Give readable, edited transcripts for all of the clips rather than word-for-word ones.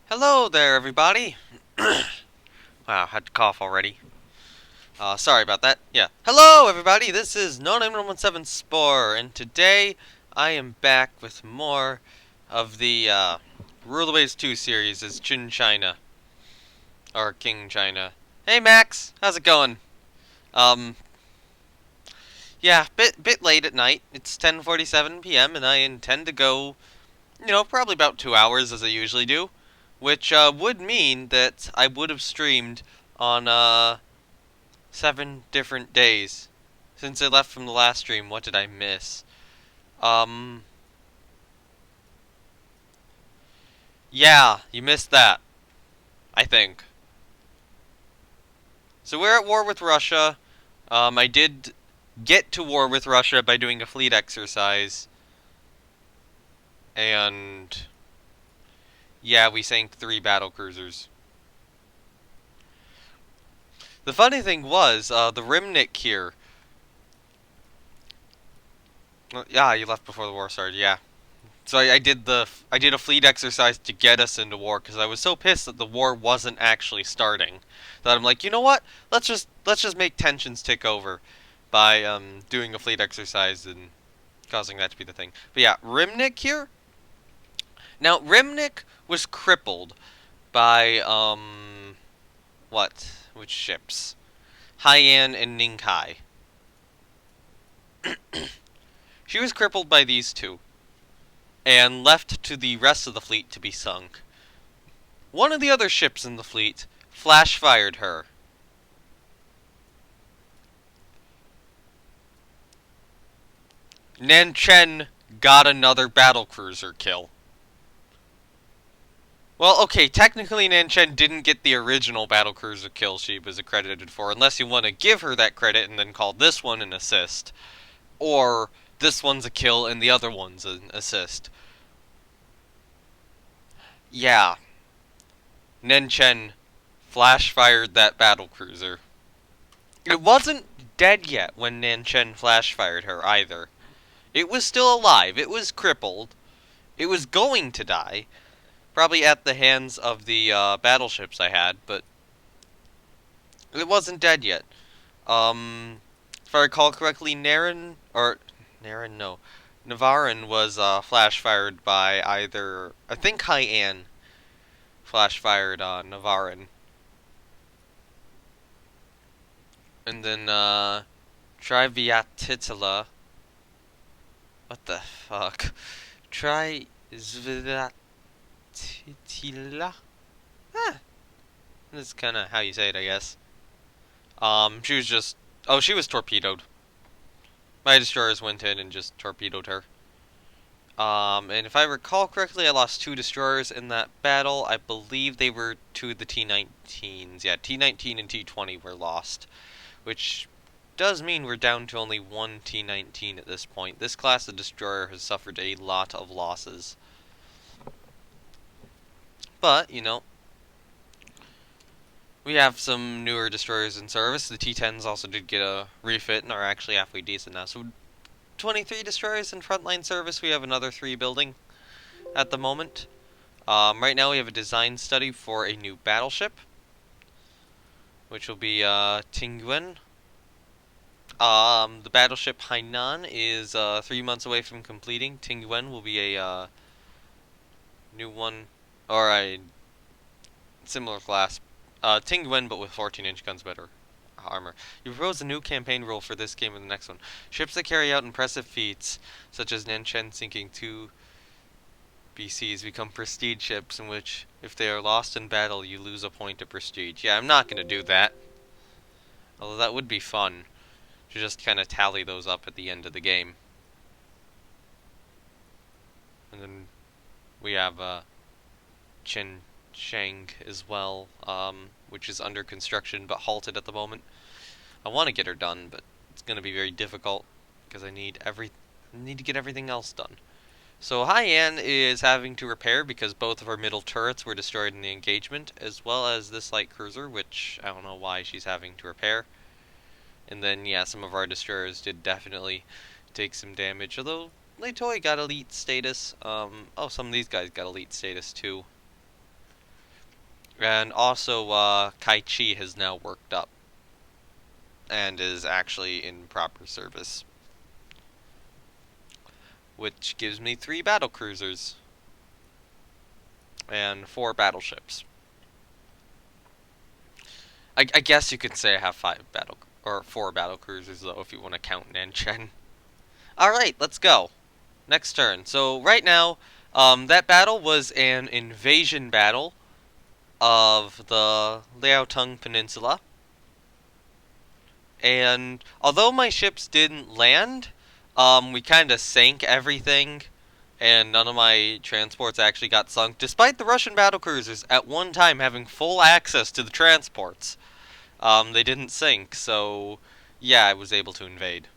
Hello there, everybody. Wow, had to cough already. Sorry about that. Yeah. Hello, everybody. This is No9117 Spore, and today I am back with more of the Rule the Waves 2 series as Chin China or King China. Hey, Max. How's it going? Um, yeah, bit late at night. It's 10:47 p.m. and I intend to go, probably about 2 hours as I usually do, which would mean that I would have streamed on 7 different days. Since I left from the last stream, what did I miss? Um, yeah, you missed that, I think. So we're at war with Russia. I did get to war with Russia by doing a fleet exercise. And, yeah, we sank 3 battle cruisers. The funny thing was, the Rimnik here. Yeah, you left before the war started, yeah. So I did a fleet exercise to get us into war because I was so pissed that the war wasn't actually starting that I'm like, you know what? Let's just make tensions tick over by doing a fleet exercise and causing that to be the thing. But yeah, Rimnik here. Now Rimnik was crippled by what? Which ships? Haiyan and Ningkai. She was crippled by these two and left to the rest of the fleet to be sunk. One of the other ships in the fleet flash fired her. Nanchen got another battlecruiser kill. Well, okay, technically Nanchen didn't get the original battlecruiser kill she was accredited for, unless you want to give her that credit and then call this one an assist. Or this one's a kill and the other one's an assist. Yeah, Nanchen flash fired that battlecruiser. It wasn't dead yet when Nanchen flash fired her either. It was still alive. It was crippled. It was going to die. Probably at the hands of the battleships I had, but it wasn't dead yet. If I recall correctly, no. Navarin was flash fired by either, I think Haiyan flash fired Navarin. And then Triviatitila. What the fuck? Triviatitila? Ah, that's kind of how you say it, I guess. She was just... Oh, she was torpedoed. My destroyers went in and just torpedoed her. And if I recall correctly, I lost 2 destroyers in that battle. I believe they were 2 of the T-19s. Yeah, T-19 and T-20 were lost. Which does mean we're down to only 1 T-19 at this point. This class of destroyer has suffered a lot of losses. But, we have some newer destroyers in service. The T-10s also did get a refit and are actually halfway decent now. So 23 destroyers in frontline service. We have another 3 building at the moment. Right now we have a design study for a new battleship, which will be Tingwen. The battleship Hainan is 3 months away from completing. Tingwen will be a new one, or a similar class. Tingwen, but with 14-inch guns, better armor. You propose a new campaign rule for this game and the next one. Ships that carry out impressive feats, such as Nanchen sinking 2 BCs, become prestige ships in which, if they are lost in battle, you lose a point of prestige. Yeah, I'm not going to do that. Although that would be fun, to just kind of tally those up at the end of the game. And then we have Chen Shang as well, which is under construction but halted at the moment. I want to get her done, but it's going to be very difficult because I need to get everything else done. So Haiyan is having to repair because both of her middle turrets were destroyed in the engagement, as well as this light cruiser, which I don't know why she's having to repair. And then, yeah, some of our destroyers did definitely take some damage, although Leitoi got elite status. Oh, some of these guys got elite status too. And also, Kai Chi has now worked up and is actually in proper service, which gives me 3 battle cruisers and 4 battleships. I guess you could say I have 4 battle cruisers though, if you want to count Nanchen. All right, let's go. Next turn. So right now, that battle was an invasion battle of the Liaotung Peninsula. And although my ships didn't land, we kind of sank everything, and none of my transports actually got sunk, despite the Russian battlecruisers at one time having full access to the transports. They didn't sink, so yeah, I was able to invade.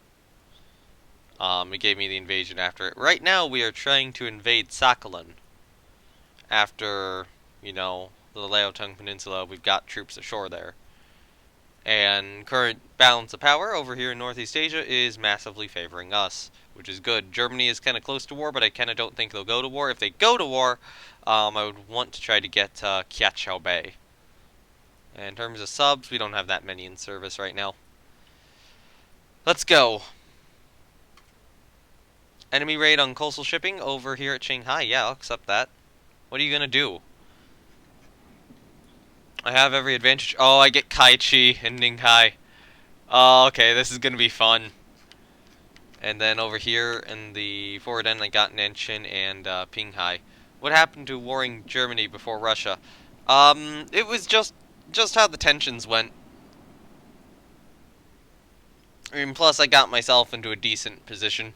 It gave me the invasion after it. Right now, we are trying to invade Sakhalin. After, the Liaotung Peninsula, we've got troops ashore there. And current balance of power over here in Northeast Asia is massively favoring us, which is good. Germany is kind of close to war, but I kind of don't think they'll go to war. If they go to war, I would want to try to get Kiachao Bay. And in terms of subs, we don't have that many in service right now. Let's go. Enemy raid on coastal shipping over here at Shanghai. Yeah, I'll accept that. What are you going to do? I have every advantage. Oh, I get Kai Chi and Ninghai. Oh, okay, this is going to be fun. And then over here in the forward end, I got Nanshin and Pinghai. What happened to warring Germany before Russia? It was just how the tensions went. I mean, plus I got myself into a decent position.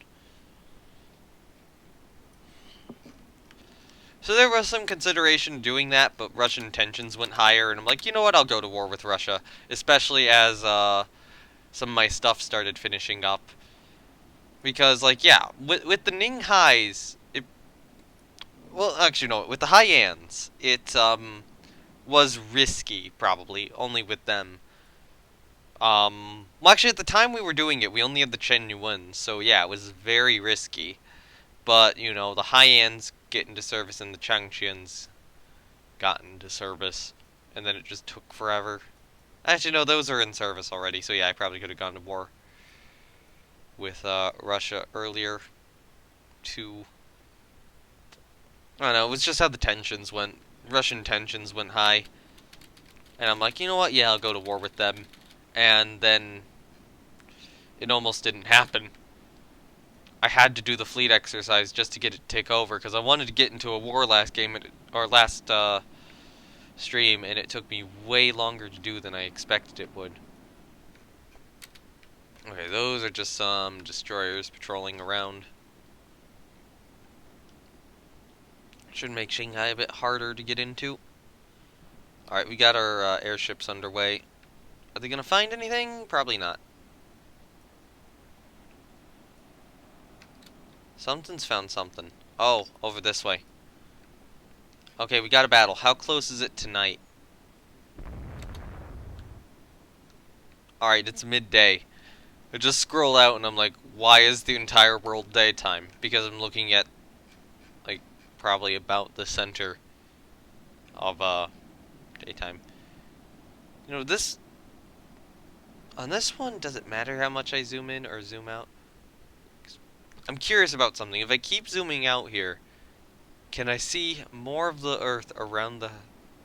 So there was some consideration doing that, but Russian tensions went higher, and I'm like, you know what, I'll go to war with Russia. Especially as some of my stuff started finishing up. Because, like, yeah, with the Ninghais, well, actually, no, with the Hyans, it, was risky, probably, only with them. Well, actually, at the time we were doing it, we only had the Chen Yuan, so yeah, it was very risky. But, the Hyans get into service and the Changqians got into service, and then it just took forever. Actually, no, those are in service already, so yeah, I probably could have gone to war with Russia earlier, too. I don't know, it was just how the tensions went. Russian tensions went high. And I'm like, you know what, yeah, I'll go to war with them. And then it almost didn't happen. I had to do the fleet exercise just to get it to take over, because I wanted to get into a war last game, or last stream, and it took me way longer to do than I expected it would. Okay, those are just some destroyers patrolling around. Should make Shanghai a bit harder to get into. Alright, we got our airships underway. Are they gonna find anything? Probably not. Something's found something. Oh, over this way. Okay, we got a battle. How close is it tonight? Alright, it's midday. I just scroll out and I'm like, why is the entire world daytime? Because I'm looking at, like, probably about the center of, daytime. This... On this one, does it matter how much I zoom in or zoom out? I'm curious about something. If I keep zooming out here, can I see more of the Earth around the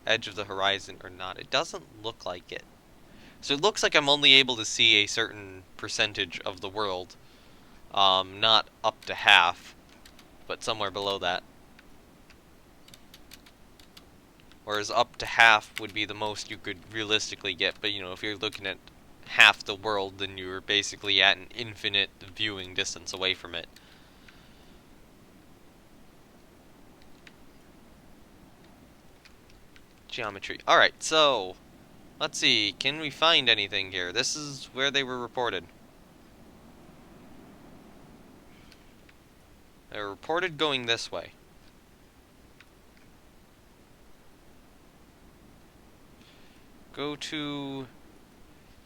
edge of the horizon or not? It doesn't look like it. So it looks like I'm only able to see a certain percentage of the world. Not up to half, but somewhere below that. Whereas up to half would be the most you could realistically get. But, if you're looking at half the world, then you're basically at an infinite viewing distance away from it. Geometry. Alright, so... Let's see, can we find anything here? This is where they were reported. They were reported going this way. Go to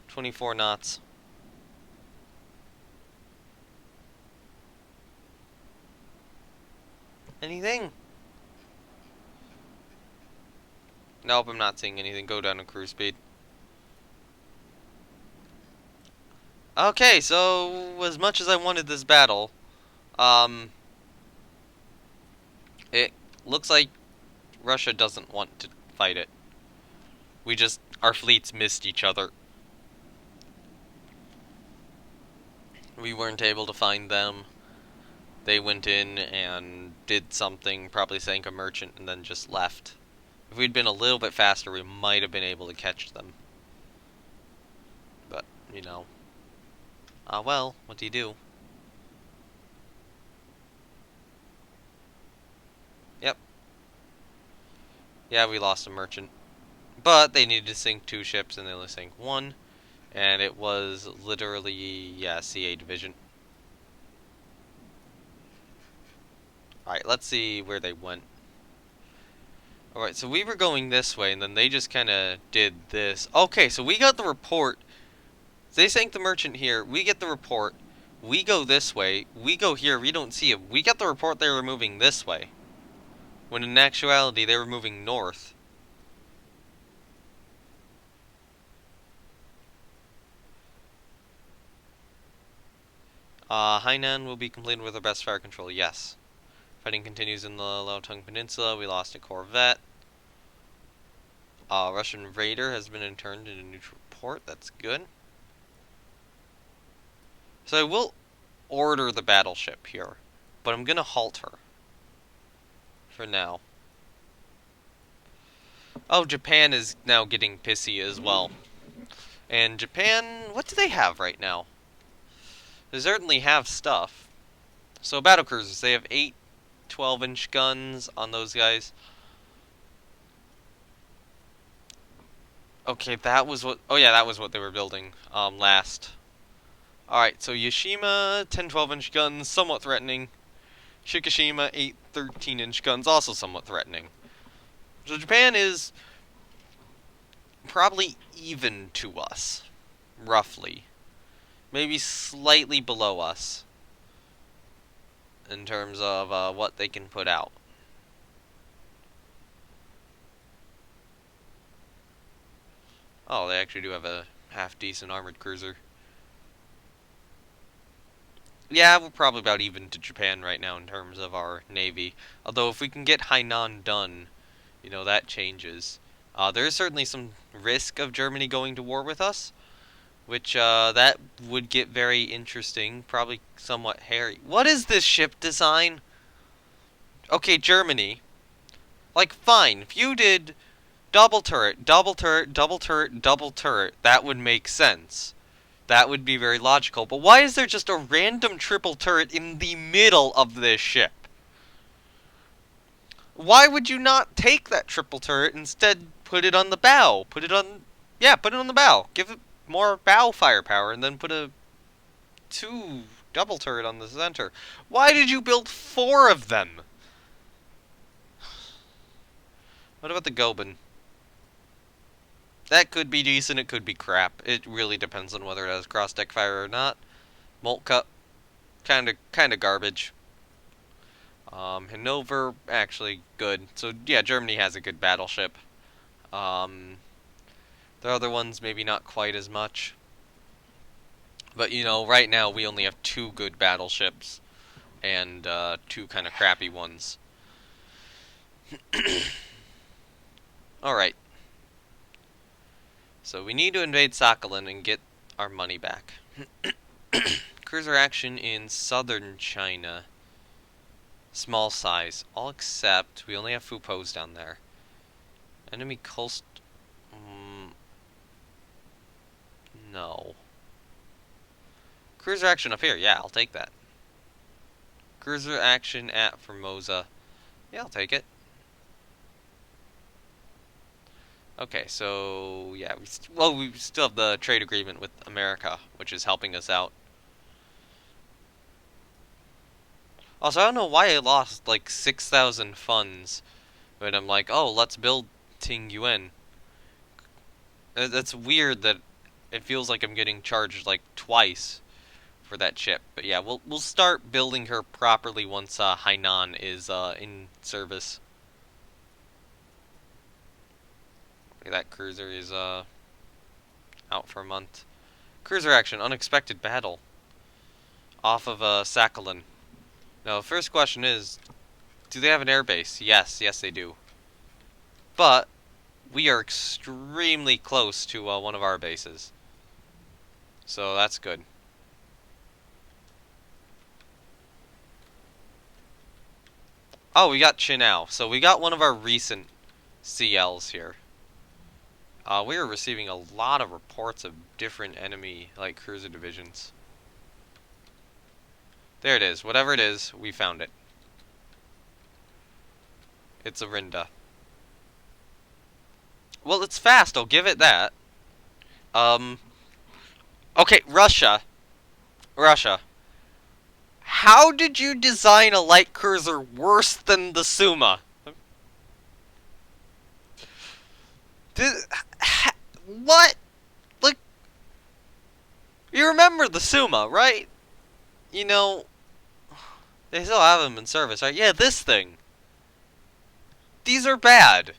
24 knots. Anything? Nope, I'm not seeing anything. Go down to cruise speed. Okay, so as much as I wanted this battle, um, it looks like Russia doesn't want to fight it. Our fleets missed each other. We weren't able to find them. They went in and did something, probably sank a merchant, and then just left. If we'd been a little bit faster, we might have been able to catch them. But, you know. Well, what do you do? Yep. Yeah, we lost a merchant. But they needed to sink 2 ships, and they only sank 1. And it was literally, yeah, CA division. Alright, let's see where they went. Alright, so we were going this way, and then they just kind of did this. Okay, so we got the report. They sank the merchant here. We get the report. We go this way. We go here. We don't see it. We got the report they were moving this way. When in actuality, they were moving north. Hainan will be completed with our best fire control. Yes. Fighting continues in the Laotung Peninsula. We lost a corvette. Russian raider has been interned in a neutral port. That's good. So I will order the battleship here, but I'm gonna halt her for now. Oh, Japan is now getting pissy as well. And Japan, what do they have right now? They certainly have stuff. So battle cruisers, they have 8 12-inch guns on those guys. Okay, that was what... Oh yeah, that was what they were building last. Alright, so Yashima, 10 12-inch guns, somewhat threatening. Shikishima, 8 13-inch guns, also somewhat threatening. So Japan is probably even to us, roughly. Maybe slightly below us in terms of what they can put out. Oh, they actually do have a half-decent armored cruiser. Yeah, we're probably about even to Japan right now in terms of our navy. Although if we can get Hainan done, you know, that changes. There is certainly some risk of Germany going to war with us, which that would get very interesting, probably somewhat hairy. What is this ship design? Okay, Germany. Like, fine, if you did double turret, double turret, double turret, double turret, that would make sense. That would be very logical. But why is there just a random triple turret in the middle of this ship? Why would you not take that triple turret, instead put it on the bow? Put it on... Yeah, put it on the bow. Give it more bow firepower, and then put a 2 double turret on the center. Why did you build 4 of them? What about the Goben? That could be decent, it could be crap. It really depends on whether it has cross-deck fire or not. Moltke, kinda garbage. Hanover, actually good. So, yeah, Germany has a good battleship. The other ones, maybe not quite as much. But, you know, right now we only have 2 good battleships. And, 2 kind of crappy ones. Alright. So we need to invade Sakhalin and get our money back. Cruiser action in southern China. Small size. All except we only have Fupos down there. Enemy coast... no. Cruiser action up here. Yeah, I'll take that. Cruiser action at Formosa. Yeah, I'll take it. Okay, so yeah, we still have the trade agreement with America, which is helping us out. Also, I don't know why I lost like 6,000 funds when I'm like, oh, let's build Ting Yuan. That's weird that it feels like I'm getting charged like twice for that ship. But yeah, we'll start building her properly once Hainan is in service. That cruiser is out for a month. Cruiser action, unexpected battle. Off of Sakhalin. Now, the first question is, do they have an airbase? Yes, they do. But we are extremely close to one of our bases. So that's good. Oh, we got Chinao. So we got one of our recent CLs here. We are receiving a lot of reports of different enemy, like, cruiser divisions. There it is. Whatever it is, we found it. It's a Rinda. Well, it's fast, I'll give it that. Okay, Russia. How did you design a light cruiser worse than the Suma? What? Like, you remember the Suma, right? You know, they still have them in service, right? Yeah, this thing. These are bad.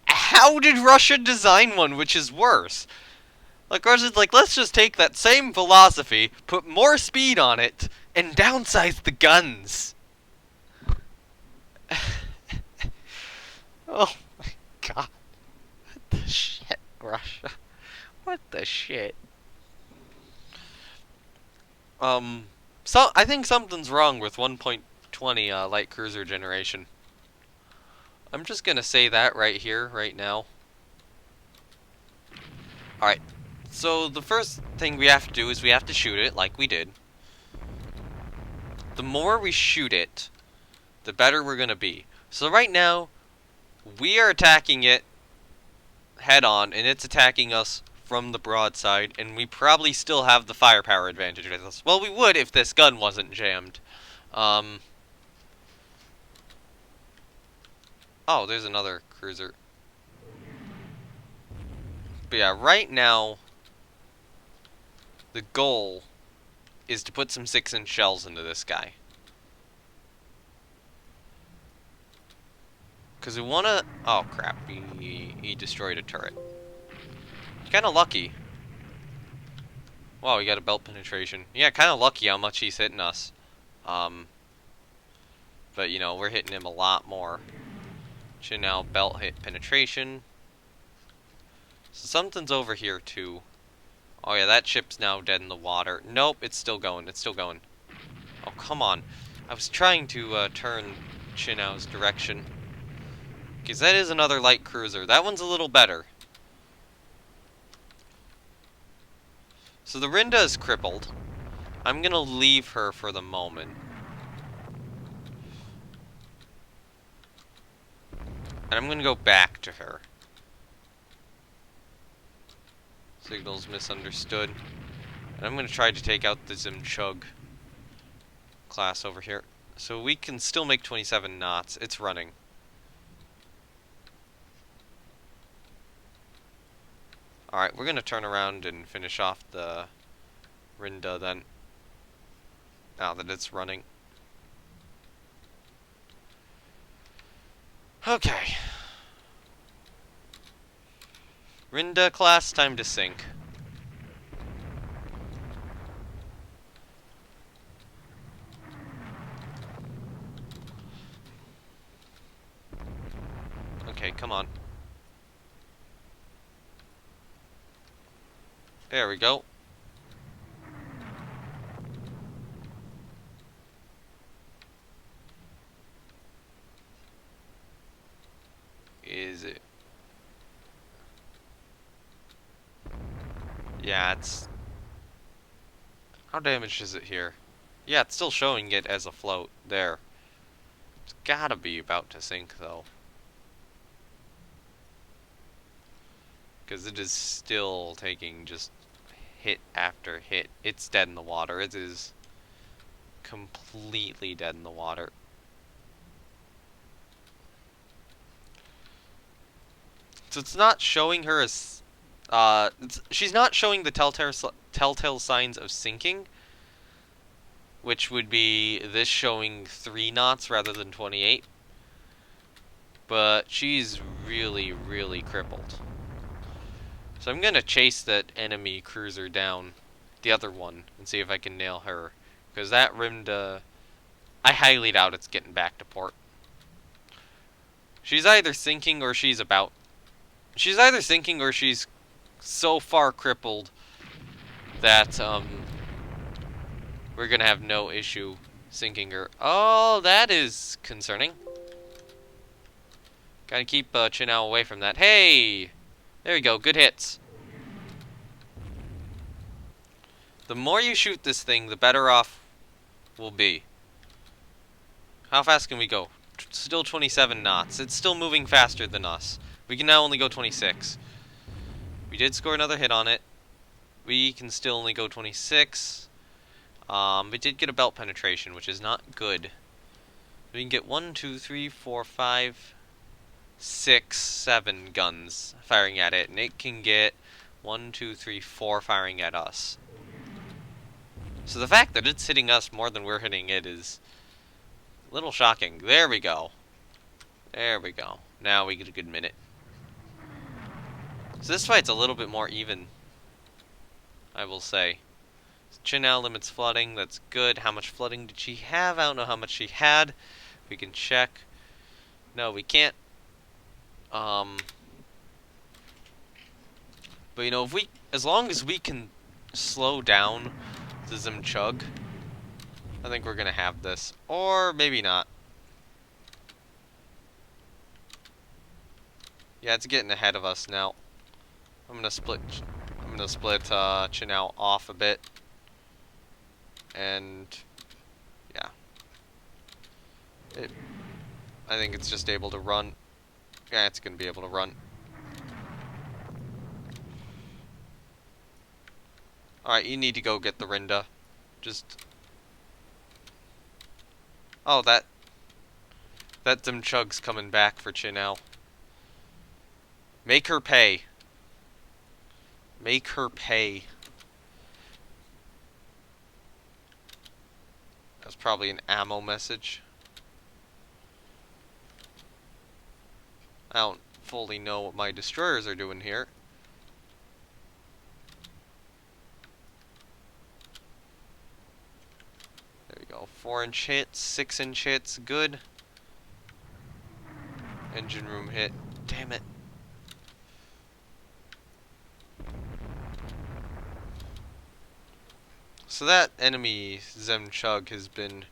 How did Russia design one which is worse? Like, Russia's like, let's just take that same philosophy, put more speed on it, and downsize the guns. Oh my god. What the shit, Russia? What the shit? I think something's wrong with 1.20 light cruiser generation. I'm just gonna say that right here, right now. Alright, so the first thing we have to do is we have to shoot it, like we did. The more we shoot it, the better we're gonna be. So right now, we are attacking it head on, and it's attacking us from the broadside, and we probably still have the firepower advantage with us. Well, we would if this gun wasn't jammed. Oh, there's another cruiser. But yeah, right now, the goal is to put some 6-inch shells into this guy. Because we want to... Oh, crap. He destroyed a turret. Kind of lucky. Wow, we got a belt penetration. Yeah, kind of lucky how much he's hitting us. But, you know, we're hitting him a lot more. Now belt hit penetration. So something's over here, too. Oh, yeah, that ship's now dead in the water. Nope, it's still going. It's still going. Oh, come on. I was trying to turn Chinao's direction. Because that is another light cruiser. That one's a little better. So the Rinda is crippled. I'm going to leave her for the moment. And I'm going to go back to her. Signals misunderstood. And I'm going to try to take out the Zimchug class over here. So we can still make 27 knots. It's running. Alright, we're going to turn around and finish off the Rinda then. Now that it's running. Okay. Rinda class, time to sink. Okay, come on. There we go. Is it? Yeah, it's... How damaged is it here? Yeah, it's still showing it as a float. There. It's gotta be about to sink, though. Because it is still taking just hit after hit. It's dead in the water. It is completely dead in the water. So it's not showing her as... she's not showing the telltale signs of sinking, which would be this showing 3 knots rather than 28. but she's really, really crippled. So I'm gonna chase that enemy cruiser down, the other one, and see if I can nail her. Because that Rimda, I highly doubt it's getting back to port. She's either sinking or she's about. She's either sinking or she's so far crippled that we're gonna have no issue sinking her. Oh, that is concerning. Gotta keep Chinao away from that. Hey! There we go, good hits. The more you shoot this thing, the better off we'll be. How fast can we go? Still 27 knots. It's still moving faster than us. We can now only go 26. We did score another hit on it. We can still only go 26. We did get a belt penetration, which is not good. We can get 1, 2, 3, 4, 5, 6, 7 guns firing at it, and it can get 1, 2, 3, 4 firing at us. So the fact that it's hitting us more than we're hitting it is a little shocking. There we go. There we go. Now we get a good minute. So this fight's a little bit more even, I will say. Chinao limits flooding, that's good. How much flooding did she have? I don't know how much she had. We can check. No, we can't. But you know, as long as we can slow down the Zimchug, I think we're gonna have this. Or maybe not. Yeah, it's getting ahead of us now. I'm gonna split Chinao off a bit. And yeah. I think it's just able to run. Yeah, it's gonna be able to run. Alright, you need to go get the Rinda. Just... Oh, that Zimchug's coming back for Chinao. Make her pay. Make her pay. That's probably an ammo message. I don't fully know what my destroyers are doing here. There we go. 4-inch hits, 6-inch hits, good. Engine room hit. Damn it. So that enemy Zimchug has been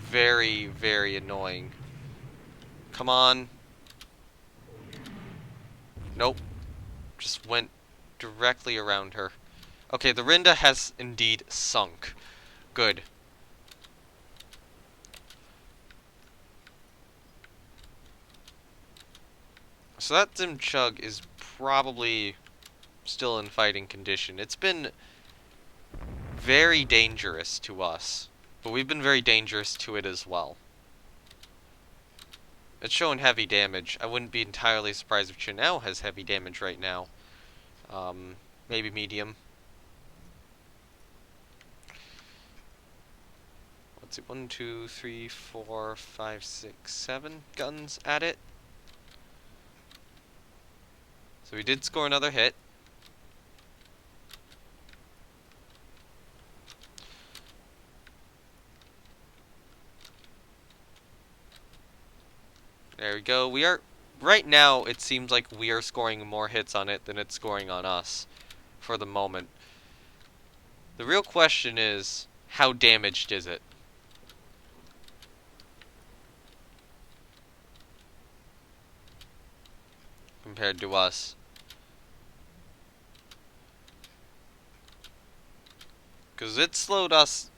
very, very annoying. Come on. Nope. Just went directly around her. Okay, the Rinda has indeed sunk. Good. So that Zimchug is probably still in fighting condition. It's been very dangerous to us, but we've been very dangerous to it as well. It's showing heavy damage. I wouldn't be entirely surprised if Chinao has heavy damage right now. Maybe medium. Let's see, 1, 2, 3, 4, 5, 6, 7 guns at it. So we did score another hit. There we go. We are... Right now, it seems like we are scoring more hits on it than it's scoring on us. For the moment. The real question is, how damaged is it? Compared to us. Because it slowed us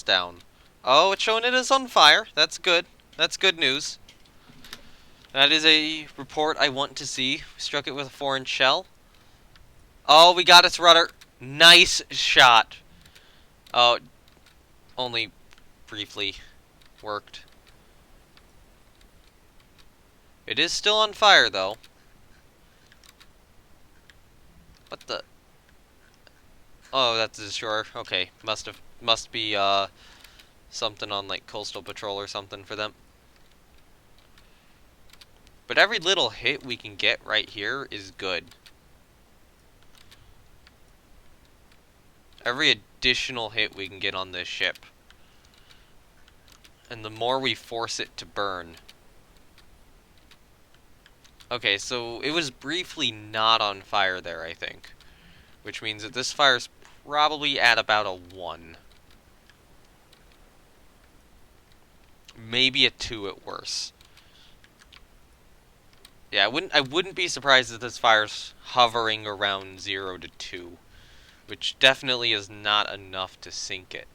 down. Oh, it's showing it is on fire. That's good. That's good news. That is a report I want to see. We struck it with a 4-inch shell. Oh, we got its rudder. Nice shot. Oh, only briefly worked. It is still on fire, though. What the... Oh, that's a destroyer. Okay, must be something on like coastal patrol or something for them. But every little hit we can get right here is good. Every additional hit we can get on this ship. And the more we force it to burn. Okay, so it was briefly not on fire there, I think. Which means that this fire's probably at about a 1. Maybe a 2 at worst. Yeah, I wouldn't be surprised if this fire's hovering around 0 to 2. Which definitely is not enough to sink it.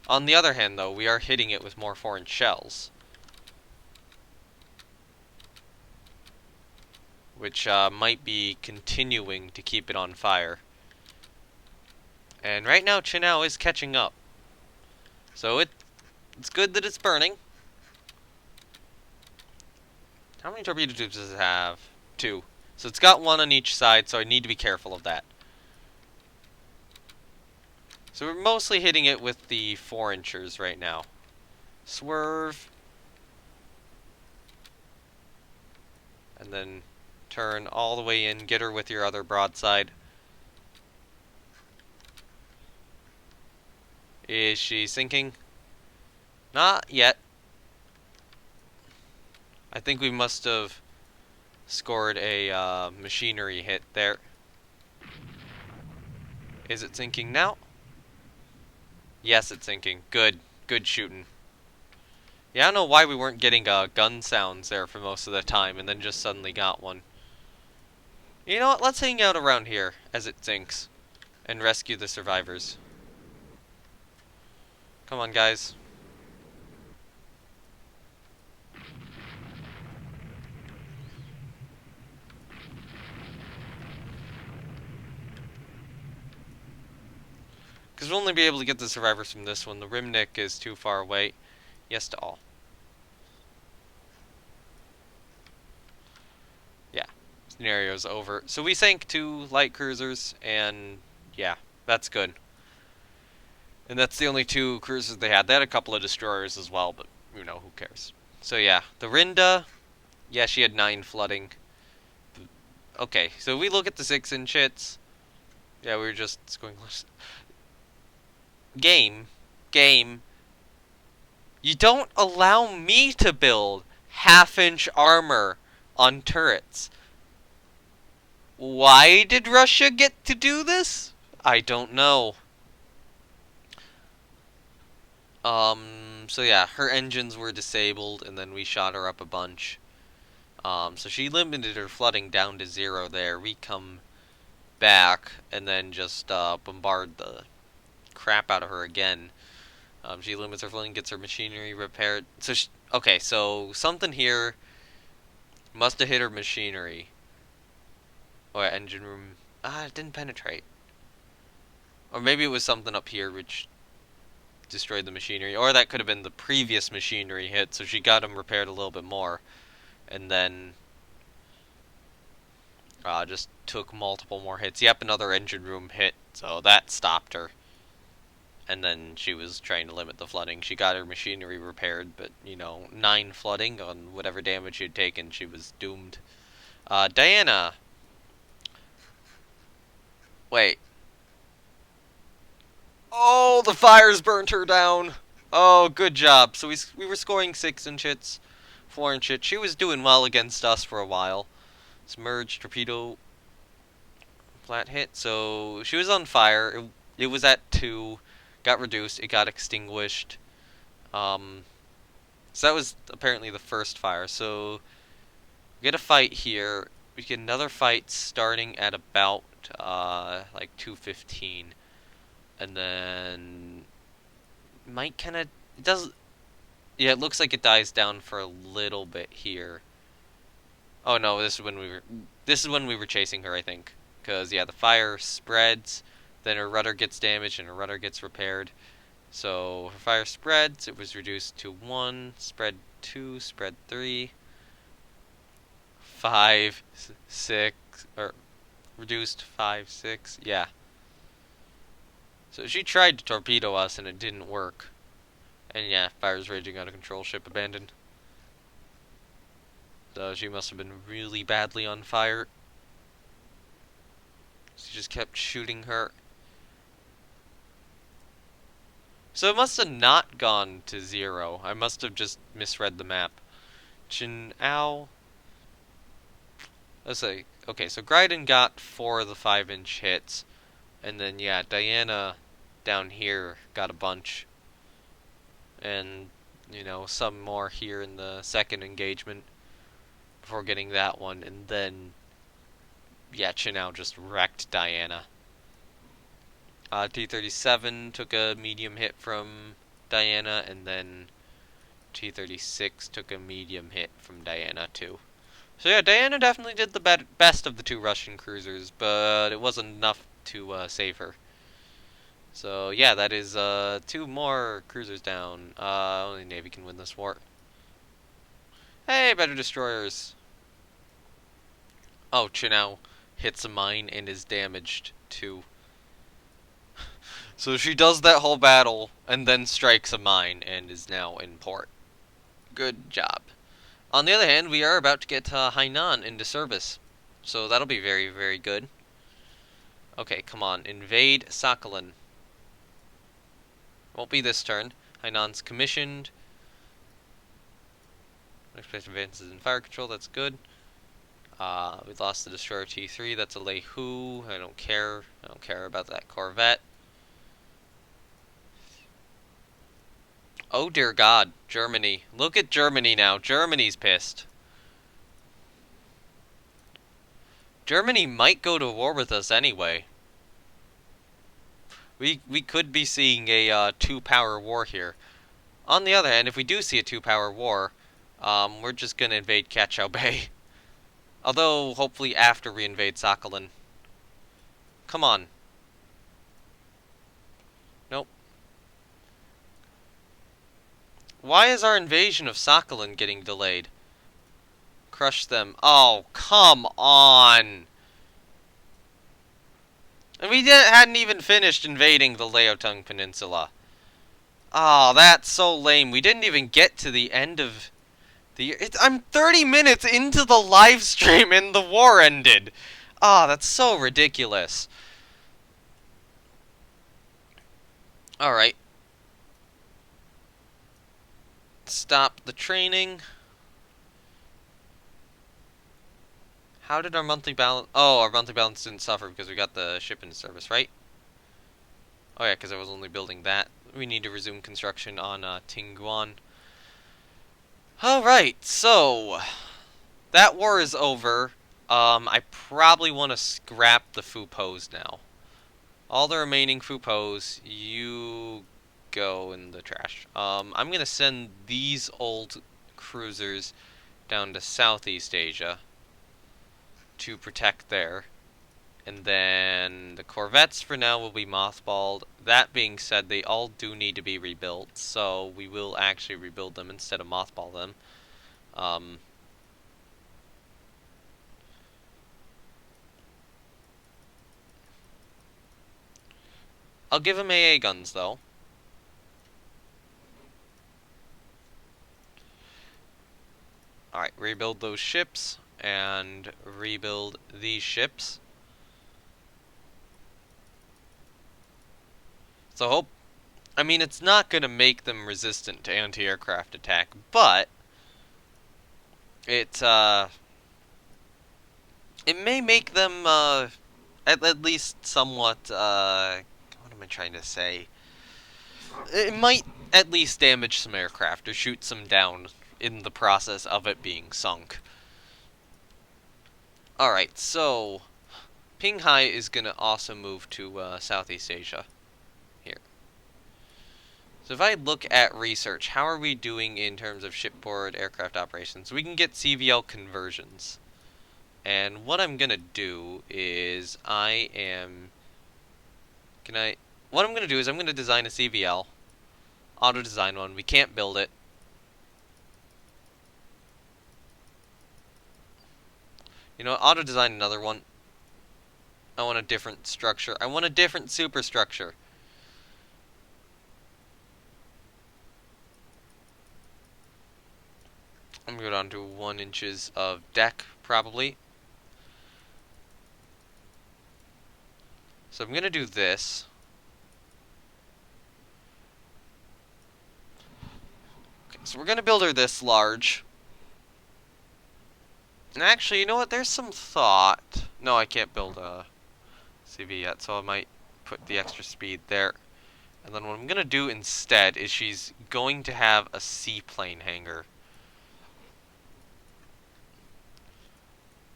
On the other hand, though, we are hitting it with more foreign shells. Which might be continuing to keep it on fire. And right now, Chinao is catching up. So it's good that it's burning. How many torpedo tubes does it have? 2. So it's got 1 on each side, so I need to be careful of that. So we're mostly hitting it with the 4-inchers right now. Swerve. And then turn all the way in. Get her with your other broadside. Is she sinking? Not yet. I think we must have scored a machinery hit there. Is it sinking now? Yes, it's sinking. Good. Good shooting. Yeah, I don't know why we weren't getting gun sounds there for most of the time and then just suddenly got one. You know what? Let's hang out around here as it sinks and rescue the survivors. Come on, guys. Because we'll only be able to get the survivors from this one. The Rimnik is too far away. Yes to all. Yeah. Scenario's over. So we sank 2 light cruisers, and yeah, that's good. And that's the only 2 cruisers they had. They had a couple of destroyers as well, but, you know, who cares. So yeah, the Rinda, yeah, she had 9 flooding. Okay, so we look at the 6-inch hits. Yeah, we were just going... Game. You don't allow me to build half-inch armor on turrets. Why did Russia get to do this? I don't know. So yeah, her engines were disabled, and then we shot her up a bunch. So she limited her flooding down to 0 there. We come back, and then just bombard the crap out of her again. She limits her flooding, gets her machinery repaired. So okay, so something here must have hit her machinery. Or engine room. It didn't penetrate. Or maybe it was something up here which destroyed the machinery. Or that could have been the previous machinery hit, so she got them repaired a little bit more. And then just took multiple more hits. Yep, another engine room hit, so that stopped her. And then she was trying to limit the flooding. She got her machinery repaired, but, you know, 9 flooding on whatever damage she had taken, she was doomed. Diana! Wait. Oh, the fires burnt her down! Oh, good job. So we were scoring 6-inch hits, 4-inch hits. She was doing well against us for a while. Submerged, torpedo, flat hit. So she was on fire. It was at 2. Got reduced, it got extinguished. So that was apparently the first fire. So we get a fight here. We get another fight starting at about like 2:15, and then might kind of it does. Yeah, it looks like it dies down for a little bit here. Oh no, this is when we were chasing her, I think, because yeah, the fire spreads. Then her rudder gets damaged and her rudder gets repaired. So her fire spreads, it was reduced to 1, spread 2, spread 3, 5, 6, or reduced 5, 6, yeah. So she tried to torpedo us and it didn't work. And yeah, fire's raging out of control, ship abandoned. So she must have been really badly on fire. She just kept shooting her. So it must have not gone to 0. I must have just misread the map. Chin Ao. Let's say, okay, so Gryden got 4 of the 5-inch hits. And then, yeah, Diana down here got a bunch. And, you know, some more here in the second engagement before getting that one. And then, yeah, Chin Ao just wrecked Diana. T-37 took a medium hit from Diana, and then T-36 took a medium hit from Diana, too. So yeah, Diana definitely did the best of the 2 Russian cruisers, but it wasn't enough to save her. So yeah, that is 2 more cruisers down. Only Navy can win this war. Hey, better destroyers! Oh, Chin Ao hits a mine and is damaged, too. So she does that whole battle, and then strikes a mine, and is now in port. Good job. On the other hand, we are about to get Hainan into service. So that'll be very, very good. Okay, come on. Invade Sakhalin. Won't be this turn. Hainan's commissioned. Next place advances in fire control, that's good. We lost the destroyer T3, that's a Leihu. I don't care. I don't care about that Corvette. Oh dear God, Germany. Look at Germany now. Germany's pissed. Germany might go to war with us anyway. We could be seeing a 2-power war here. On the other hand, if we do see a 2-power war, we're just gonna invade Kachau Bay. Although, hopefully after we invade Sakhalin. Come on. Nope. Why is our invasion of Sakhalin getting delayed? Crush them. Oh, come on! And we hadn't even finished invading the Liaotung Peninsula. Oh, that's so lame. We didn't even get to the end of the... I'm 30 minutes into the live stream and the war ended. Oh, that's so ridiculous. Alright. Stop the training. How did our monthly balance... Oh, our monthly balance didn't suffer because we got the ship into service, right? Oh yeah, because I was only building that. We need to resume construction on Tingguan. Alright, so... that war is over. I probably want to scrap the Fupos now. All the remaining Fupos, you go in the trash. I'm going to send these old cruisers down to Southeast Asia to protect there. And then the Corvettes for now will be mothballed. That being said, they all do need to be rebuilt, so we will actually rebuild them instead of mothball them. I'll give them AA guns, though. Alright, rebuild those ships, and rebuild these ships. So I mean, it's not going to make them resistant to anti-aircraft attack, but it may make them at least somewhat what am I trying to say? It might at least damage some aircraft or shoot some down in the process of it being sunk. Alright, so Pinghai is going to also move to Southeast Asia. Here. So if I look at research, how are we doing in terms of shipboard aircraft operations? We can get CVL conversions. And what I'm going to do is what I'm going to do is I'm going to design a CVL. Auto-design one. We can't build it. You know, auto-design another one. I want a different structure. I want a different superstructure. I'm going to go down to 1 inches of deck, probably. So I'm going to do this. Okay, so we're going to build her this large. And actually, you know what? There's some thought. No, I can't build a CV yet, so I might put the extra speed there. And then what I'm going to do instead is she's going to have a seaplane hangar.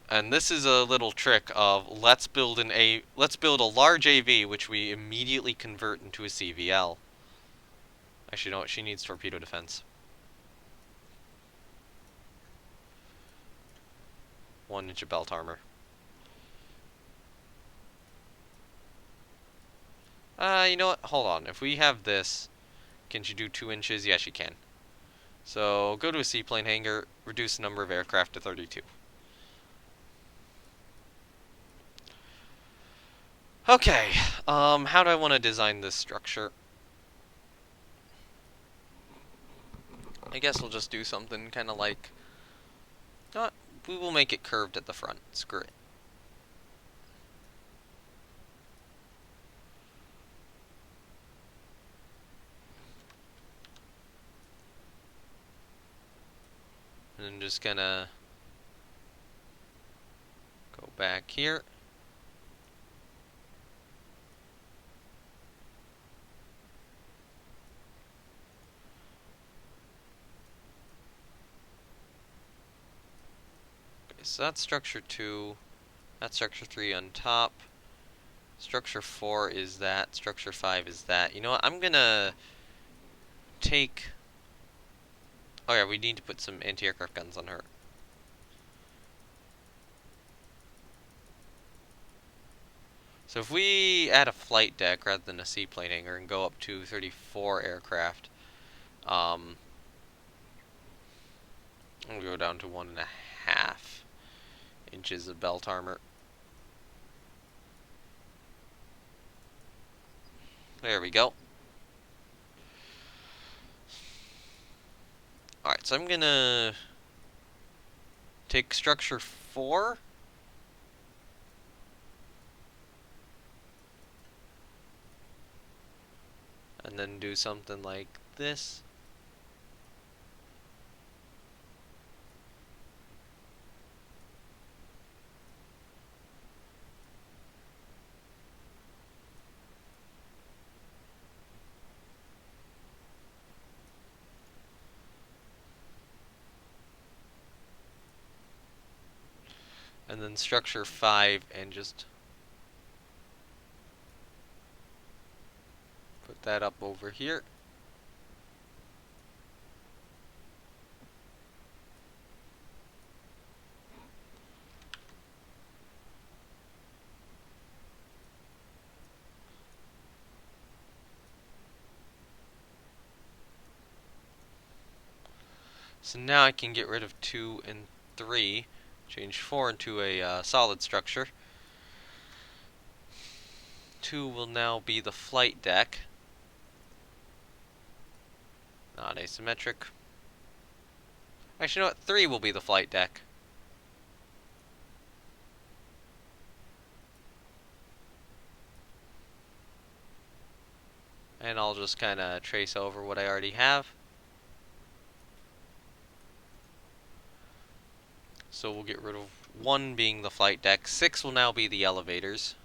And this is a little trick of let's build a large AV which we immediately convert into a CVL. Actually, you know what? She needs torpedo defense. 1 inch of belt armor. You know what? Hold on. If we have this, can she do 2 inches? Yeah, she can. So go to a seaplane hangar, reduce the number of aircraft to 32. Okay, how do I want to design this structure? I guess we'll just do something kind of like... Not, we will make it curved at the front. Screw it. And I'm just gonna go back here. Okay, so that's structure 2. That's structure 3 on top. Structure 4 is that. Structure 5 is that. You know what? I'm gonna take... Oh yeah, we need to put some anti-aircraft guns on her. So if we add a flight deck rather than a seaplane hangar and go up to 34 aircraft, I'll go down to 1.5 inches of belt armor. There we go. Alright, so I'm gonna take structure 4. And then do something like this. And then structure 5 and just put that up over here. So now I can get rid of 2 and 3, change 4 into a solid structure. 2 will now be the flight deck. Not asymmetric. Actually, you know what? 3 will be the flight deck. And I'll just kind of trace over what I already have. So we'll get rid of 1 being the flight deck. 6 will now be the elevators.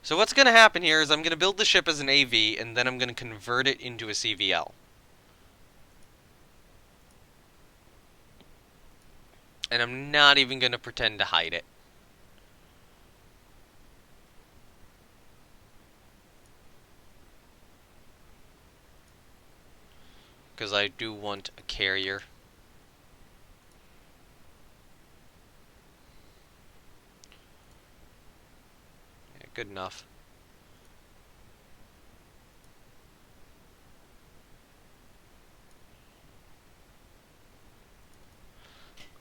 So what's going to happen here is I'm going to build the ship as an AV, and then I'm going to convert it into a CVL. And I'm not even going to pretend to hide it. Because I do want a carrier. Yeah, good enough.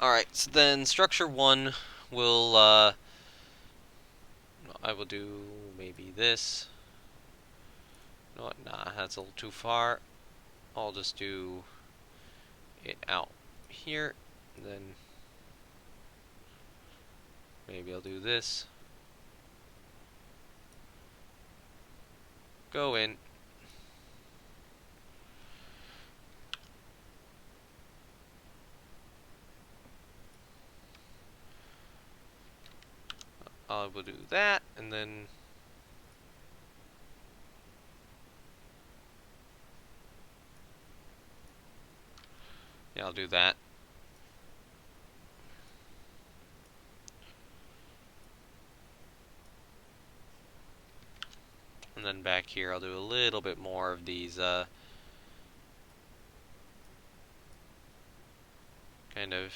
Alright, so then structure 1 will, I will do maybe this. You know what? Nah, that's a little too far. I'll just do it out here. And then maybe I'll do this. Go in. I will do that, and then yeah, I'll do that. And then back here, I'll do a little bit more of these kind of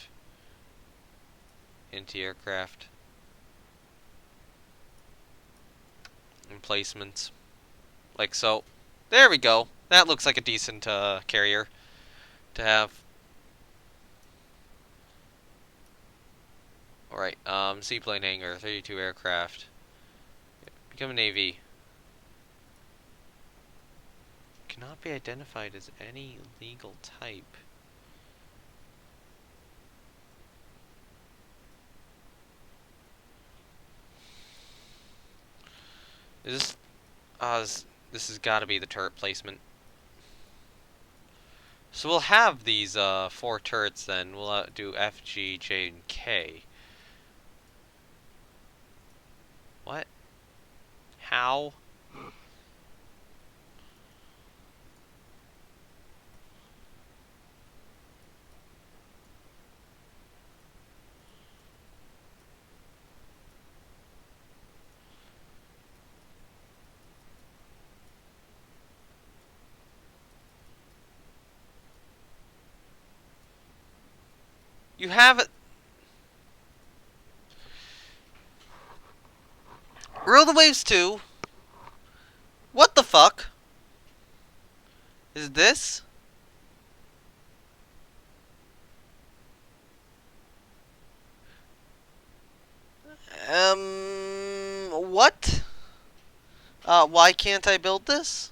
anti-aircraft emplacements, like so. There we go. That looks like a decent carrier to have. Alright, seaplane hangar, 32 aircraft. Become a Navy. Cannot be identified as any legal type. Is this has got to be the turret placement. So we'll have these 4 turrets then. We'll do F, G, J, and K. What? How? You have it. Rule the waves too. What the fuck? Is this? What? Why can't I build this?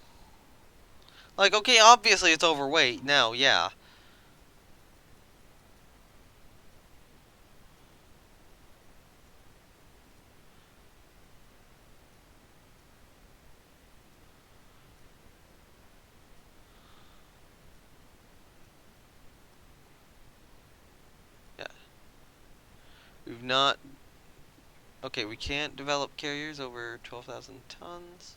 Like, okay, obviously it's overweight now, yeah. Yeah. We've not... Okay, we can't develop carriers over 12,000 tons.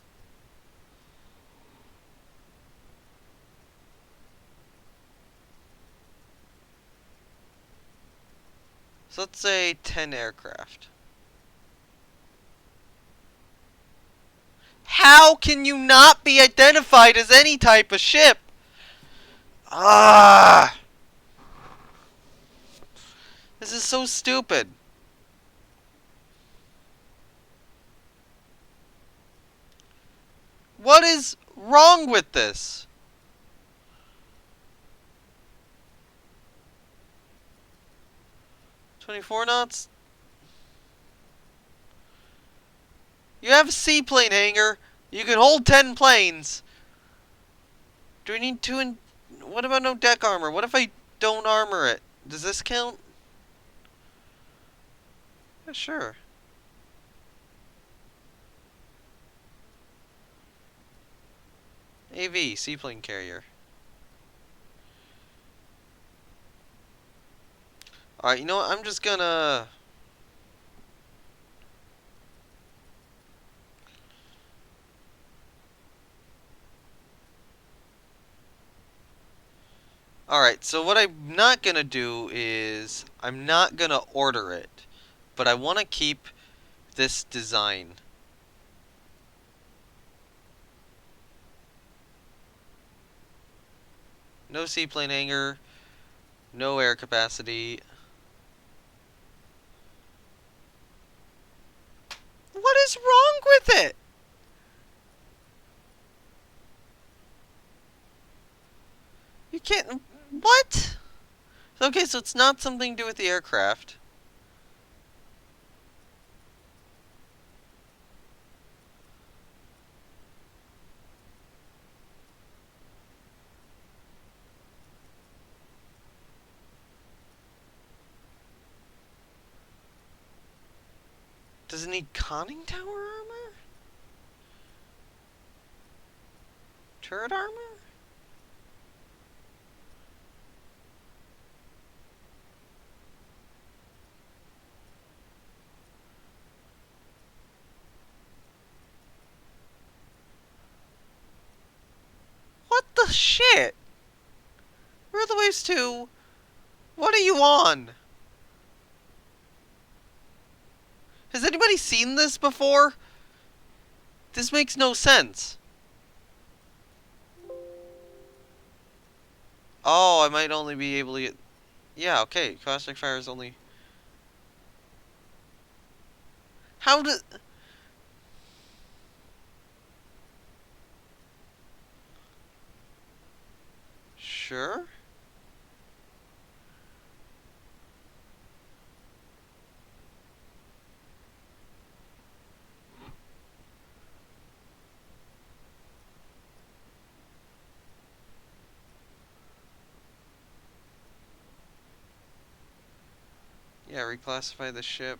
So let's say 10 aircraft. How can you not be identified as any type of ship? Ah! This is so stupid. What is wrong with this? "24 knots? You have a seaplane hangar. You can hold 10 planes. Do we need 2 and... What about no deck armor? What if I don't armor it? Does this count? Yeah, sure. AV, seaplane carrier. Alright, you know what? I'm just gonna... Alright, so what I'm not gonna do is... I'm not gonna order it. But I want to keep this design. No seaplane hangar. No air capacity. What is wrong with it? You can't... What? Okay, so it's not something to do with the aircraft. Does it need conning tower armor? Turret armor? What the shit? Where are the waves to? What are you on? Has anybody seen this before? This makes no sense. Oh, I might only be able to get... Yeah, okay. Caustic fire is only... How did... Sure? Yeah, reclassify the ship.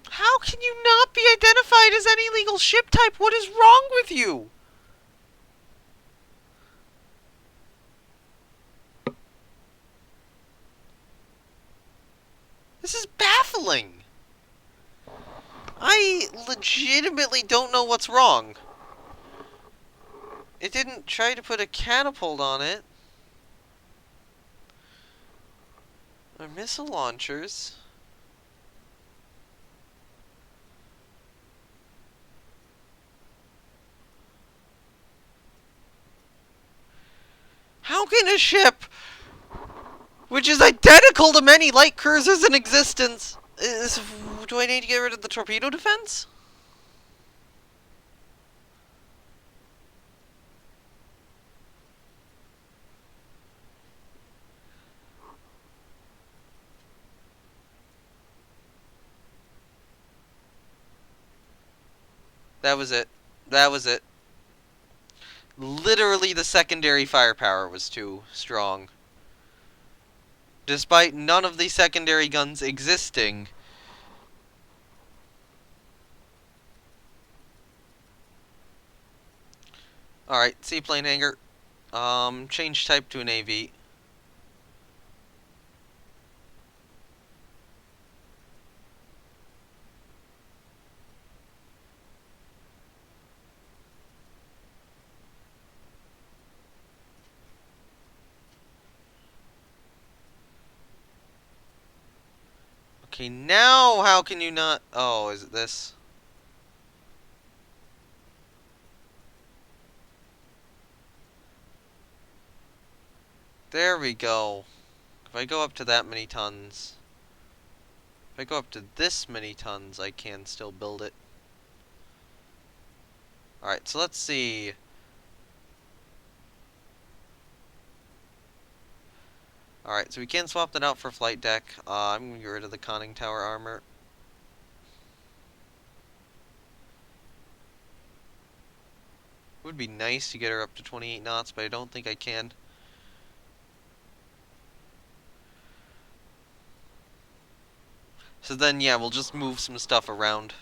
How can you not be identified as any legal ship type? What is wrong with you? This is baffling. I legitimately don't know what's wrong. It didn't try to put a catapult on it. Or missile launchers. How can a ship, which is identical to many light cruisers in existence, do I need to get rid of the torpedo defense? That was it. That was it. Literally, the secondary firepower was too strong. Despite none of the secondary guns existing. Alright, seaplane hangar. Change type to an AV. Okay, now how can you not... Oh, is it this? There we go. If I go up to that many tons... If I go up to this many tons, I can still build it. Alright, so let's see. Alright, so we can swap that out for flight deck. I'm going to get rid of the conning tower armor. It would be nice to get her up to 28 knots, but I don't think I can. So then, yeah, we'll just move some stuff around.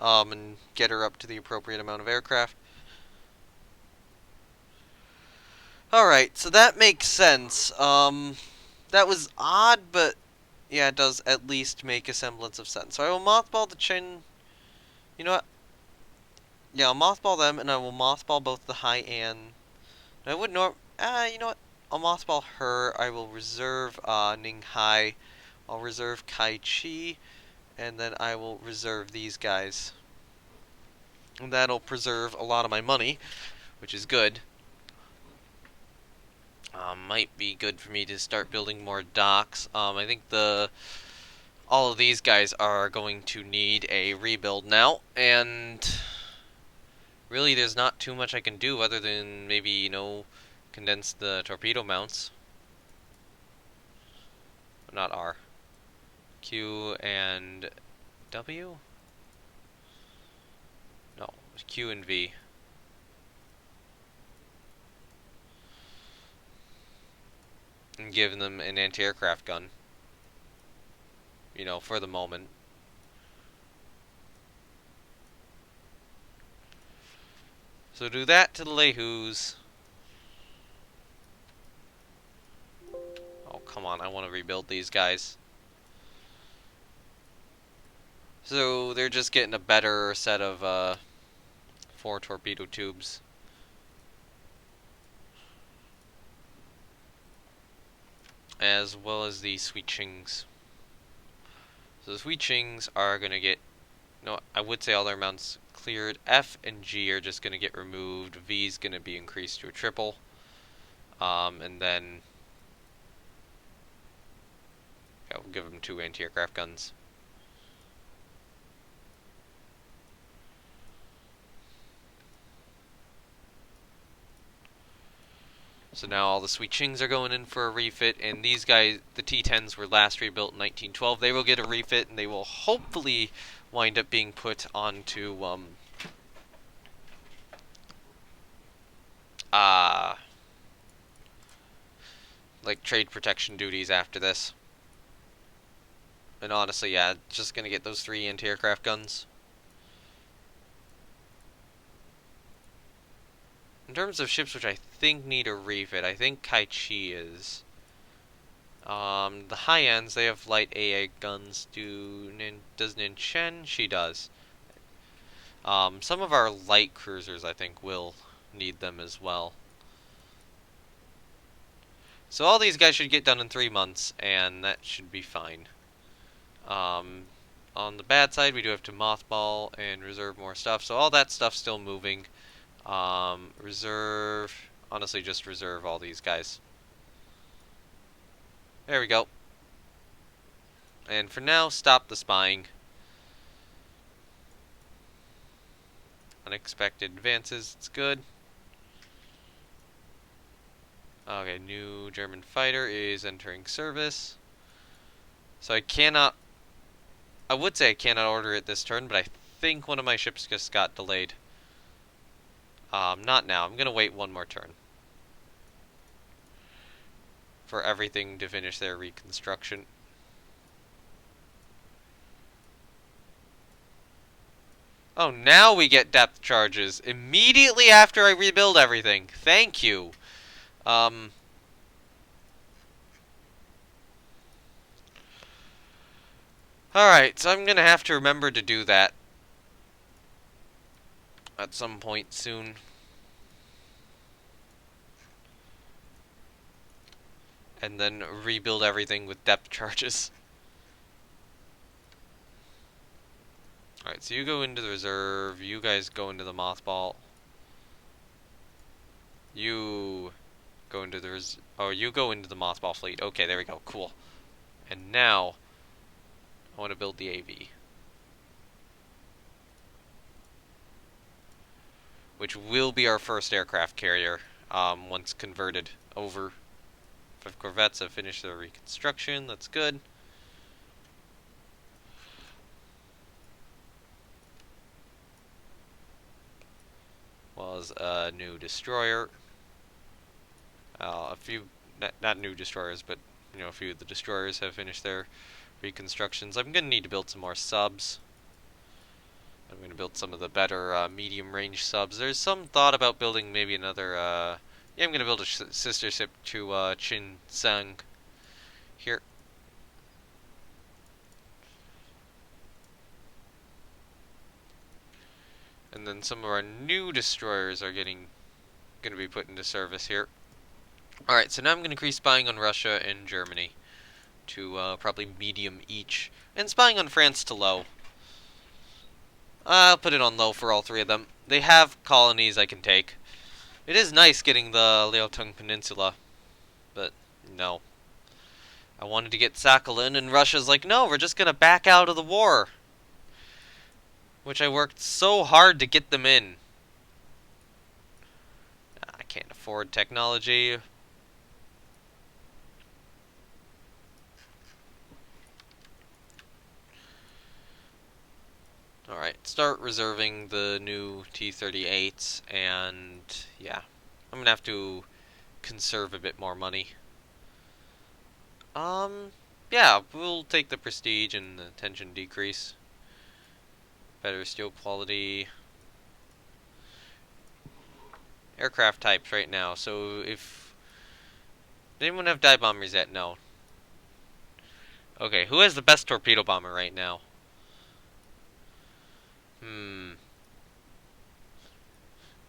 And get her up to the appropriate amount of aircraft. Alright, so that makes sense. That was odd, but yeah, it does at least make a semblance of sense. So I will mothball the Chin. You know what? Yeah, I'll mothball them, and I will mothball both the High and... I would you know what? I'll mothball her. I will reserve Ning Hai. I'll reserve Kai Chi. And then I will reserve these guys. And that'll preserve a lot of my money, which is good. Might be good for me to start building more docks. I think all of these guys are going to need a rebuild now, and really there's not too much I can do other than maybe, you know, condense the torpedo mounts. Not R. Q and W? Q and V. And giving them an anti-aircraft gun. You know, for the moment. So do that to the Lehus. Oh, come on, I want to rebuild these guys. So they're just getting a better set of 4 torpedo tubes. As well as the Sweet Chings. So the Sweet Chings are going to get... No, I would say all their amounts cleared. F and G are just going to get removed. V is going to be increased to a triple. And then... yeah, we'll give them 2 anti-aircraft guns. So now all the Sweet Chings are going in for a refit, and these guys, the T-10s, were last rebuilt in 1912. They will get a refit, and they will hopefully wind up being put onto, like trade protection duties after this. And honestly, yeah, just gonna get those 3 anti-aircraft guns. In terms of ships which I think need a refit, I think Kai Chi is. The high ends, they have light AA guns. Does Nin Chen? She does. Some of our light cruisers, I think, will need them as well. So all these guys should get done in 3 months, and that should be fine. On the bad side, we do have to mothball and reserve more stuff, so all that stuff's still moving. Reserve... honestly, just reserve all these guys. There we go. And for now, stop the spying. Unexpected advances, it's good. Okay, new German fighter is entering service. So I cannot... I would say I cannot order it this turn, but I think one of my ships just got delayed. Not now. I'm gonna wait one more turn for everything to finish their reconstruction. Oh, now we get depth charges immediately after I rebuild everything. Thank you. Alright, so I'm gonna have to remember to do that at some point soon. And then rebuild everything with depth charges. Alright, so you go into the reserve, you guys go into the mothball. You go into the you go into the mothball fleet. Okay, there we go, cool. And now, I want to build the AV. Which will be our first aircraft carrier, once converted over. 5 corvettes have finished their reconstruction, that's good. Well as a new destroyer. A few, not new destroyers, but you know, a few of the destroyers have finished their reconstructions. I'm going to need to build some more subs. I'm going to build some of the better medium range subs. There's some thought about building maybe another, yeah, I'm going to build a sister ship to Chin Sang here. And then some of our new destroyers are going to be put into service here. Alright, so now I'm going to increase spying on Russia and Germany to probably medium each. And spying on France to low. I'll put it on low for all 3 of them. They have colonies I can take. It is nice getting the Liaotung Peninsula, but no. I wanted to get Sakhalin, and Russia's like, no, we're just going to back out of the war. Which I worked so hard to get them in. I can't afford technology. Alright. start reserving the new T-38s, and yeah, I'm gonna have to conserve a bit more money. Yeah, we'll take the prestige and the tension decrease. Better steel quality. Aircraft types right now. So if does anyone have dive bombers yet? No. Okay, who has the best torpedo bomber right now?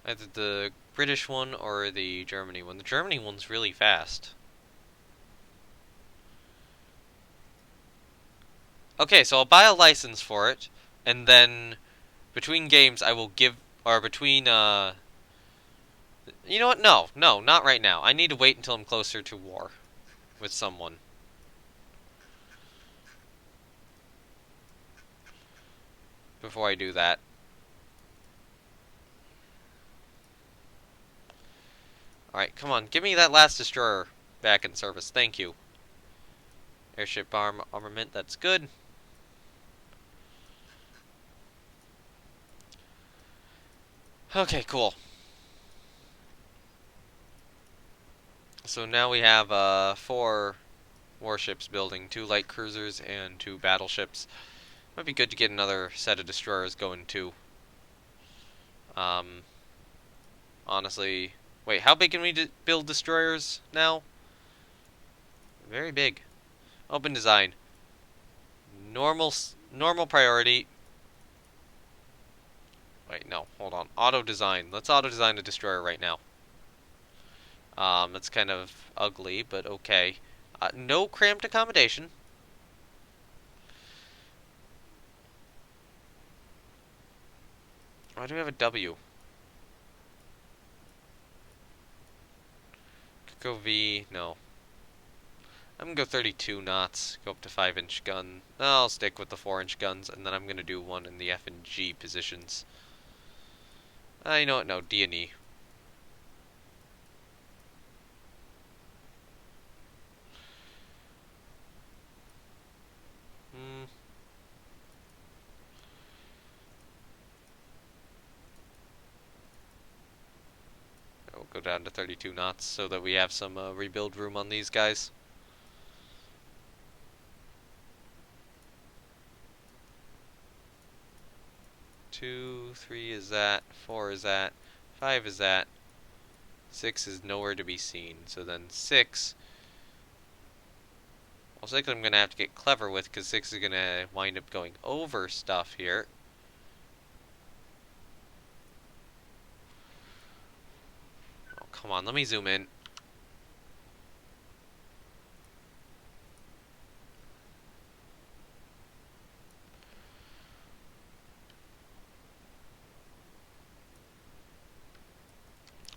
Either the British one or the Germany one. The Germany one's really fast. Okay, so I'll buy a license for it, and then between games I will give, or between, you know what? No, no, not right now. I need to wait until I'm closer to war with someone. Before I do that. Alright, come on, give me that last destroyer back in service. Thank you. Airship armament, that's good. Okay, cool. So now we have 4 warships building, 2 light cruisers and 2 battleships. Might be good to get another set of destroyers going too. Honestly, wait, how big can we build destroyers now? Very big. Open design. Normal priority. Wait, no, hold on. Auto design. Let's auto design a destroyer right now. It's kind of ugly, but okay. No cramped accommodation. Why do we have a W? Could go V, no. I'm gonna go 32 knots, go up to 5-inch gun. I'll stick with the 4-inch guns, and then I'm gonna do one in the F and G positions. You know what? No, D and E. We'll go down to 32 knots so that we have some rebuild room on these guys. 2, 3 is that, 4 is that, 5 is that, 6 is nowhere to be seen. So then 6, well 6 I'm going to have to get clever with because 6 is going to wind up going over stuff here. Oh, come on, let me zoom in.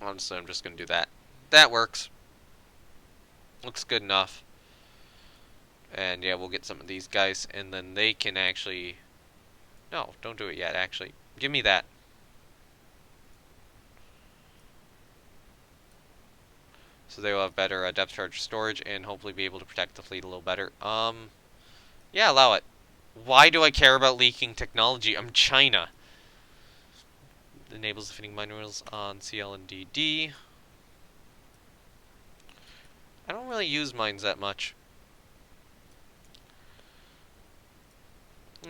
Honestly, I'm just going to do that. That works. Looks good enough. And yeah, we'll get some of these guys, and then they can actually... No, don't do it yet, actually. Give me that. So they will have better depth charge storage, and hopefully be able to protect the fleet a little better. Yeah, allow it. Why do I care about leaking technology? I'm China. Enables defeating minerals on CL and DD. I don't really use mines that much.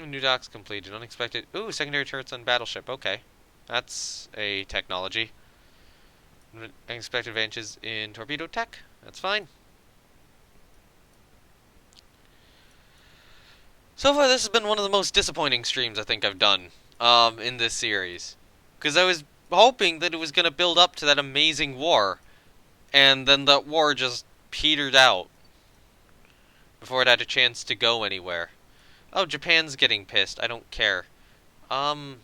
New docks completed. Unexpected. Ooh, secondary turrets on battleship. Okay. That's a technology. Unexpected advantages in torpedo tech. That's fine. So far, this has been one of the most disappointing streams I think I've done in this series. Because I was hoping that it was going to build up to that amazing war. And then that war just petered out before it had a chance to go anywhere. Oh, Japan's getting pissed. I don't care. Do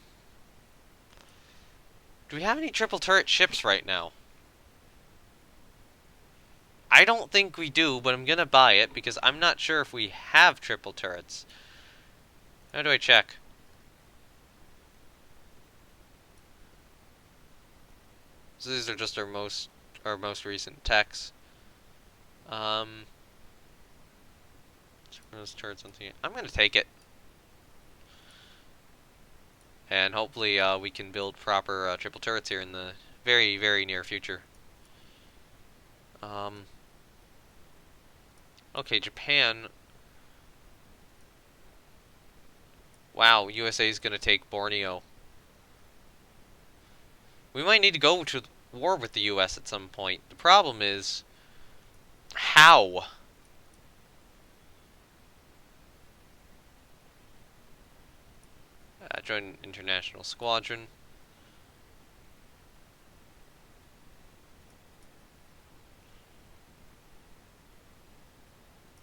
we have any triple turret ships right now? I don't think we do, but I'm gonna buy it because I'm not sure if we have triple turrets. How do I check? So these are just our most recent techs. Those turrets on the... I'm gonna take it. And hopefully we can build proper triple turrets here in the very, very near future. Okay, Japan. Wow, USA is going to take Borneo. We might need to go to war with the US at some point. The problem is, how? Join international squadron.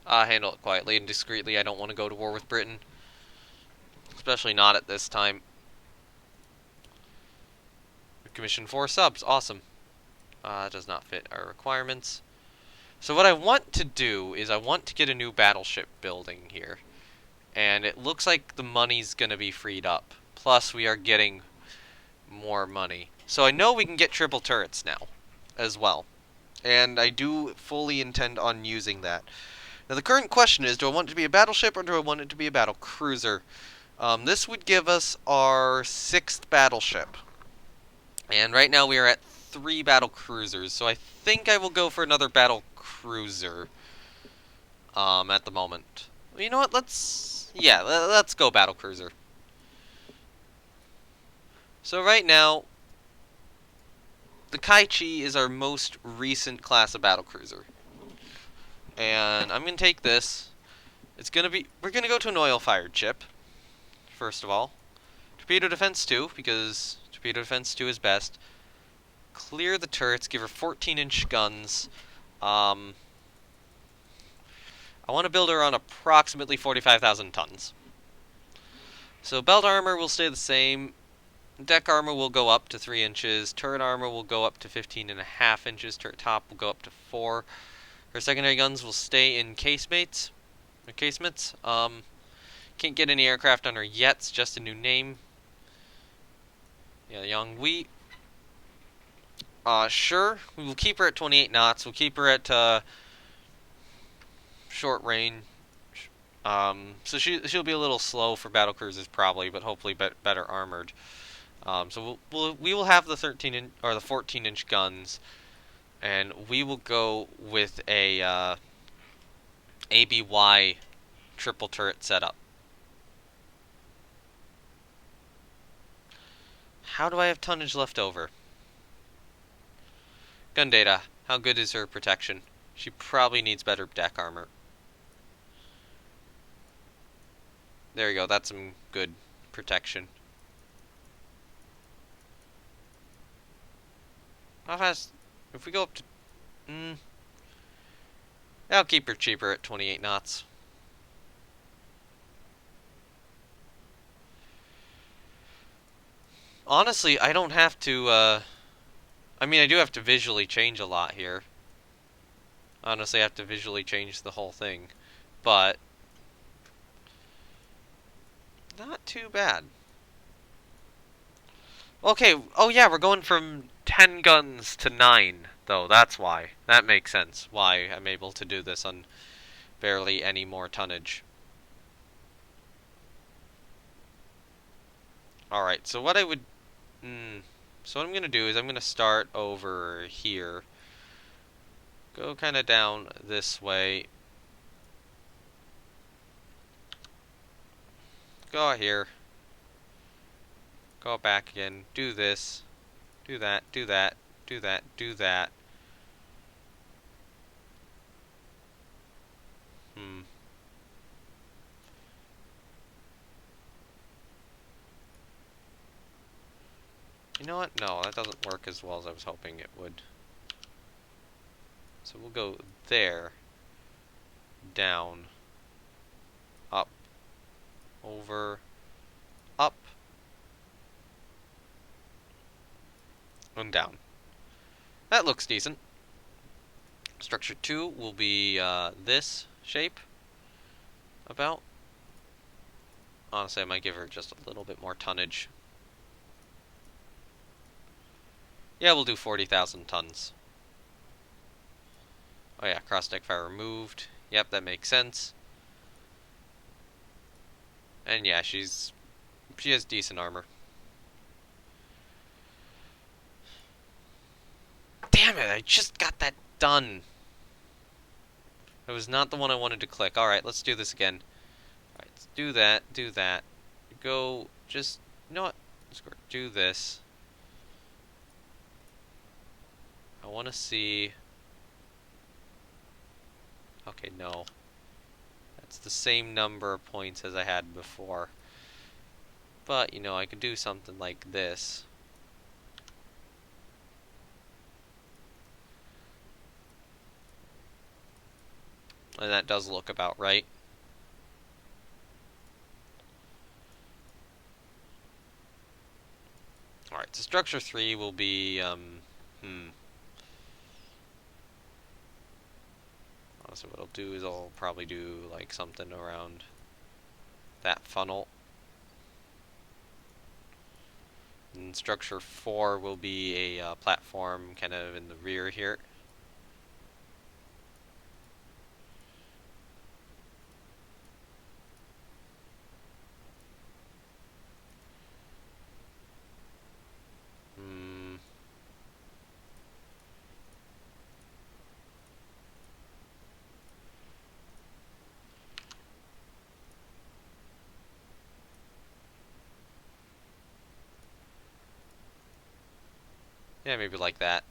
Handle it quietly and discreetly. I don't want to go to war with Britain. Especially not at this time. Commission 4 subs. Awesome. Does not fit our requirements. So what I want to do is I want to get a new battleship building here. And it looks like the money's going to be freed up. Plus we are getting more money. So I know we can get triple turrets now as well. And I do fully intend on using that. Now the current question is, do I want it to be a battleship or do I want it to be a battle cruiser? This would give us our 6th battleship. And right now we are at 3 battle cruisers, so I think I will go for another battle cruiser at the moment. You know what, let's go battle cruiser. So right now, the Kaichi is our most recent class of battle cruiser. And I'm going to take this. We're going to go to an oil-fired ship, first of all. Torpedo defense 2, because torpedo defense 2 is best. Clear the turrets, give her 14-inch guns. I want to build her on approximately 45,000 tons. So belt armor will stay the same. Deck armor will go up to 3 inches. Turret armor will go up to 15.5 inches. Turret top will go up to 4. Her secondary guns will stay in casemates. Can't get any aircraft on her yet. It's just a new name. Yeah, Yonghui. Sure. We will keep her at 28 knots. We'll keep her at short range. So she'll be a little slow for battle cruisers probably, but hopefully better armored. So we will have the 14-inch guns, and we will go with a ABY triple turret setup. How do I have tonnage left over? Gun data. How good is her protection? She probably needs better deck armor. There you go. That's some good protection. How fast? If we go up to... I'll keep her cheaper at 28 knots. Honestly, I don't have to, I mean, I do have to visually change a lot here. Honestly, I have to visually change the whole thing. But... not too bad. Okay, oh yeah, we're going from 10 guns to 9, though. That's why. That makes sense. Why I'm able to do this on barely any more tonnage. Alright, so what I would... so what I'm going to do is I'm going to start over here. Go kind of down this way. Go out here. Go back again. Do this. Do that. Do that. Do that. Do that. You know what? No, that doesn't work as well as I was hoping it would. So we'll go there. Down. Up. Over. Up. And down. That looks decent. Structure 2 will be this shape. About. Honestly, I might give her just a little bit more tonnage. Yeah, we'll do 40,000 tons. Oh yeah, cross-deck fire removed. Yep, that makes sense. And yeah, she has decent armor. Damn it, I just got that done. It was not the one I wanted to click. Alright, let's do this again. Alright, let's do that. Go, just, you know what? Let's do this. I want to see... Okay, no. That's the same number of points as I had before. But, you know, I could do something like this. And that does look about right. Alright, so structure 3 will be, So what I'll do is I'll probably do, like, something around that funnel. And structure 4 will be a platform kind of in the rear here. Yeah, maybe like that.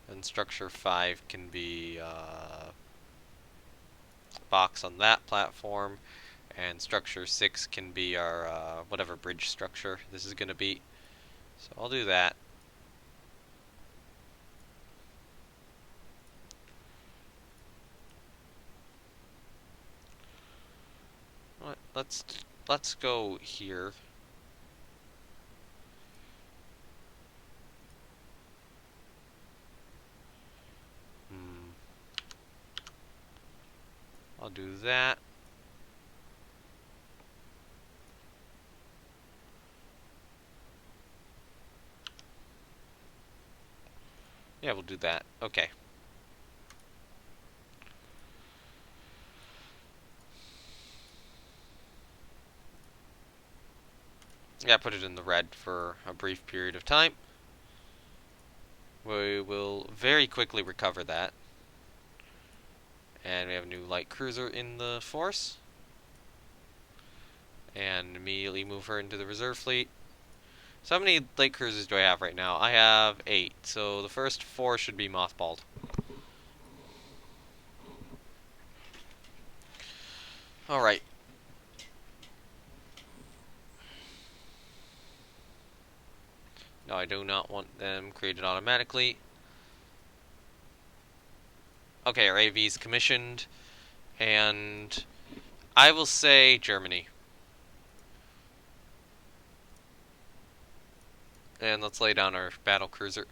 And structure 5 can be a box on that platform, and structure 6 can be our whatever bridge structure this is going to be. So I'll do that. Let's go here. I'll do that. Yeah, we'll do that. Okay. Yeah, put it in the red for a brief period of time. We will very quickly recover that. And we have a new light cruiser in the force. And immediately move her into the reserve fleet. So how many light cruisers do I have right now? I have 8. So the first 4 should be mothballed. Alright. No, I do not want them created automatically. Okay, our AV is commissioned. And I will say Germany. And let's lay down our battle cruiser.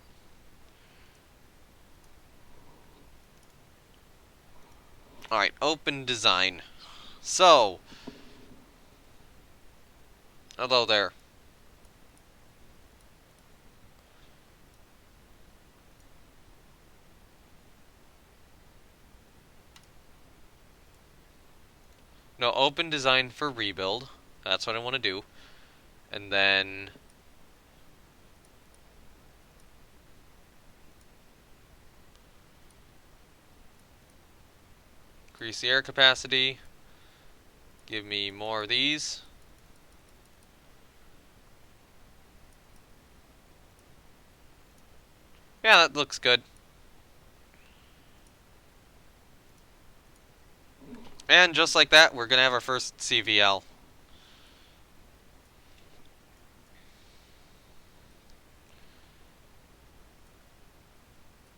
Alright, open design. So, hello there. No, open design for rebuild. That's what I want to do. And then increase the air capacity. Give me more of these. Yeah, that looks good. And just like that, we're gonna have our first CVL.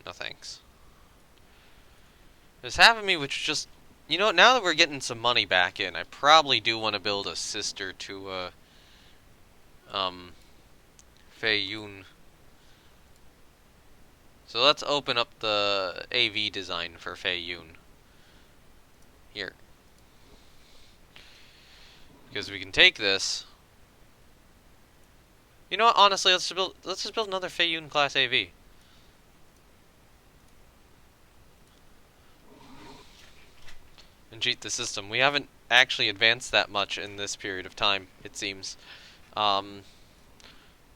No thanks. There's half of me which just... You know what, now that we're getting some money back in, I probably do want to build a sister to, Fei Yun. So let's open up the AV design for Fei Yun. Here. Because we can take this. You know what, honestly, let's just build another Fei Yun class AV. And cheat the system. We haven't actually advanced that much in this period of time, it seems.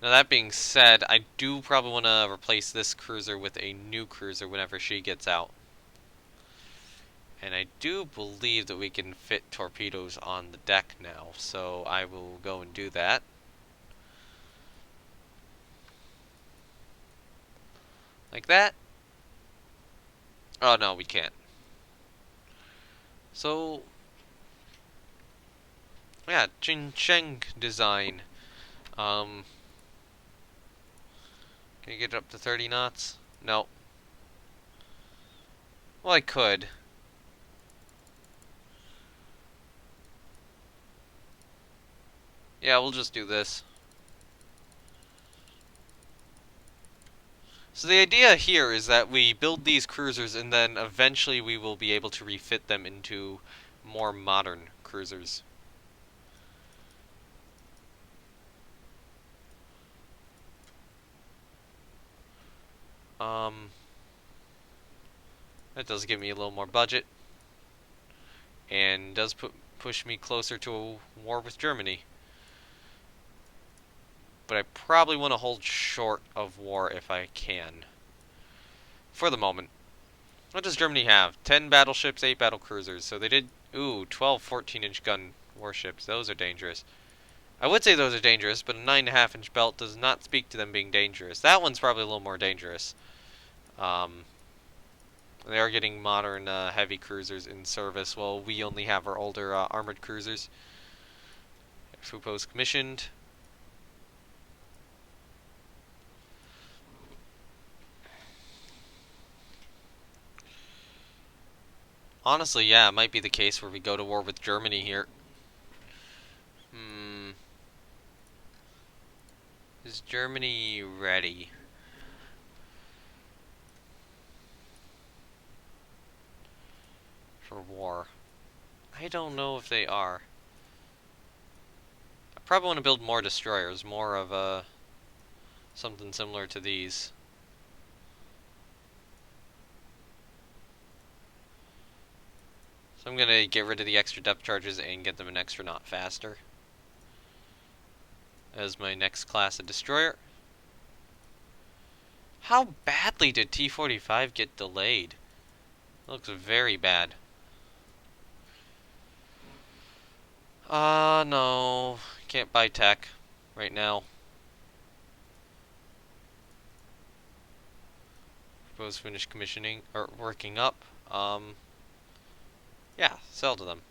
Now that being said, I do probably want to replace this cruiser with a new cruiser whenever she gets out. And I do believe that we can fit torpedoes on the deck now, so I will go and do that. Like that. Oh no, we can't. So, yeah, Cheng design. Can you get it up to 30 knots? No. Well, I could. Yeah, we'll just do this. So the idea here is that we build these cruisers and then eventually we will be able to refit them into more modern cruisers. Um, that does give me a little more budget and does push me closer to a war with Germany. But I probably want to hold short of war if I can. For the moment. What does Germany have? 10 battleships, 8 battle cruisers. So they did, 12 14-inch gun warships. Those are dangerous. I would say those are dangerous, but a 9.5-inch belt does not speak to them being dangerous. That one's probably a little more dangerous. They are getting modern heavy cruisers in service, while we only have our older armored cruisers. Fupo's commissioned. Honestly, yeah, it might be the case where we go to war with Germany here. Is Germany ready? For war? I don't know if they are. I probably want to build more destroyers, more of something similar to these. So I'm gonna get rid of the extra depth charges and get them an extra knot faster as my next class of destroyer. How badly did T-45 get delayed? It looks very bad. No. Can't buy tech right now. Propose finished commissioning, or working up. Yeah, sell to them.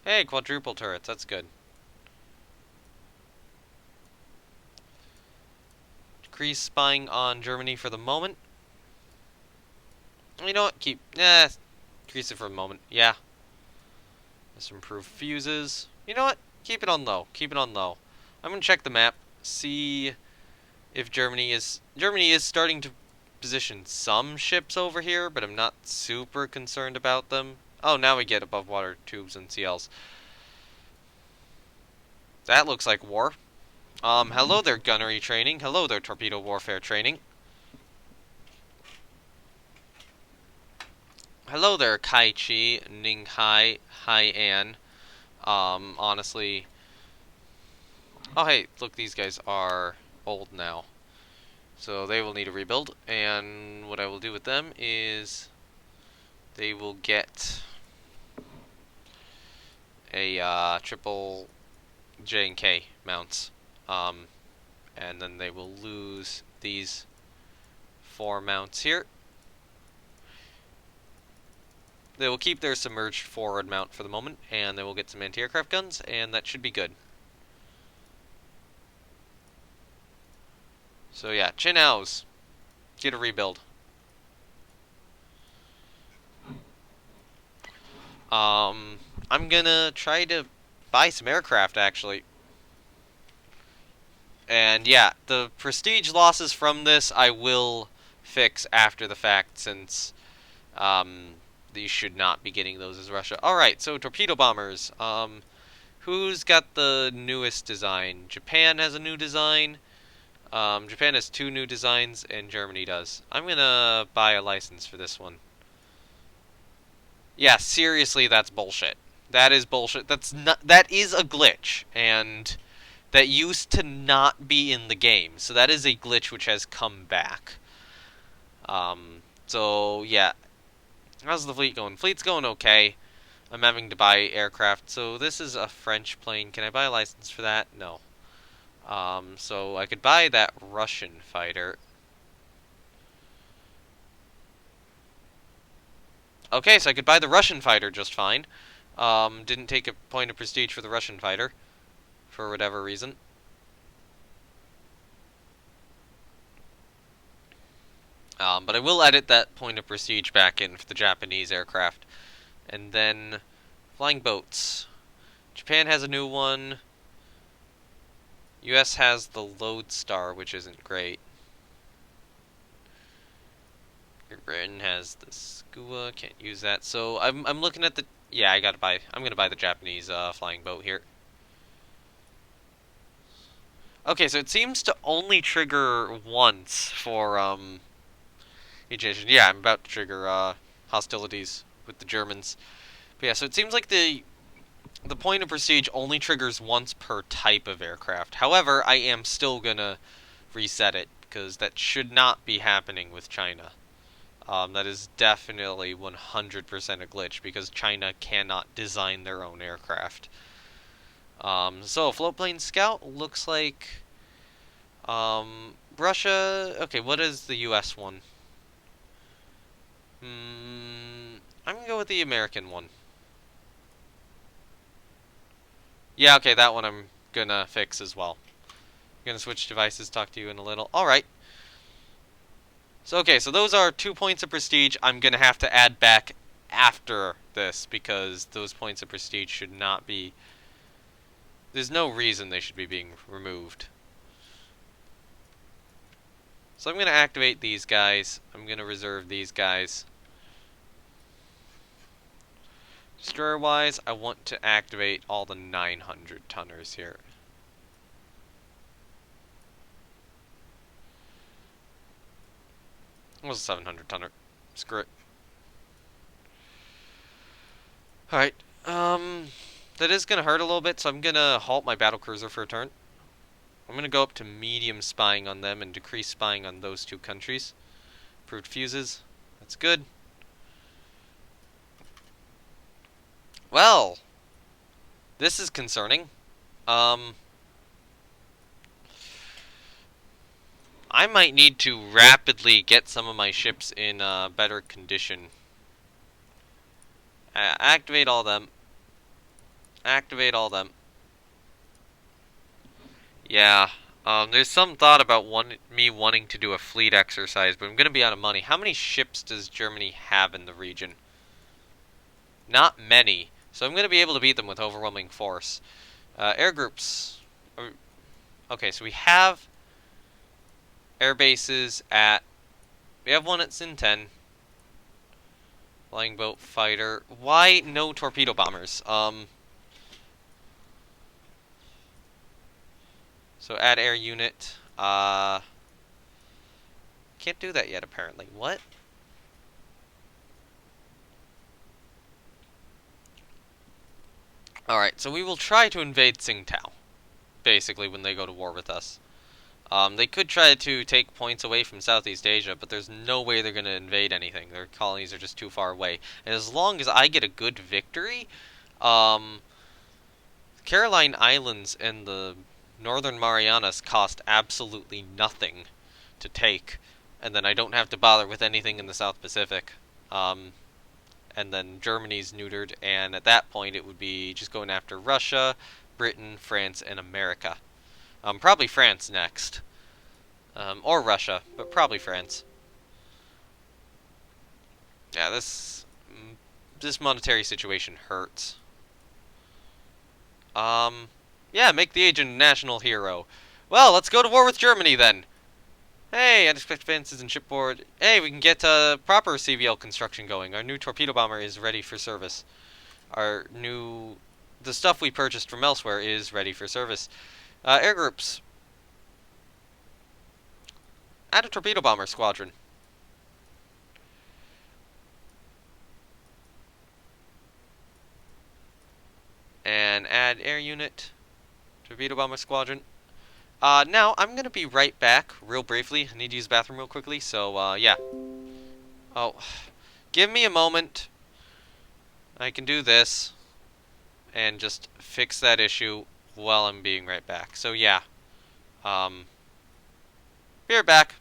Hey, quadruple turrets, that's good. Decrease spying on Germany for the moment. You know what, decrease it for a moment, yeah. Let's improve fuses. You know what, keep it on low, keep it on low. I'm gonna check the map, see if Germany is starting to position some ships over here, but I'm not super concerned about them. Oh, now we get above water tubes and CLs. That looks like war. Hello there, gunnery training. Hello there, torpedo warfare training. Hello there, Kai Chi, Ning Hai, An. Honestly. Oh, hey, look, these guys are old now. So they will need a rebuild, and what I will do with them is they will get a triple J and K mounts, and then they will lose these 4 mounts here. They will keep their submerged forward mount for the moment, and they will get some anti-aircraft guns, and that should be good. So yeah, Chinaos, get a rebuild. I'm gonna try to buy some aircraft, actually. And yeah, the prestige losses from this I will fix after the fact, since these should not be getting those as Russia. Alright, so torpedo bombers. Who's got the newest design? Japan has a new design. Japan has 2 new designs, and Germany does. I'm gonna buy a license for this one. Yeah, seriously, that's bullshit. That is bullshit. That is a glitch, and that used to not be in the game. So that is a glitch which has come back. So yeah, how's the fleet going? Fleet's going okay. I'm having to buy aircraft. So this is a French plane. Can I buy a license for that? No. So I could buy that Russian fighter. Okay, so I could buy the Russian fighter just fine. Didn't take a point of prestige for the Russian fighter, for whatever reason. But I will edit that point of prestige back in for the Japanese aircraft. And then, flying boats. Japan has a new one. US has the Lodestar, which isn't great. Great Britain has the Skua, can't use that. So I'm looking at the, yeah, I'm gonna buy the Japanese flying boat here. Okay, so it seems to only trigger once for each nation. Yeah, I'm about to trigger hostilities with the Germans. But yeah, so it seems like the point of prestige only triggers once per type of aircraft. However, I am still gonna reset it because that should not be happening with China. That is definitely 100% a glitch because China cannot design their own aircraft. So float plane scout looks like Russia. Okay, what is the U.S. one? I'm gonna go with the American one. Yeah, okay, that one I'm gonna fix as well. Gonna switch devices, talk to you in a little. Alright. So, okay, so those are 2 points of prestige I'm gonna have to add back after this, because those points of prestige should not be... There's no reason they should be being removed. So I'm gonna activate these guys. I'm gonna reserve these guys. Destroyer-wise, I want to activate all the 900 tonners here. What was a 700 tonner? Screw it. Alright, that is gonna hurt a little bit, so I'm gonna halt my battlecruiser for a turn. I'm gonna go up to medium spying on them and decrease spying on those two countries. Improved fuses. That's good. Well, this is concerning. I might need to rapidly get some of my ships in better condition. Activate all them. Activate all them. Yeah. There's some thought about me wanting to do a fleet exercise, but I'm going to be out of money. How many ships does Germany have in the region? Not many. So I'm going to be able to beat them with overwhelming force. Air groups. Okay, so we have air bases at... We have one at Sin 10. Flying boat fighter. Why no torpedo bombers? So add air unit. Can't do that yet, apparently. What? Alright, so we will try to invade Tsingtao, basically, when they go to war with us. They could try to take points away from Southeast Asia, but there's no way they're going to invade anything. Their colonies are just too far away. And as long as I get a good victory, Caroline Islands and the Northern Marianas cost absolutely nothing to take. And then I don't have to bother with anything in the South Pacific. And then Germany's neutered, and at that point it would be just going after Russia, Britain, France, and America. Probably France next. Or Russia, but probably France. Yeah, this monetary situation hurts. Yeah, make the agent a national hero. Well, let's go to war with Germany then. Hey, unexpected advances in shipboard. Hey, we can get proper CVL construction going. Our new torpedo bomber is ready for service. The stuff we purchased from elsewhere is ready for service. Air groups. Add a torpedo bomber squadron. And add air unit. Torpedo bomber squadron. Now I'm gonna be right back, real briefly. I need to use the bathroom real quickly, so, yeah. Oh, give me a moment. I can do this and just fix that issue while I'm being right back. So, yeah. Um, be right back.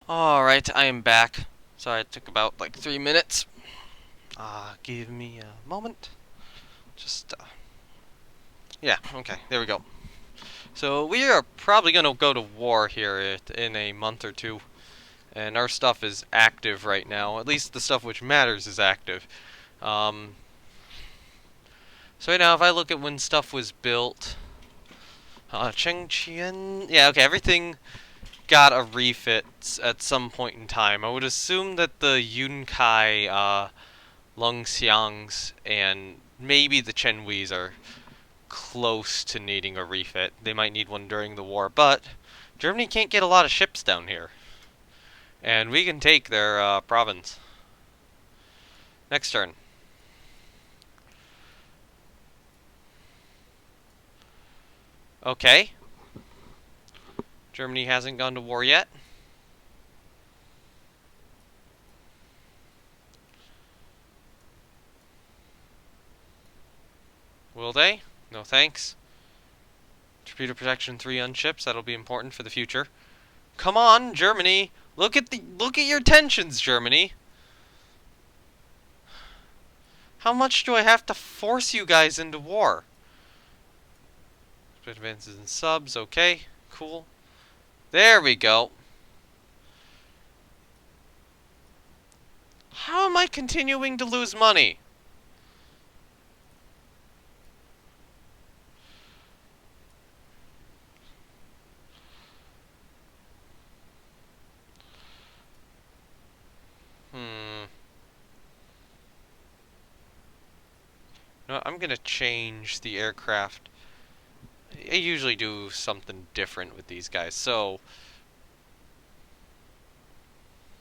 Alright, I am back. Sorry, it took about like 3 minutes. Give me a moment. Just, yeah, okay, there we go. So, we are probably gonna go to war here in a month or two. And our stuff is active right now. At least the stuff which matters is active. Um, so right now, if I look at when stuff was built, Chengqian, yeah, okay, everything got a refit at some point in time. I would assume that the Yunkai, Longxiangs, and maybe the Chenhuis are close to needing a refit. They might need one during the war, but Germany can't get a lot of ships down here. And we can take their province. Next turn. Okay. Germany hasn't gone to war yet. Will they? No thanks. Torpedo protection 3 on ships. That'll be important for the future. Come on, Germany. Look at your tensions, Germany. How much do I have to force you guys into war? Advances in subs, okay, cool. There we go. How am I continuing to lose money? No, I'm gonna change the aircraft. I usually do something different with these guys. So,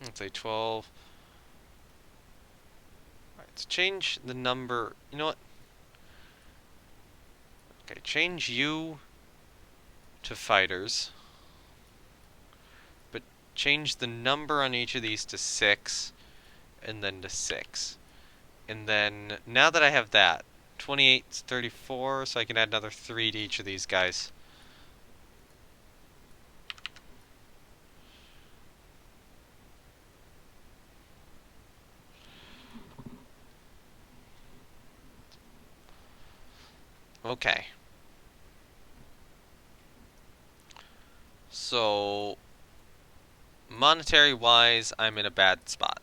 let's say 12. Alright, let's change the number. You know what? Okay, change you to fighters. But change the number on each of these to 6. And then to 6. And then, now that I have that, 28 is 34, so I can add another 3 to each of these guys. Okay. So, monetary-wise, I'm in a bad spot.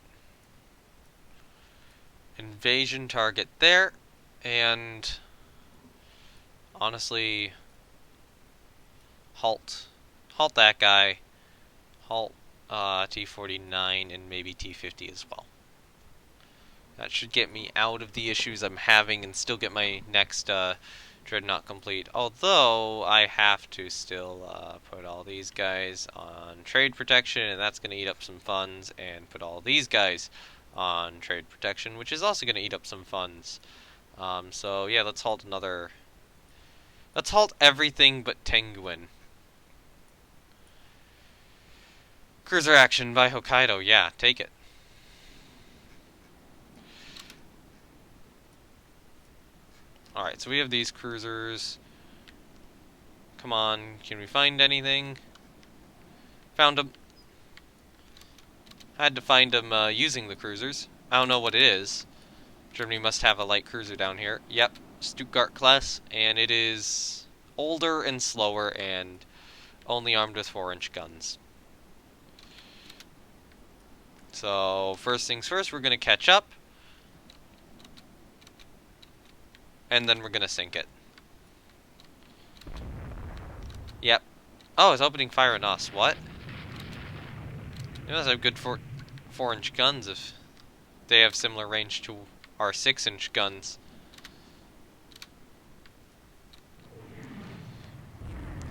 Invasion target there, and honestly, halt that guy, halt T-49 and maybe T-50 as well. That should get me out of the issues I'm having and still get my next dreadnought complete. Although I have to still put all these guys on trade protection, and that's going to eat up some funds, and put all these guys on trade protection, which is also going to eat up some funds. So yeah, let's halt another. Let's halt everything but Tenguin. Cruiser action by Hokkaido. Yeah, take it. Alright, so we have these cruisers. Come on, can we find anything? Found them. I had to find them using the cruisers. I don't know what it is. Germany must have a light cruiser down here. Yep, Stuttgart class, and it is older and slower and only armed with 4-inch guns. So, first things first, we're going to catch up. And then we're going to sink it. Yep. Oh, it's opening fire on us. What? It must have good 4-inch guns if they have similar range to our 6-inch guns.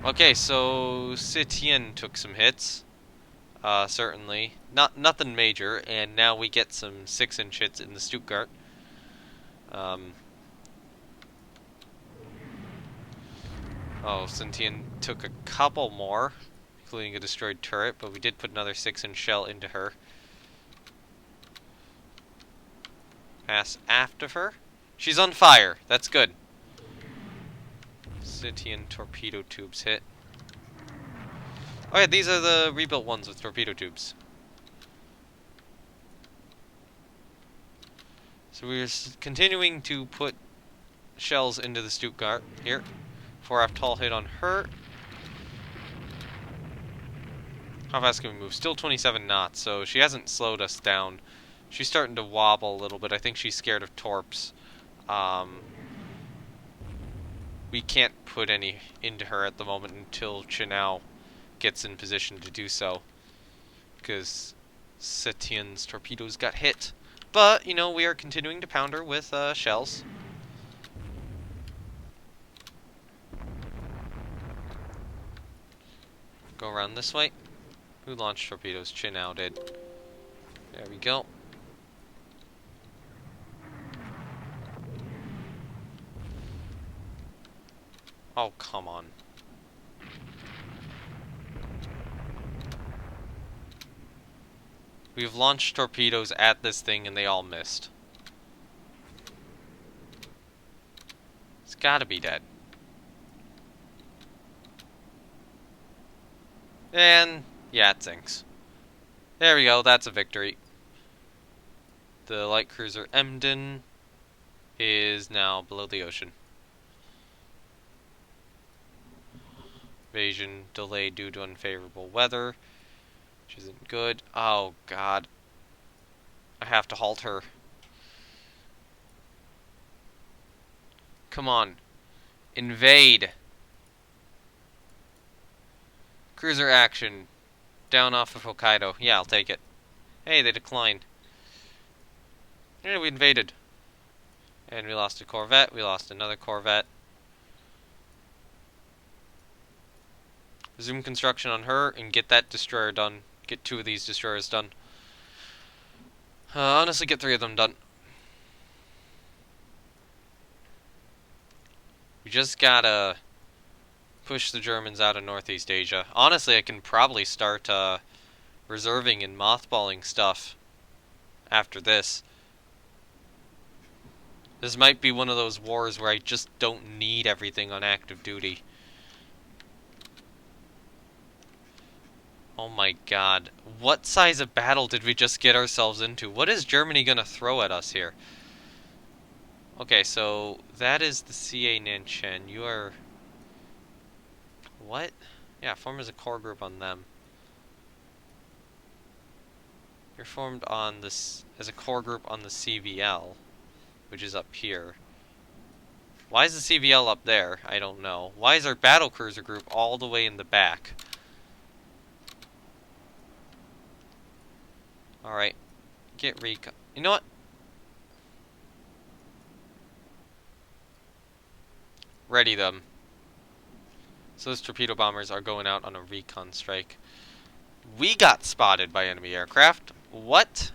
Okay, so Sitien took some hits. Certainly. Nothing major, and now we get some 6-inch hits in the Stuttgart. Oh, Sitien took a couple more, including a destroyed turret, but we did put another 6-inch shell into her. Pass after her. She's on fire. That's good. Sitien torpedo tubes hit. Oh yeah, these are the rebuilt ones with torpedo tubes. So we're continuing to put shells into the Stuttgart here. 4F tall hit on her. How fast can we move? Still 27 knots, so she hasn't slowed us down. She's starting to wobble a little bit. I think she's scared of torps. We can't put any into her at the moment until Chinao gets in position to do so, because Setien's torpedoes got hit. But, you know, we are continuing to pound her with shells. Go around this way. Who launched torpedoes? Chinao did. There we go. Oh, come on. We've launched torpedoes at this thing and they all missed. It's gotta be dead. And, yeah, it sinks. There we go, that's a victory. The light cruiser Emden is now below the ocean. Invasion delayed due to unfavorable weather, which isn't good. Oh, God. I have to halt her. Come on. Invade. Cruiser action. Down off of Hokkaido. Yeah, I'll take it. Hey, they declined. Yeah, we invaded. And we lost a corvette. We lost another corvette. Resume construction on her and get that destroyer done. Get 2 of these destroyers done. Honestly, get 3 of them done. We just gotta push the Germans out of Northeast Asia. Honestly, I can probably start reserving and mothballing stuff after this. This might be one of those wars where I just don't need everything on active duty. Oh my god. What size of battle did we just get ourselves into? What is Germany gonna throw at us here? Okay, so that is the CA Nanchen. You are... What? Yeah, form as a core group on them. You're formed on this as a core group on the CVL, which is up here. Why is the CVL up there? I don't know. Why is our battle cruiser group all the way in the back? Alright. Get recon. You know what? Ready them. So those torpedo bombers are going out on a recon strike. We got spotted by enemy aircraft. What?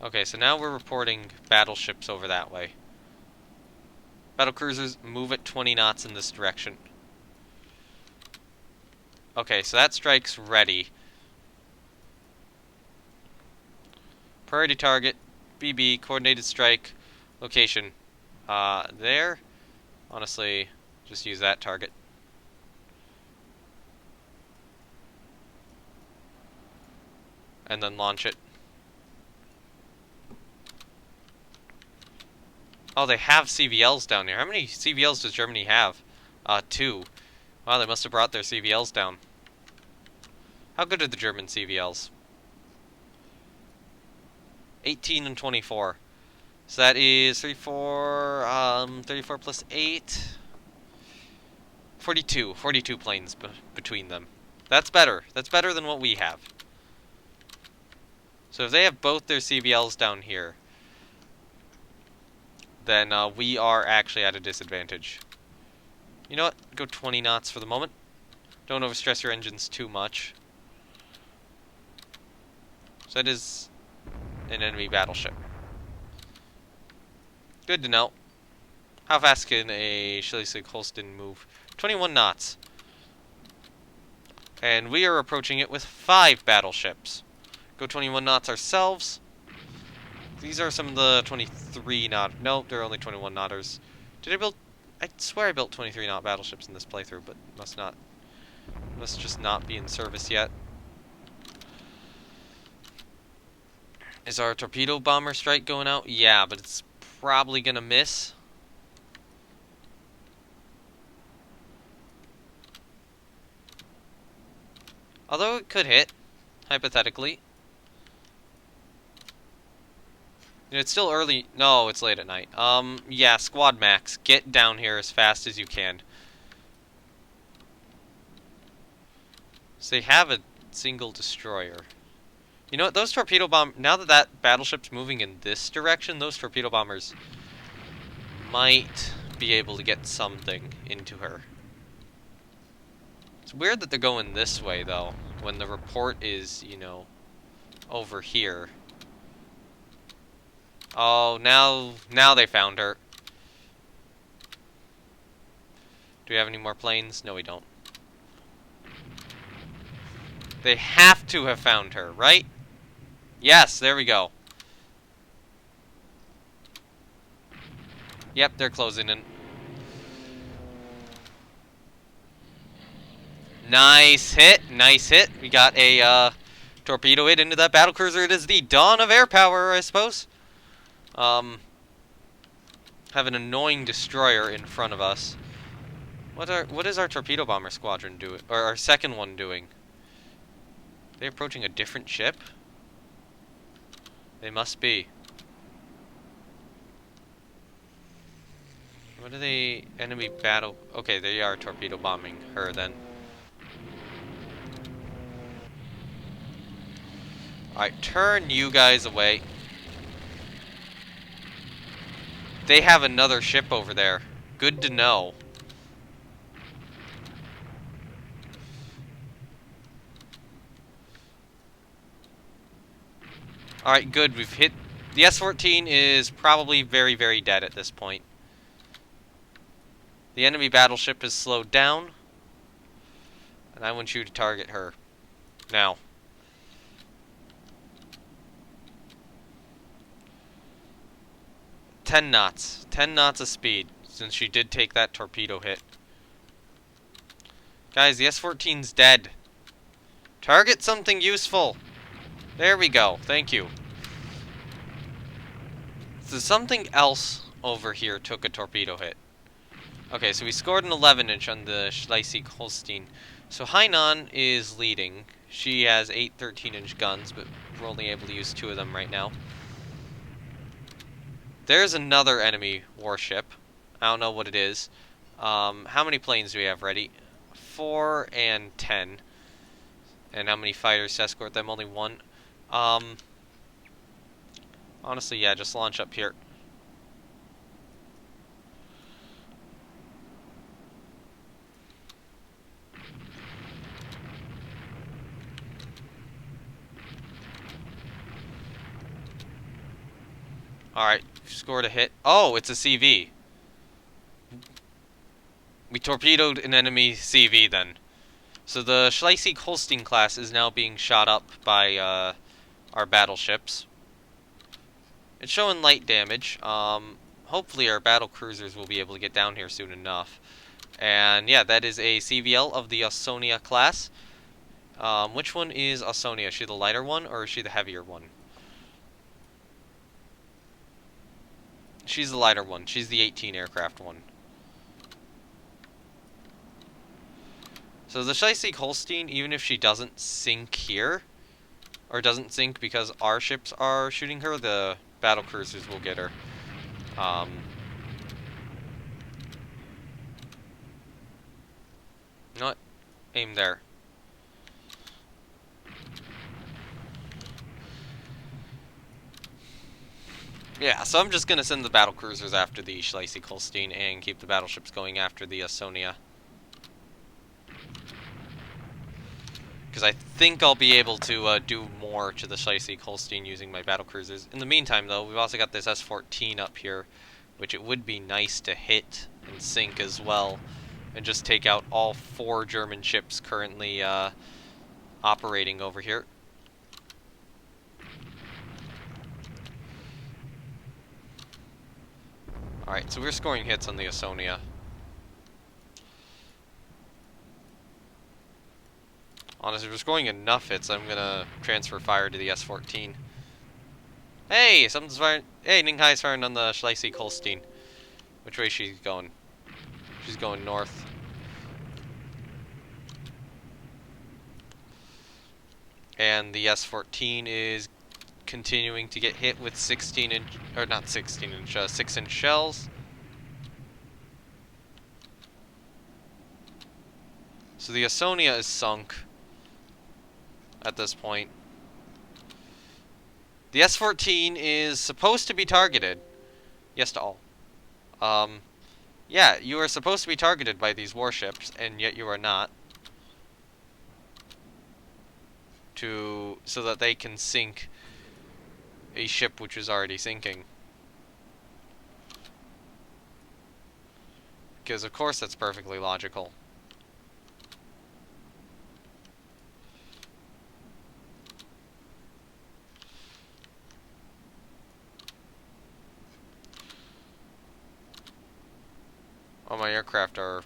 Okay, so now we're reporting battleships over that way. Battle cruisers, move at 20 knots in this direction. Okay, so that strike's ready. Priority target, BB, coordinated strike, location. There? Honestly, just use that target. And then launch it. Oh, they have CVLs down here. How many CVLs does Germany have? 2. Wow, they must have brought their CVLs down. How good are the German CVLs? 18 and 24. So that is 34 plus 8. 42. 42 planes between them. That's better. That's better than what we have. So if they have both their CVLs down here, then we are actually at a disadvantage. You know what? Go 20 knots for the moment. Don't overstress your engines too much. So that is an enemy battleship. Good to know. How fast can a Schleswig-Holstein move? 21 knots. And we are approaching it with 5 battleships. Go 21 knots ourselves. These are some of the 23 knot. No, they're only 21 knotters. Did I build? I swear I built 23 knot battleships in this playthrough, but must not. Must just not be in service yet. Is our torpedo bomber strike going out? Yeah, but it's probably gonna miss. Although it could hit, hypothetically. It's still early. No, it's late at night. Yeah, Squad Max, get down here as fast as you can. So they have a single destroyer. You know what? Those torpedo now that that battleship's moving in this direction, those torpedo bombers might be able to get something into her. It's weird that they're going this way, though, when the report is, you know, over here. Oh, now they found her. Do we have any more planes? No, we don't. They have to have found her, right? Yes, there we go. Yep, they're closing in. Nice hit, nice hit. We got a torpedo hit into that battlecruiser. It is the dawn of air power, I suppose. have an annoying destroyer in front of us. What is our torpedo bomber squadron doing, or our second one doing? They approaching a different ship? They must be. What are they? Enemy battle. Okay, they are torpedo bombing her then. Alright, turn you guys away. They have another ship over there. Good to know. Alright, good. We've hit... The S-14 is probably very, very dead at this point. The enemy battleship is slowed down. And I want you to target her. Now. Ten knots. 10 knots of speed, since she did take that torpedo hit. Guys, the S-14's dead. Target something useful. There we go. Thank you. So something else over here took a torpedo hit. Okay, so we scored an 11-inch on the Schleswig-Holstein. So Hainan is leading. She has 8 13-inch guns, but we're only able to use 2 of them right now. There's another enemy warship. I don't know what it is. How many planes do we have ready? 4 and 10. And how many fighters to escort them? Only 1. Honestly, yeah, just launch up here. Alright, scored a hit. Oh, it's a CV. We torpedoed an enemy CV then. So the Schleswig-Holstein class is now being shot up by our battleships. It's showing light damage. Hopefully our battle cruisers will be able to get down here soon enough. And yeah, that is a CVL of the Ausonia class. Which one is Ausonia? Is she the lighter one or is she the heavier one? She's the lighter one. She's the 18 aircraft one. So the Schleswig-Holstein, even if she doesn't sink here, or doesn't sink because our ships are shooting her, the battle cruisers will get her. You know what? Aim there. Yeah, so I'm just going to send the battle cruisers after the Schleswig-Holstein and keep the battleships going after the Ausonia. Because I think I'll be able to do more to the Schleswig-Holstein using my battle cruisers. In the meantime, though, we've also got this S-14 up here, which it would be nice to hit and sink as well, and just take out all 4 German ships currently operating over here. Alright, so we're scoring hits on the Ausonia. Honestly, if we're scoring enough hits, I'm gonna transfer fire to the S-14. Hey, something's firing. Hey, Ninghai's firing on the Schleswig-Holstein. Which way is she going? She's going north. And the S-14 is continuing to get hit with 16-inch, or not 16-inch, 6-inch shells. So the Ausonia is sunk at this point. The S-14 is supposed to be targeted. Yes to all. Yeah, you are supposed to be targeted by these warships, and yet you are not. So that they can sink a ship which is already sinking. Because of course that's perfectly logical. All my aircraft are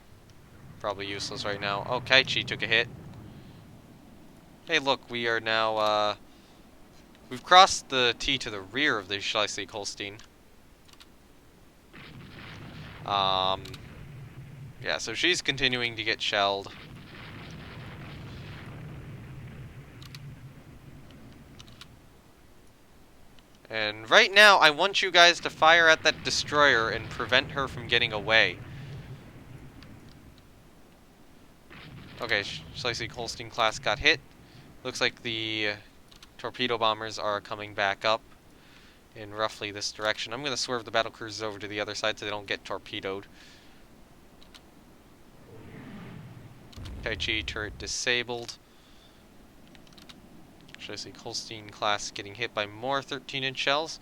probably useless right now. Oh, Kaichi took a hit. Hey, look, we are now, we've crossed the T to the rear of the Schleswig-Holstein. Um, yeah, so she's continuing to get shelled. And right now, I want you guys to fire at that destroyer and prevent her from getting away. Okay, Schleswig-Holstein class got hit. Looks like the torpedo bombers are coming back up in roughly this direction. I'm going to swerve the battlecruisers over to the other side so they don't get torpedoed. Chi turret disabled. Schleswig-Holstein class getting hit by more 13-inch shells.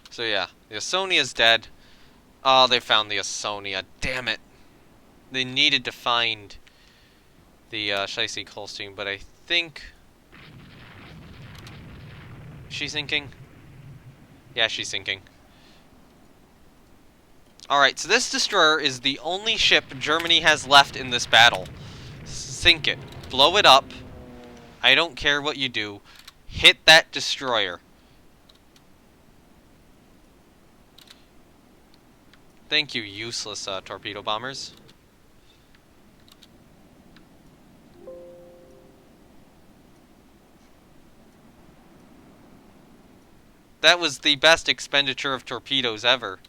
So yeah, the Estonia's dead. Oh, they found the Estonia. Damn it. They needed to find the Schleswig-Holstein, but I think... She's sinking? Yeah, she's sinking. Alright, so this destroyer is the only ship Germany has left in this battle. Sink it. Blow it up. I don't care what you do. Hit that destroyer. Thank you, useless torpedo bombers. That was the best expenditure of torpedoes ever.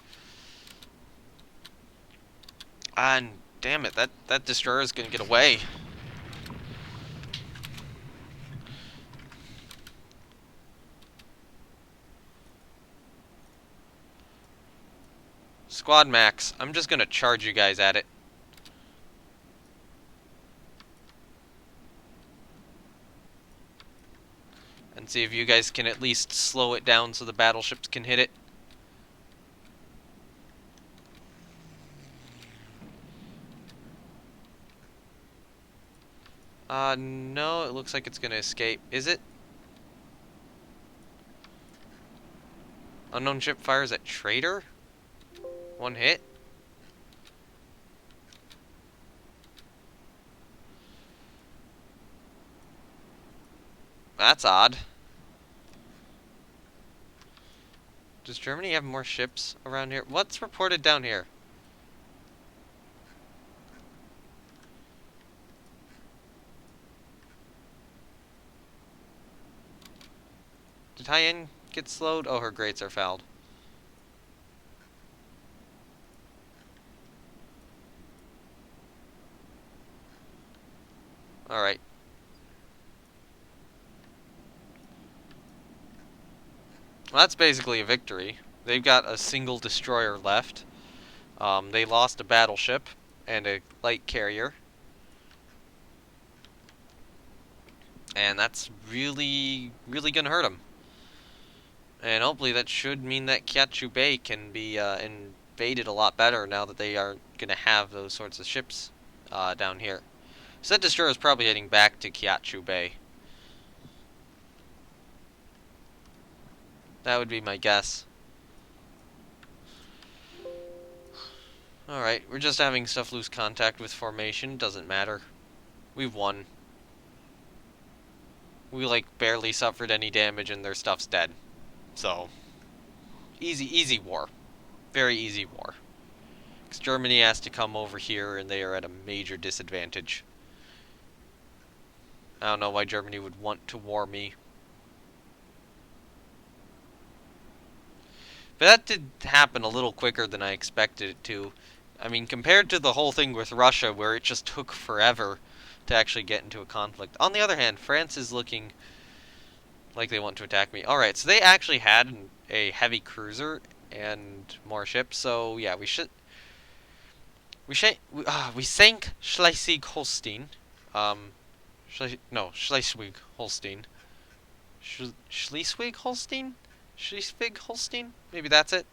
And damn it, that destroyer is gonna get away. Squad max, I'm just gonna charge you guys at it. And see if you guys can at least slow it down so the battleships can hit it. No, it looks like it's gonna escape. Is it? Unknown ship fires at trader? One hit? That's odd. Does Germany have more ships around here? What's reported down here? Did Hyen get slowed? Oh, her grates are fouled. Alright. Well, that's basically a victory. They've got a single destroyer left. They lost a battleship and a light carrier. And that's really, really gonna hurt them. And hopefully that should mean that Kiachu Bay can be invaded a lot better now that they are gonna have those sorts of ships down here. So that destroyer is probably heading back to Kiachu Bay. That would be my guess. Alright, we're just having stuff lose contact with formation. Doesn't matter. We've won. We, like, barely suffered any damage and their stuff's dead. So, easy war. Very easy war. Because Germany has to come over here and they are at a major disadvantage. I don't know why Germany would want to war me. But that did happen a little quicker than I expected it to. I mean, compared to the whole thing with Russia, where it just took forever to actually get into a conflict. On the other hand, France is looking like they want to attack me. Alright, so they actually had a heavy cruiser and more ships, so yeah, we sank Schleswig-Holstein. Schleswig-Holstein. Schleswig-Holstein? Schleswig-Holstein? Maybe that's it.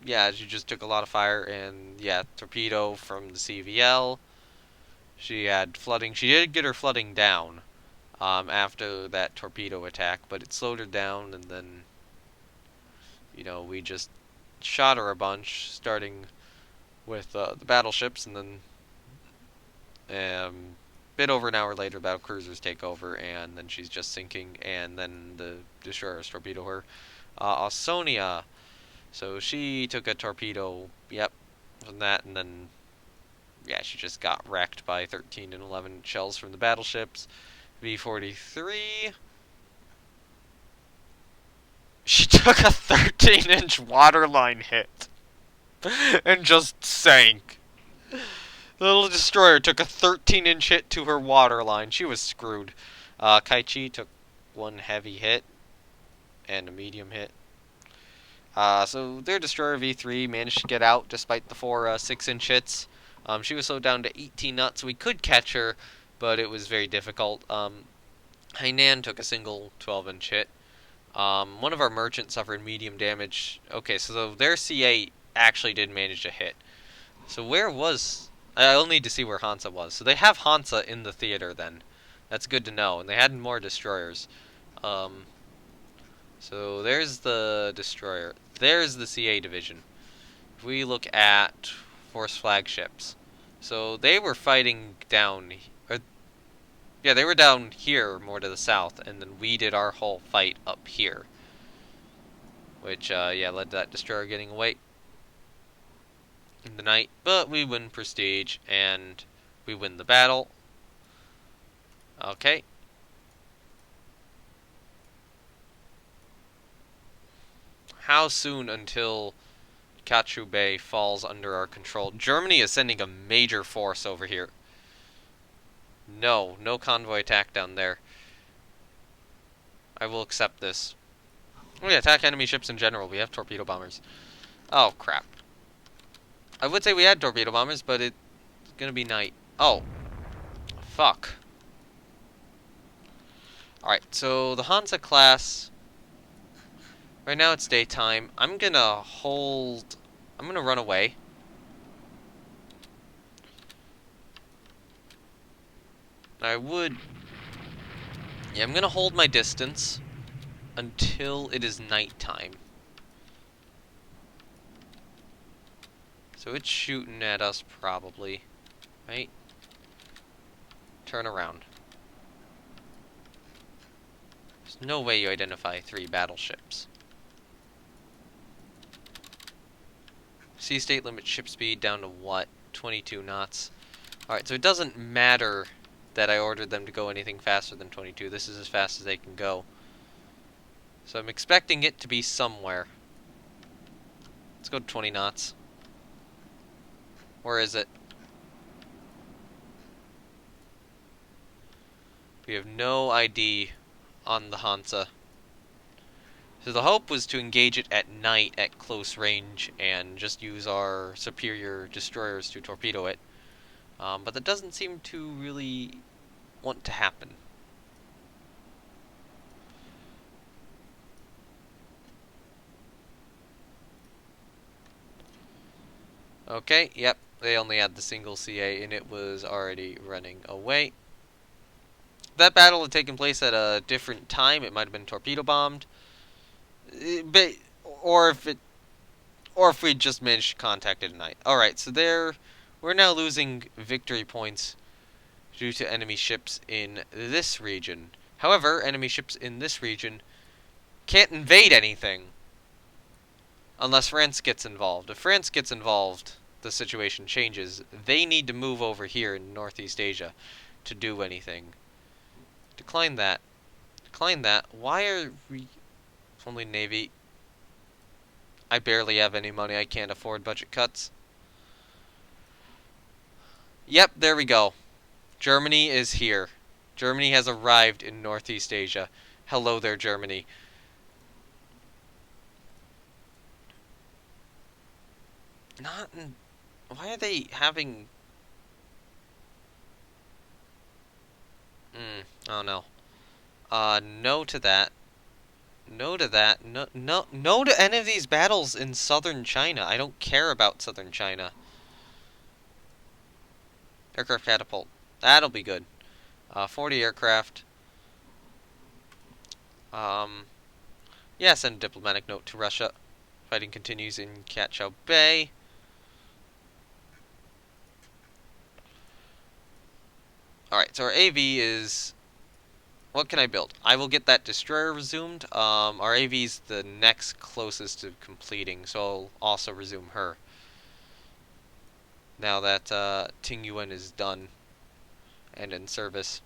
Yeah, she just took a lot of fire, and yeah, torpedo from the CVL. She had flooding. She did get her flooding down, after that torpedo attack, but it slowed her down, and then, we just shot her a bunch, starting with the battleships, and then Bit over an hour later, battle cruisers take over, and then she's just sinking, and then the destroyers torpedo her. Ausonia, so she took a torpedo, yep, from that, and then, yeah, she just got wrecked by 13 and 11 shells from the battleships. V-43, she took a 13-inch waterline hit, and just sank. The little destroyer took a 13-inch hit to her waterline. She was screwed. Kaichi took one heavy hit and a medium hit. So their destroyer V3 managed to get out despite the four 6-inch hits. She was slowed down to 18 knots, so we could catch her, but it was very difficult. Hainan took a single 12-inch hit. One of our merchants suffered medium damage. Okay, so their C8 actually did manage to hit. So where was... I'll need to see where Hansa was. So they have Hansa in the theater then. That's good to know. And they had more destroyers. So there's the destroyer. There's the CA division. If we look at force flagships. So they were fighting down... yeah, they were down here more to the south. And then we did our whole fight up here. Which, yeah, led to that destroyer getting away in the night, but we win prestige and we win the battle. Okay. How soon until Kachu Bay falls under our control? Germany is sending a major force over here. No convoy attack down there. I will accept this. Oh yeah, attack enemy ships in general. We have torpedo bombers. Oh crap. I would say we had torpedo bombers, but it's gonna be night. Oh. Fuck. Alright, so the Hansa class... Right now it's daytime. I'm gonna run away. Yeah, I'm gonna hold my distance until it is nighttime. So it's shooting at us probably, right? Turn around. There's no way you identify 3 battleships. Sea state limit ship speed down to what? 22 knots. Alright, so it doesn't matter that I ordered them to go anything faster than 22. This is as fast as they can go. So I'm expecting it to be somewhere. Let's go to 20 knots. Where is it? We have no ID on the Hansa. So the hope was to engage it at night at close range and just use our superior destroyers to torpedo it. But that doesn't seem to really want to happen. Okay, yep, they only had the single CA and it was already running away. That battle had taken place at a different time. It might have been torpedo bombed. But, or if we just managed to contact it at night. Alright, so we're now losing victory points due to enemy ships in this region. However, enemy ships in this region can't invade anything unless France gets involved. If France gets involved, the situation changes. They need to move over here in Northeast Asia to do anything. Decline that. Decline that. Why are we... Only Navy. I barely have any money. I can't afford budget cuts. Yep, there we go. Germany is here. Germany has arrived in Northeast Asia. Hello there, Germany. Why are they having... oh no. No to that. No to that. No to any of these battles in southern China. I don't care about southern China. Aircraft catapult. That'll be good. 40 aircraft. Yeah, send a diplomatic note to Russia. Fighting continues in Kachu Bay. Alright, so our AV is... What can I build? I will get that destroyer resumed. Our AV's the next closest to completing, so I'll also resume her. Now that Ting Yuan is done and in service.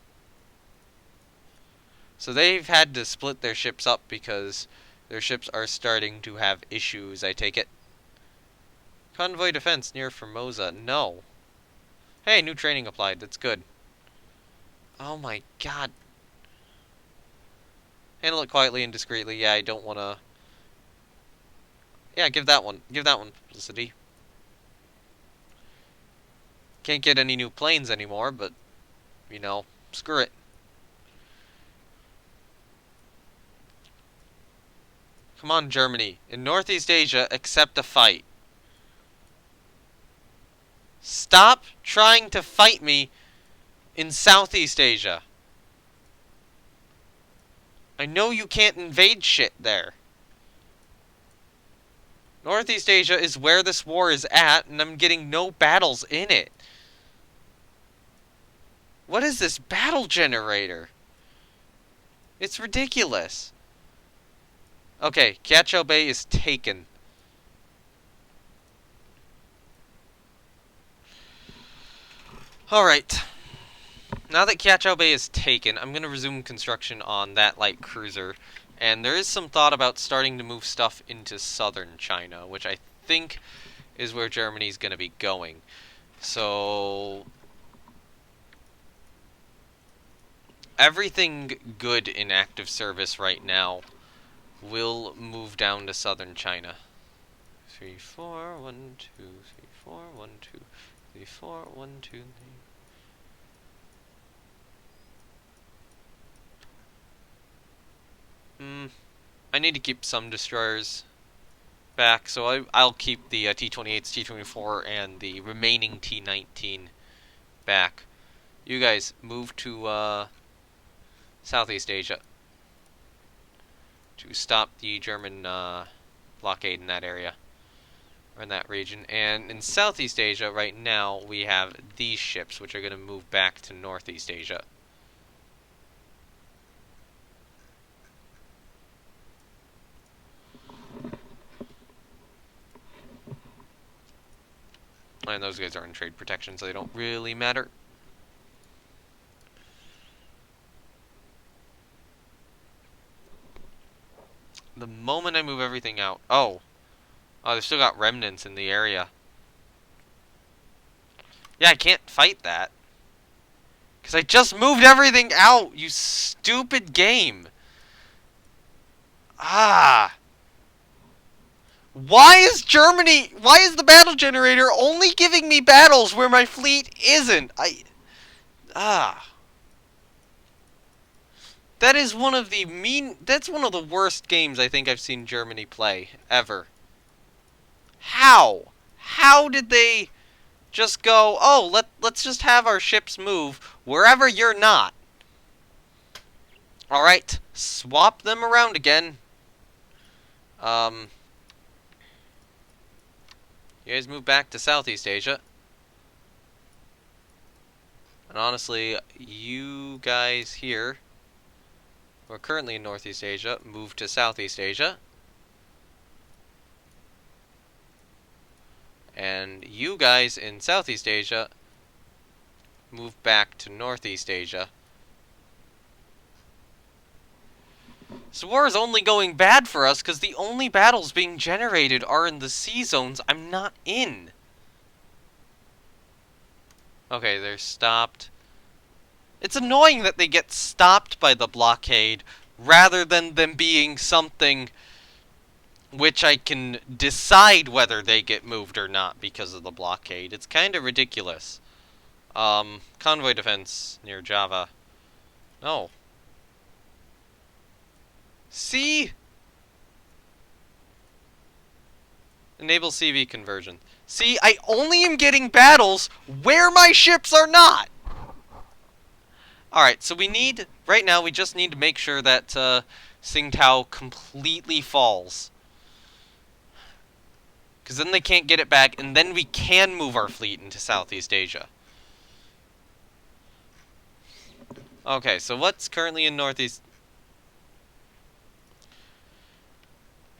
So they've had to split their ships up because their ships are starting to have issues, I take it. Convoy defense near Formosa. No. Hey, new training applied. That's good. Oh my god. Handle it quietly and discreetly. Yeah, I don't want to... Yeah, give that one. Give that one publicity. Can't get any new planes anymore, but, you know, screw it. Come on, Germany. In Northeast Asia, accept a fight. Stop trying to fight me in Southeast Asia. I know you can't invade shit there. Northeast Asia is where this war is at, and I'm getting no battles in it. What is this battle generator? It's ridiculous. Okay, Kiachou Bay is taken. Alright. Now that Kiachou Bay is taken, I'm going to resume construction on that light cruiser. And there is some thought about starting to move stuff into southern China, which I think is where Germany's going to be going. So... everything good in active service right now will move down to southern China. 3, 4, 1, 2, 3, 4, 1, 2, 3, 4, 1, 2, 3. I need to keep some destroyers back, so I'll keep the T-28s, T-24, and the remaining T-19 back. You guys move to Southeast Asia to stop the German blockade in that area, or in that region. And in Southeast Asia right now we have these ships, which are going to move back to Northeast Asia. And those guys are in trade protection, so they don't really matter. The moment I move everything out... Oh, they've still got remnants in the area. Yeah, I can't fight that. Because I just moved everything out, you stupid game. Ah. Why is the battle generator only giving me battles where my fleet isn't? That is one of that's one of the worst games I think I've seen Germany play, ever. How? How did they just go, oh, let's just have our ships move wherever you're not? Alright, swap them around again. You guys move back to Southeast Asia. And honestly, you guys here, who are currently in Northeast Asia, move to Southeast Asia. And you guys in Southeast Asia, move back to Northeast Asia. This war is only going bad for us because the only battles being generated are in the sea zones I'm not in. Okay, they're stopped. It's annoying that they get stopped by the blockade rather than them being something which I can decide whether they get moved or not because of the blockade. It's kind of ridiculous. Convoy defense near Java. No. See? Enable CV conversion. See, I only am getting battles where my ships are not! Alright, so right now we just need to make sure that Tsingtao completely falls. Because then they can't get it back, and then we can move our fleet into Southeast Asia. Okay, so what's currently in northeast?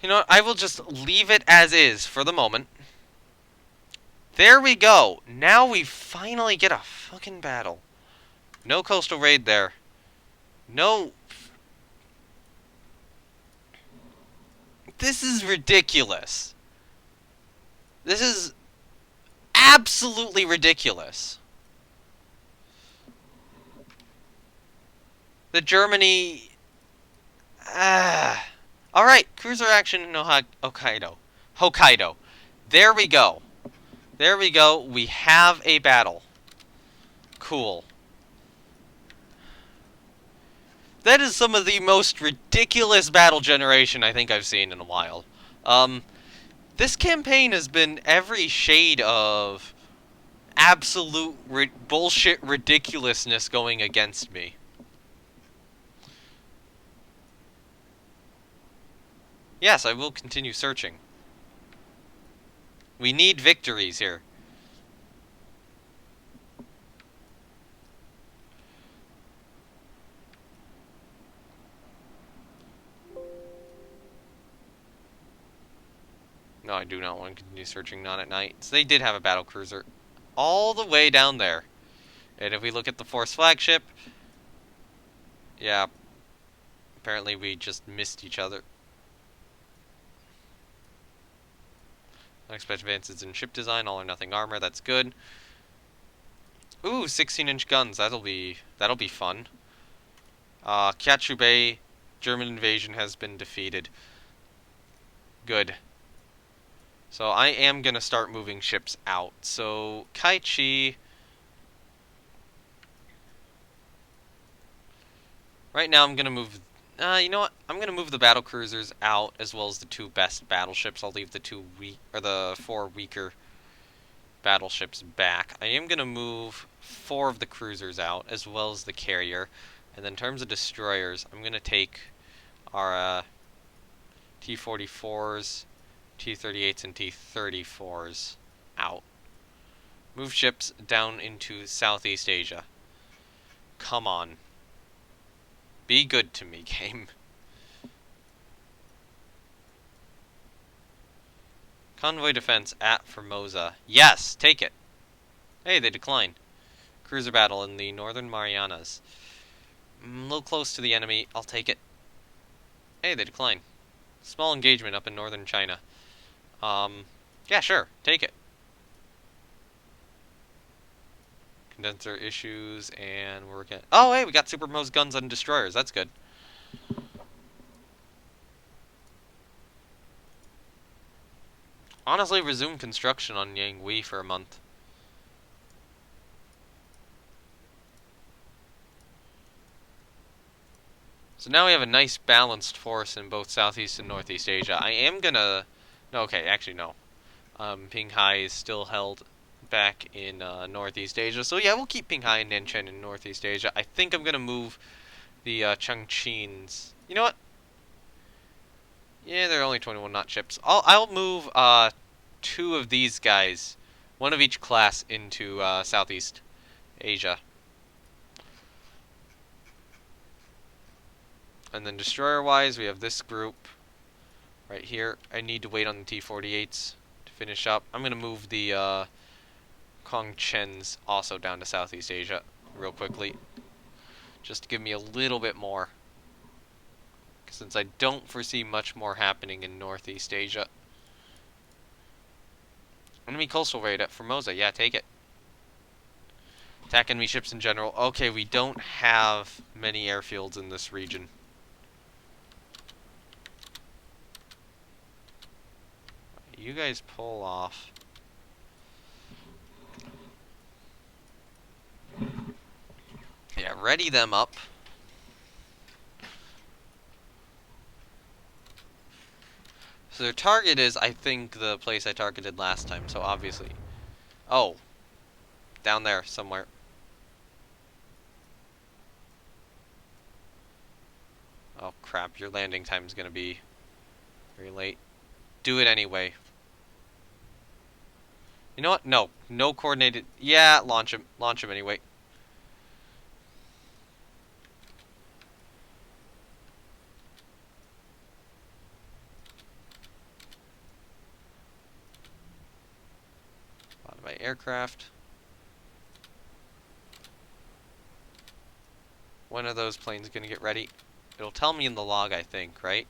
You know what? I will just leave it as is for the moment. There we go. Now we finally get a fucking battle. No coastal raid there. No. This is ridiculous. This is absolutely ridiculous. The Germany. Alright, cruiser action in Hokkaido. Hokkaido. There we go. There we go. We have a battle. Cool. That is some of the most ridiculous battle generation I think I've seen in a while. This campaign has been every shade of absolute bullshit ridiculousness going against me. Yes, I will continue searching. We need victories here. No, I do not want to continue searching, not at night. So they did have a battle cruiser all the way down there. And if we look at the Force flagship, yeah, apparently we just missed each other. Unexpected advances in ship design, all or nothing armor, that's good. Ooh, 16-inch guns, that'll be fun. Kyushu Bay, German invasion has been defeated. Good. So I am going to start moving ships out. So Kaichi... Right now I'm going to move... you know what? I'm going to move the battle cruisers out as well as the two best battleships. I'll leave the four weaker battleships back. I am going to move 4 of the cruisers out as well as the carrier. And then in terms of destroyers, I'm going to take our T-44s, T-38s, and T-34s out. Move ships down into Southeast Asia. Come on. Be good to me, game. Convoy defense at Formosa. Yes, take it. Hey, they decline. Cruiser battle in the Northern Marianas. A little close to the enemy. I'll take it. Hey, they decline. Small engagement up in northern China. Yeah, sure. Take it. Condenser issues, and we're getting... Oh, hey, we got superimposed guns on destroyers. That's good. Honestly, resume construction on Yangui for a month. So now we have a nice balanced force in both Southeast and Northeast Asia. I am gonna... No, okay, actually no. Pinghai is still held back in Northeast Asia. So yeah, we'll keep Pinghai and Nanchen in Northeast Asia. I think I'm gonna move the Chongqings. You know what? Yeah, they're only 21 knot ships. I'll move 2 of these guys, one of each class, into Southeast Asia. And then destroyer-wise, we have this group right here. I need to wait on the T-48s to finish up. I'm gonna move the Kongchens also down to Southeast Asia real quickly, just to give me a little bit more, since I don't foresee much more happening in Northeast Asia. Enemy coastal raid at Formosa. Yeah, take it. Attack enemy ships in general. Okay, we don't have many airfields in this region. You guys pull off. Yeah, ready them up. So their target is, I think, the place I targeted last time, so obviously... Oh. Down there, somewhere. Oh, crap. Your landing time is going to be very late. Do it anyway. You know what? No. No coordinated... Yeah, launch him. Launch him anyway. Aircraft. When are those planes gonna get ready? It'll tell me in the log, I think, right?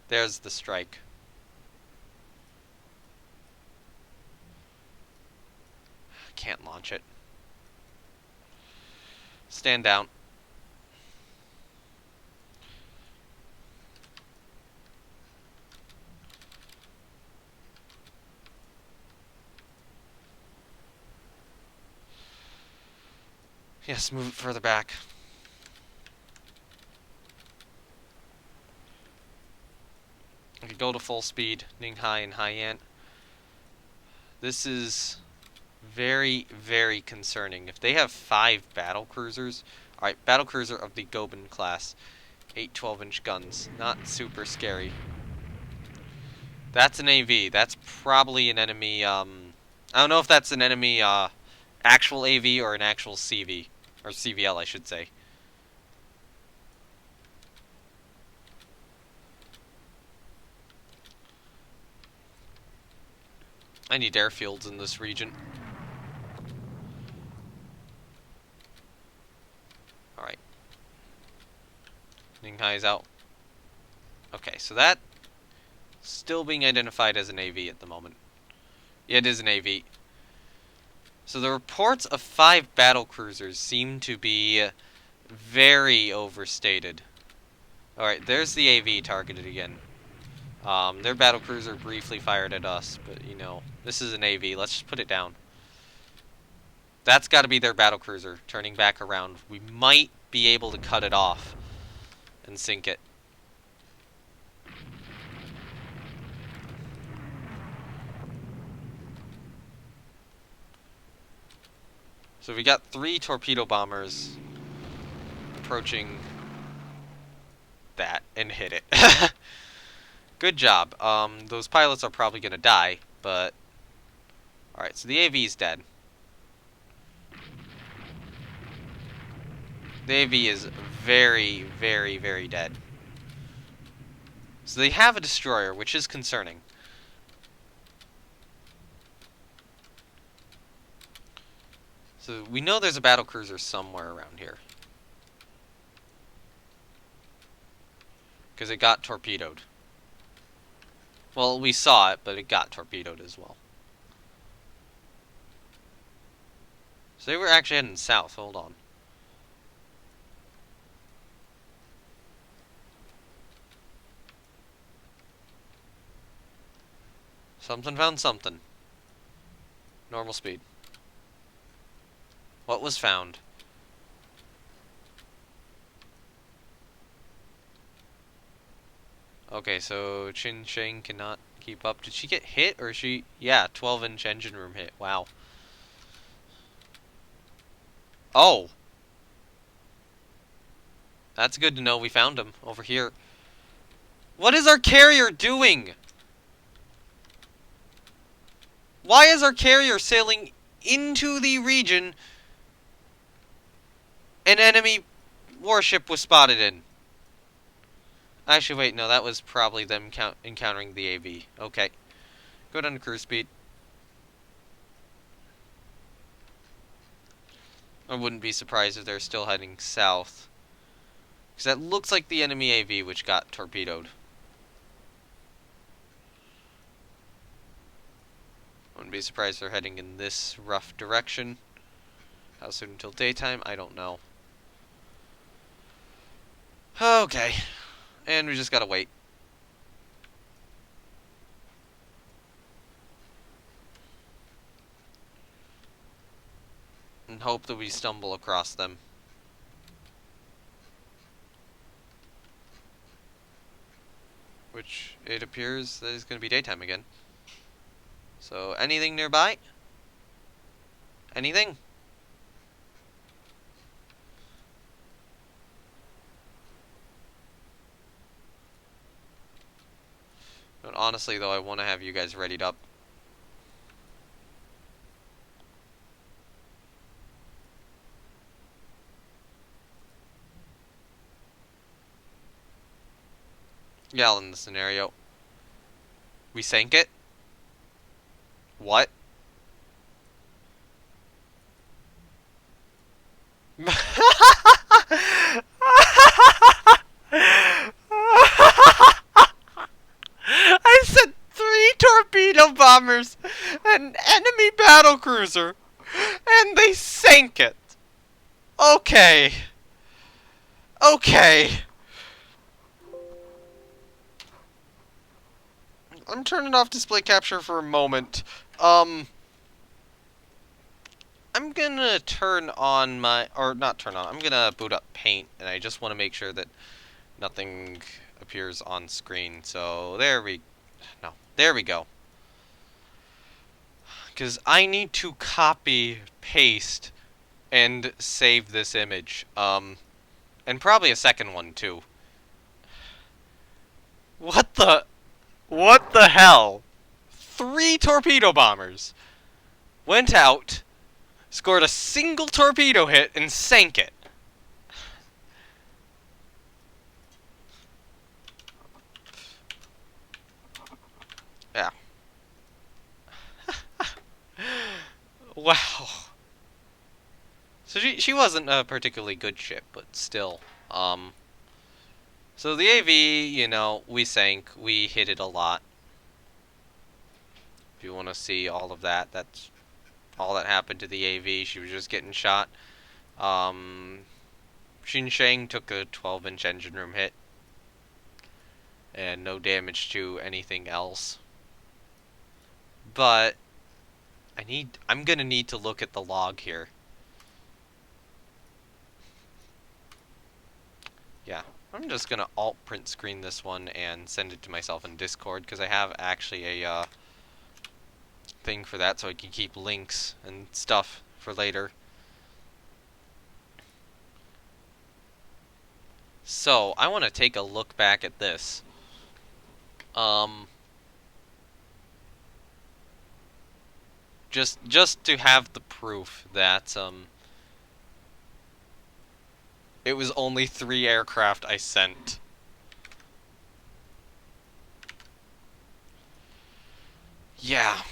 There's the strike. Can't launch it. Stand down. Yes, move it further back. I could go to full speed, Ninghai and Haiyan. This is very, very concerning. If they have 5 battle cruisers, alright, battle cruiser of the Goben class, 8 12-inch guns, not super scary. That's an AV. That's probably an enemy, I don't know if that's an enemy, actual AV or an actual CV. Or CVL, I should say. I need airfields in this region. Alright. Ninghai's out. Okay, so that still being identified as an AV at the moment. Yeah, it is an AV. So the reports of 5 battle cruisers seem to be very overstated. Alright, there's the AV targeted again. Their battle cruiser briefly fired at us, but you know, this is an AV. Let's just put it down. That's got to be their battle cruiser turning back around. We might be able to cut it off and sink it. So we got 3 torpedo bombers approaching that and hit it. Good job. Those pilots are probably gonna die, but alright, so the AV's dead. The AV is very, very, very dead. So they have a destroyer, which is concerning. So we know there's a battle cruiser somewhere around here. Because it got torpedoed. Well, we saw it, but it got torpedoed as well. So they were actually heading south. Hold on. Something found something. Normal speed. What was found? Okay, so Chin Sheng cannot keep up. Did she get hit, or is she... Yeah, 12-inch engine room hit. Wow. Oh! That's good to know we found him over here. What is our carrier doing? Why is our carrier sailing into the region an enemy warship was spotted in? Actually, wait, no, that was probably them encountering the AV. Okay. Go down to cruise speed. I wouldn't be surprised if they're still heading south. Because that looks like the enemy AV which got torpedoed. Wouldn't be surprised if they're heading in this rough direction. How soon until daytime? I don't know. Okay. And we just gotta wait. And hope that we stumble across them. Which, it appears that it's gonna be daytime again. So, anything nearby? Anything? But honestly, though, I want to have you guys readied up. Yeah, in the scenario. We sank it? What? I said 3 torpedo bombers, an enemy battle cruiser, and they sank it. Okay. Okay. I'm turning off display capture for a moment. I'm gonna turn on my, or not turn on, I'm gonna boot up Paint, and I just want to make sure that nothing appears on screen. So there we go. Because I need to copy, paste, and save this image. And probably a second one too. What the hell? 3 torpedo bombers went out, scored a single torpedo hit, and sank it. Yeah. Wow. So she wasn't a particularly good ship, but still. So the AV, we sank, we hit it a lot. If you want to see all of that, that's all that happened to the AV. She was just getting shot. Xinsheng took a 12-inch engine room hit. And no damage to anything else. But I'm gonna need to look at the log here. Yeah, I'm just gonna alt print screen this one and send it to myself in Discord, because I have actually a thing for that, so I can keep links and stuff for later. So I want to take a look back at this. Just to have the proof that it was only 3 aircraft I sent. Yeah.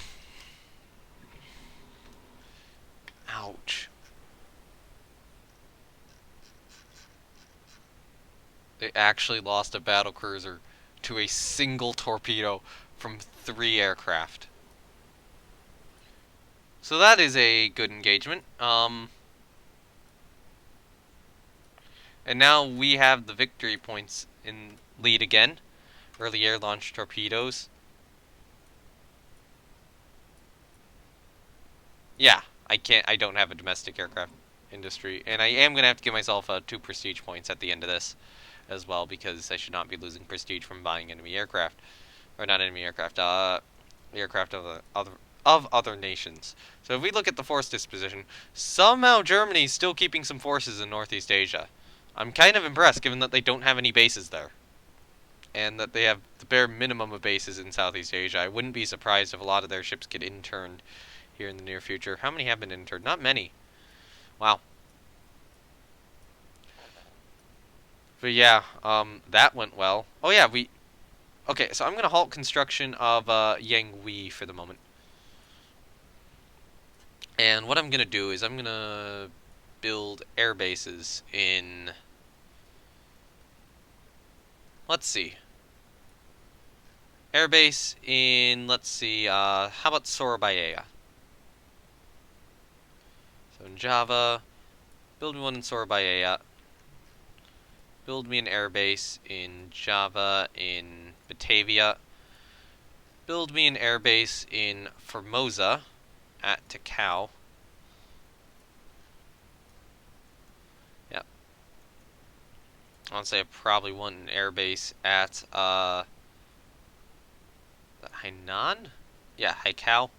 Ouch. They actually lost a battlecruiser to a single torpedo from 3 aircraft. So that is a good engagement. And now we have the victory points in lead again. Early air launch torpedoes. Yeah, I don't have a domestic aircraft industry. And I am going to have to give myself 2 prestige points at the end of this as well, because I should not be losing prestige from buying enemy aircraft. Or not enemy aircraft, aircraft of other nations. So if we look at the force disposition, somehow Germany's still keeping some forces in Northeast Asia. I'm kind of impressed, given that they don't have any bases there. And that they have the bare minimum of bases in Southeast Asia. I wouldn't be surprised if a lot of their ships get interned here in the near future. How many have been interned? Not many. Wow. But yeah, that went well. Oh yeah, okay, so I'm going to halt construction of Yangui for the moment. And what I'm going to do is I'm going to build air bases in... Let's see. Airbase in, let's see, how about Surabaya? So in Java, build me one in Surabaya. Build me an airbase in Java, in Batavia. Build me an airbase in Formosa at Takao. Yep. Honestly, I probably want an airbase at Hainan? Yeah, Haikao.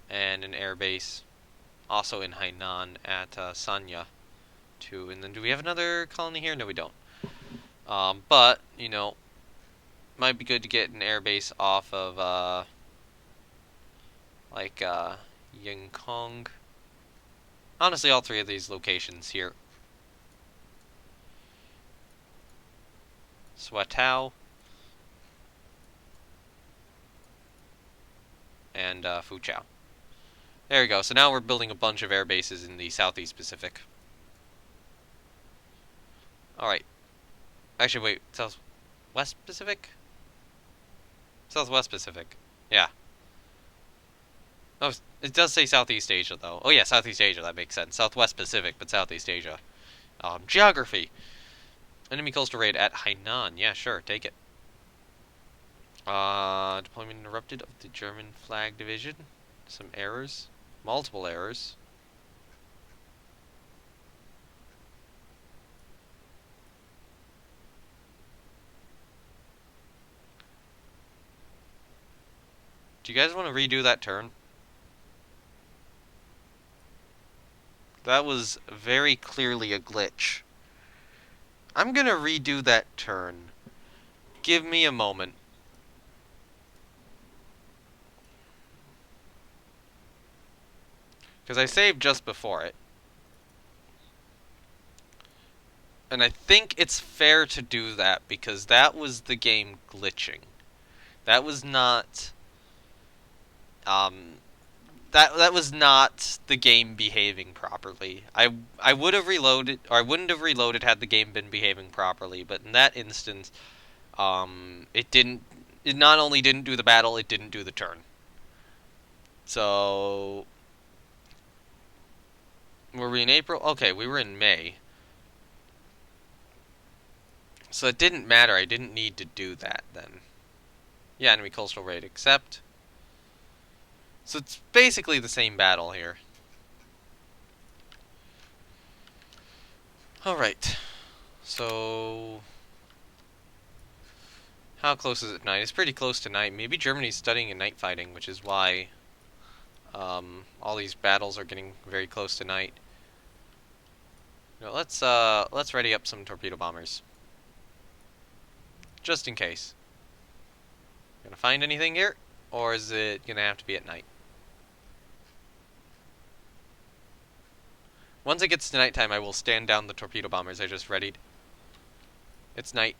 And an airbase also in Hainan at Sanya. Too. And then do we have another colony here? No, we don't. But, might be good to get an airbase off of, like, Yingkong. Honestly, all 3 of these locations here. Swatow. and Foochow. There we go. So now we're building a bunch of air bases in the Southeast Pacific. Alright. Actually, wait. Southwest Pacific? Southwest Pacific. Yeah. Oh, it does say Southeast Asia, though. Oh, yeah, Southeast Asia. That makes sense. Southwest Pacific, but Southeast Asia. Geography. Enemy coastal raid at Hainan. Yeah, sure. Take it. Deployment interrupted of the German flag division. Some errors. Multiple errors. Do you guys want to redo that turn? That was very clearly a glitch. I'm gonna redo that turn. Give me a moment. Because I saved just before it. And I think it's fair to do that because that was the game glitching. That was not that was not the game behaving properly. I would have reloaded, or I wouldn't have reloaded had the game been behaving properly, but in that instance, it didn't. It not only didn't do the battle, it didn't do the turn. So, were we in April? Okay, we were in May. So it didn't matter. I didn't need to do that then. Yeah, enemy coastal raid accept. So it's basically the same battle here. Alright. So, how close is it night? It's pretty close to night. Maybe Germany's studying in night fighting, which is why all these battles are getting very close to night. You know, let's ready up some torpedo bombers. Just in case. Gonna find anything here? Or is it gonna have to be at night? Once it gets to nighttime, I will stand down the torpedo bombers I just readied. It's night.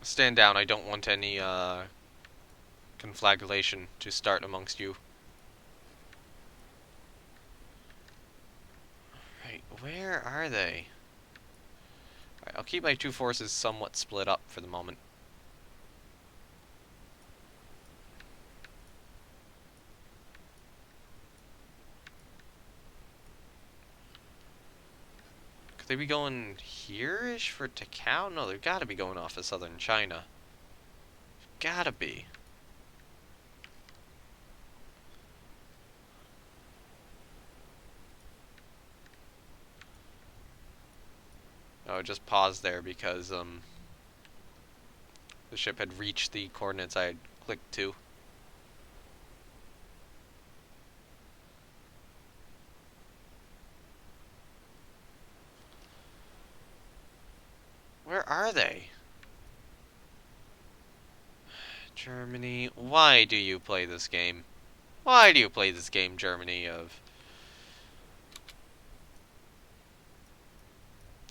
Stand down. I don't want any conflagration to start amongst you. Right, where are they? Alright, I'll keep my two forces somewhat split up for the moment. Could they be going here-ish for Takao? No, they've got to be going off of southern China. Gotta be. Oh, just paused there because the ship had reached the coordinates I had clicked to. Where are they? Germany, why do you play this game? Why do you play this game, Germany, of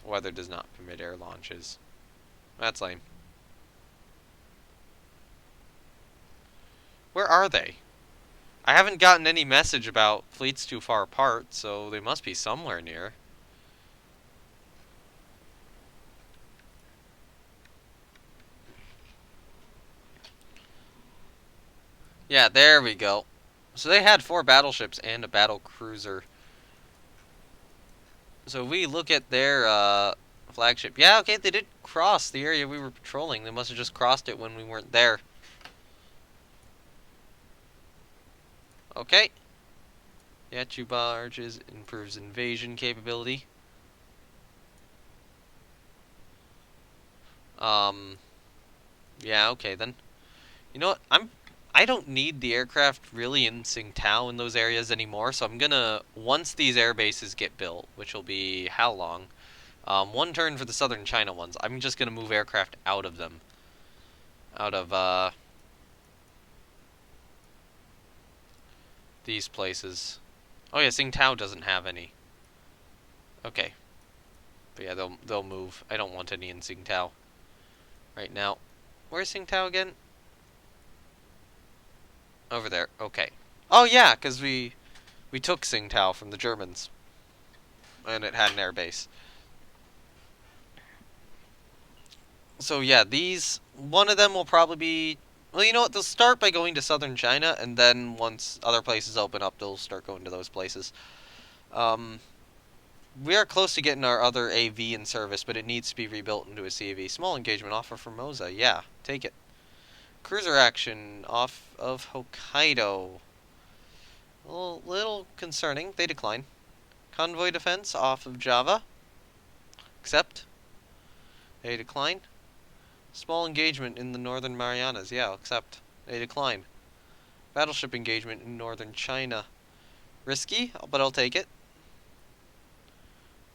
weather does not permit air launches? That's lame. Where are they? I haven't gotten any message about fleets too far apart, so they must be somewhere near. Yeah, there we go. So they had 4 battleships and a battle cruiser. So if we look at their flagship. Yeah, okay, they did cross the area we were patrolling. They must have just crossed it when we weren't there. Okay. Yeah, two barges improves invasion capability. Yeah, okay then. You know what? I don't need the aircraft really in Tsingtao in those areas anymore, so I'm gonna, once these air bases get built, which will be how long? 1 turn for the southern China ones. I'm just gonna move aircraft out of them. Out of, these places. Oh yeah, Tsingtao doesn't have any. Okay. But yeah, they'll move. I don't want any in Tsingtao right now. Where's Tsingtao again? Over there. Okay. Oh yeah, because we took Tsingtao from the Germans, and it had an air base. So yeah, these one of them will probably be. Well, you know what? They'll start by going to southern China, and then once other places open up, they'll start going to those places. Um, we are close to getting our other AV in service, but it needs to be rebuilt into a CAV. Small engagement offer for Moza. Yeah, take it. Cruiser action off of Hokkaido. A little concerning. They decline. Convoy defense off of Java. Accept. They decline. Small engagement in the Northern Marianas. Yeah, I'll accept. They decline. Battleship engagement in Northern China. Risky, but I'll take it.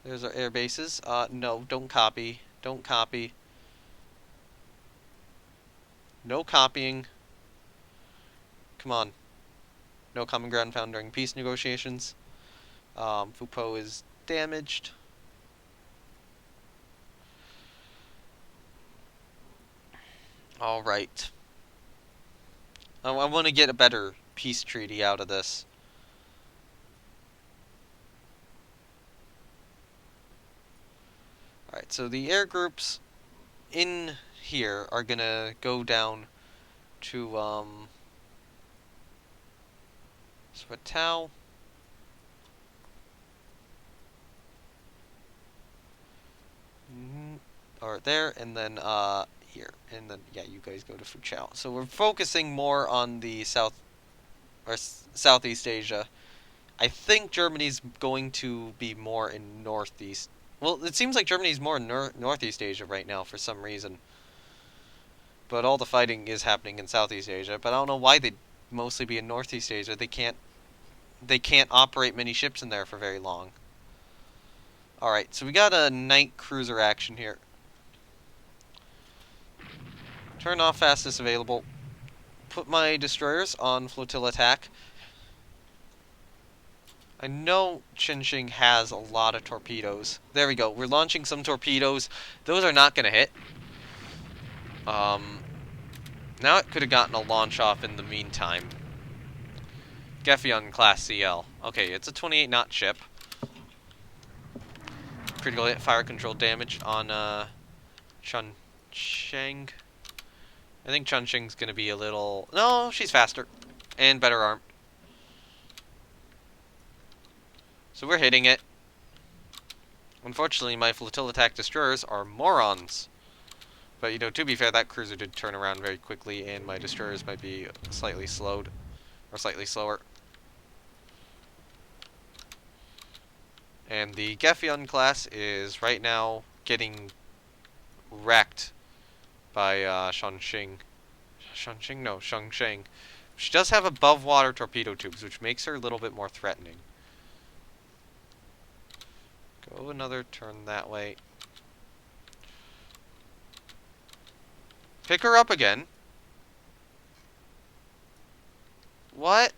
There's our air bases. No, don't copy. Don't copy. No copying. Come on. No common ground found during peace negotiations. Fupo is damaged. Alright. I want to get a better peace treaty out of this. Alright, so the air groups in here are gonna go down to, Swatow. Or there, and then, here. And then, yeah, you guys go to Fuchao. So we're focusing more on the Southeast Asia. I think Germany's going to be more in Northeast. Well, it seems like Germany's more in Northeast Asia right now for some reason. But all the fighting is happening in Southeast Asia. But I don't know why they'd mostly be in Northeast Asia. They can't operate many ships in there for very long. Alright, so we got a night cruiser action here. Turn off fastest available. Put my destroyers on flotilla attack. I know Chinching has a lot of torpedoes. There we go. We're launching some torpedoes. Those are not going to hit. Now it could have gotten a launch off in the meantime. Geffion class CL. Okay, it's a 28 knot ship. Critical hit fire control damage on Chunsheng. I think Chunsheng's going to be a little... No, she's faster. And better armed. So we're hitting it. Unfortunately, my flotilla attack destroyers are morons. But, you know, to be fair, that cruiser did turn around very quickly, and my destroyers might be slightly slowed. Or slightly slower. And the Geffion class is right now getting wrecked by Shangsheng. Shangsheng? No, Shangsheng. She does have above water torpedo tubes, which makes her a little bit more threatening. Go another turn that way. Pick her up again. What?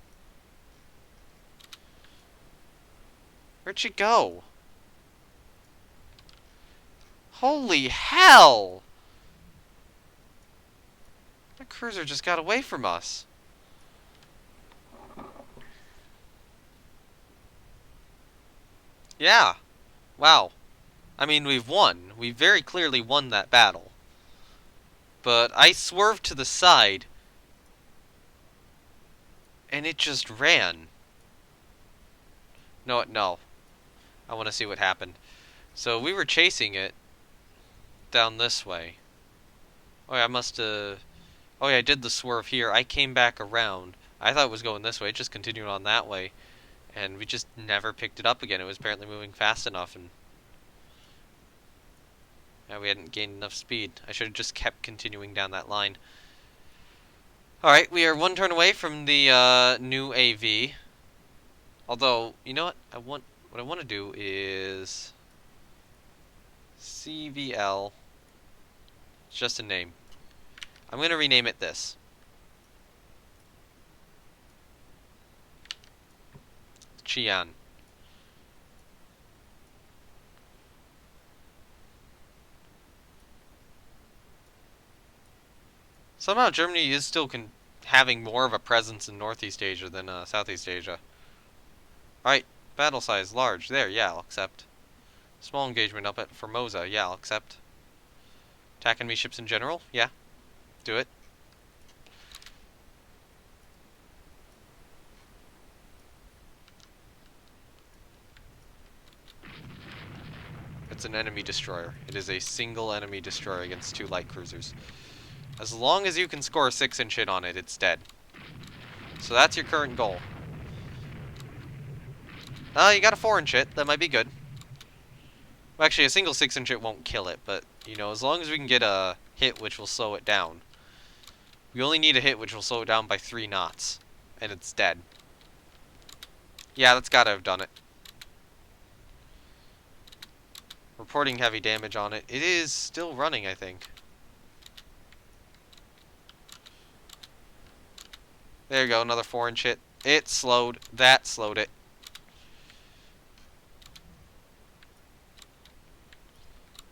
Where'd she go? Holy hell! That cruiser just got away from us. Yeah. Wow. I mean, we've won. We very clearly won that battle. But I swerved to the side, and it just ran. No. I want to see what happened. So we were chasing it down this way. Oh yeah, I must have... Oh yeah, I did the swerve here. I came back around. I thought it was going this way. It just continued on that way. And we just never picked it up again. It was apparently moving fast enough, and... yeah, we hadn't gained enough speed. I should have just kept continuing down that line. Alright, we are one turn away from the new AV. Although, you know what? What I want to do is... CVL. It's just a name. I'm going to rename it this. Qian. Somehow Germany is still having more of a presence in Northeast Asia than Southeast Asia. Alright, battle size large. There, yeah, I'll accept. Small engagement up at Formosa. Yeah, I'll accept. Attack enemy ships in general. Yeah, do it. It's an enemy destroyer. It is a single enemy destroyer against 2 light cruisers. As long as you can score a 6-inch hit on it, it's dead. So that's your current goal. You got a 4-inch hit. That might be good. Well, actually, a single 6-inch hit won't kill it, but, you know, as long as we can get a hit which will slow it down. We only need a hit which will slow it down by 3 knots. And it's dead. Yeah, that's gotta have done it. Reporting heavy damage on it. It is still running, I think. There you go, another 4-inch hit. It slowed. That slowed it.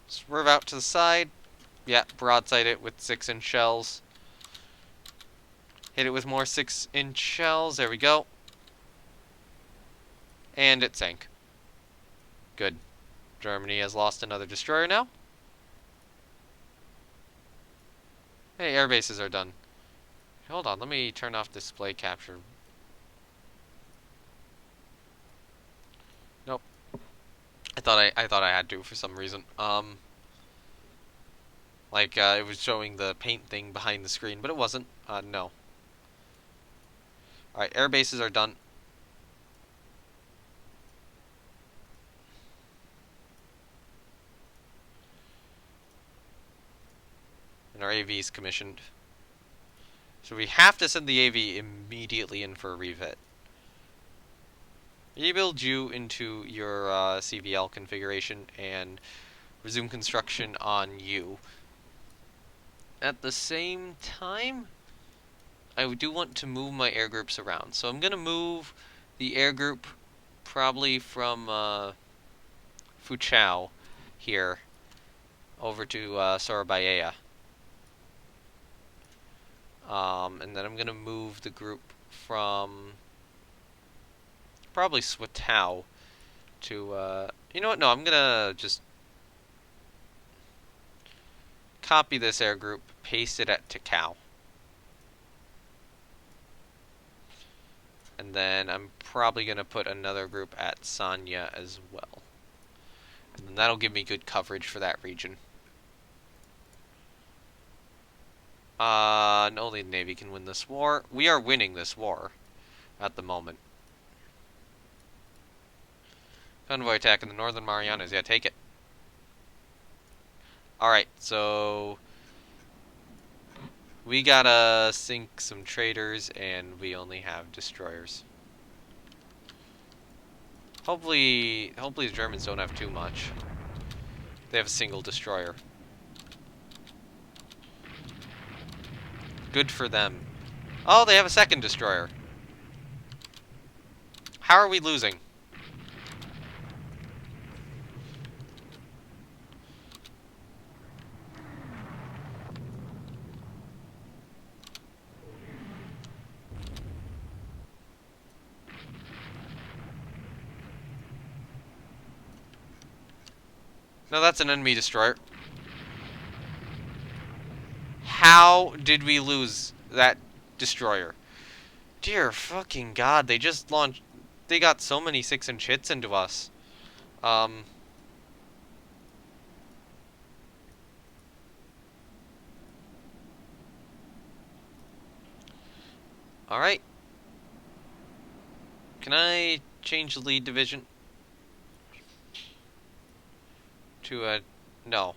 Swerve out to the side. Yeah, broadside it with 6-inch shells. Hit it with more 6-inch shells. There we go. And it sank. Good. Germany has lost another destroyer now. Hey, air bases are done. Hold on, let me turn off display capture. Nope. I thought I had to for some reason. It was showing the paint thing behind the screen, but it wasn't. No. Alright, air bases are done. And our AV is commissioned. So we have to send the AV immediately in for a refit. Rebuild you into your CVL configuration and resume construction on you. At the same time, I do want to move my air groups around. So I'm going to move the air group probably from Fuchao here over to Surabaya. And then I'm going to move the group from probably Swatow to, you know what, no, I'm going to just copy this air group, paste it at Takao. And then I'm probably going to put another group at Sanya as well. And then that'll give me good coverage for that region. And only the Navy can win this war. We are winning this war at the moment. Convoy attack in the Northern Marianas. Yeah, take it. Alright, so we gotta sink some traders, and we only have destroyers. Hopefully the Germans don't have too much. They have a single destroyer. Good for them. Oh, they have a second destroyer. How are we losing? No, that's an enemy destroyer. How did we lose that destroyer? Dear fucking god, they just launched... They got so many 6-inch hits into us. Alright. Can I change the lead division? To no.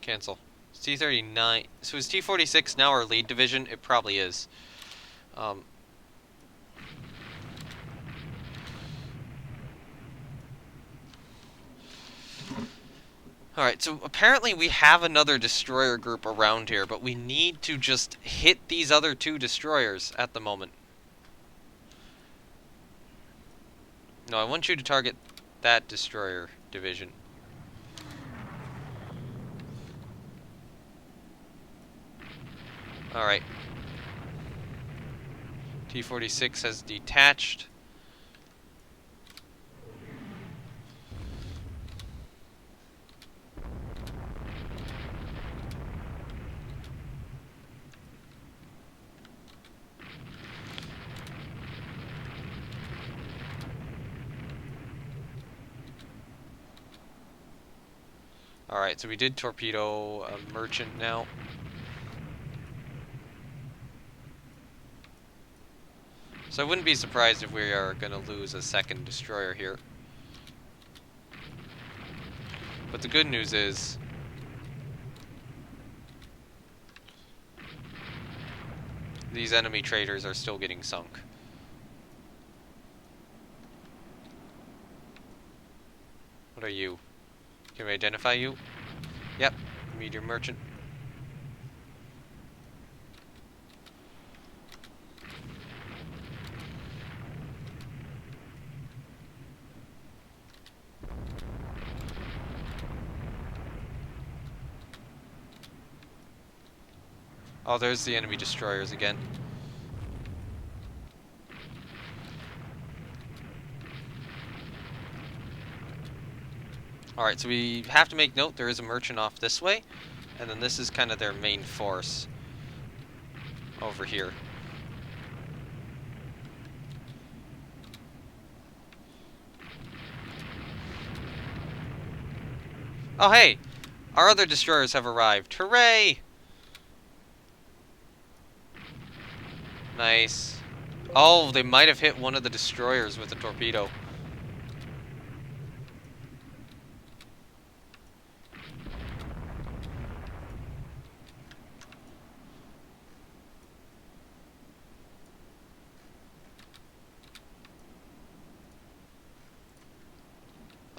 Cancel. It's T-39. So is T-46 now our lead division? It probably is. Alright, so apparently we have another destroyer group around here, but we need to just hit these other 2 destroyers at the moment. No, I want you to target that destroyer division. Alright. T-46 has detached. Alright, so we did torpedo a merchant now. So I wouldn't be surprised if we are going to lose a second destroyer here. But the good news is these enemy traders are still getting sunk. What are you? Can we identify you? Yep, medium merchant. Oh, there's the enemy destroyers again. Alright, so we have to make note there is a merchant off this way, and then this is kind of their main force over here. Oh, hey! Our other destroyers have arrived. Hooray! Nice. Oh, they might have hit one of the destroyers with a torpedo.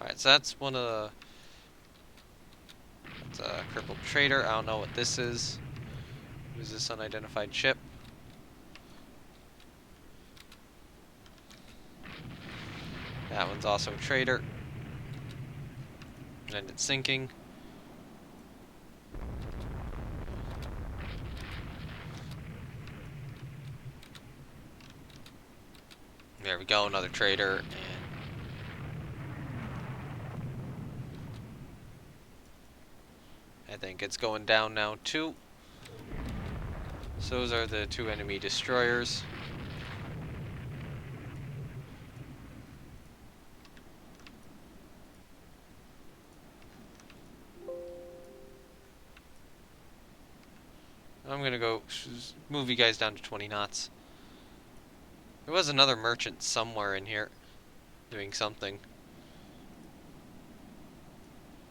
Alright, so that's one of the... That's a crippled trader. I don't know what this is. What is this unidentified ship? That one's also a trader. And it's sinking. There we go, another trader. And I think it's going down now too. So those are the two enemy destroyers. I'm gonna go move you guys down to 20 knots. There was another merchant somewhere in here doing something.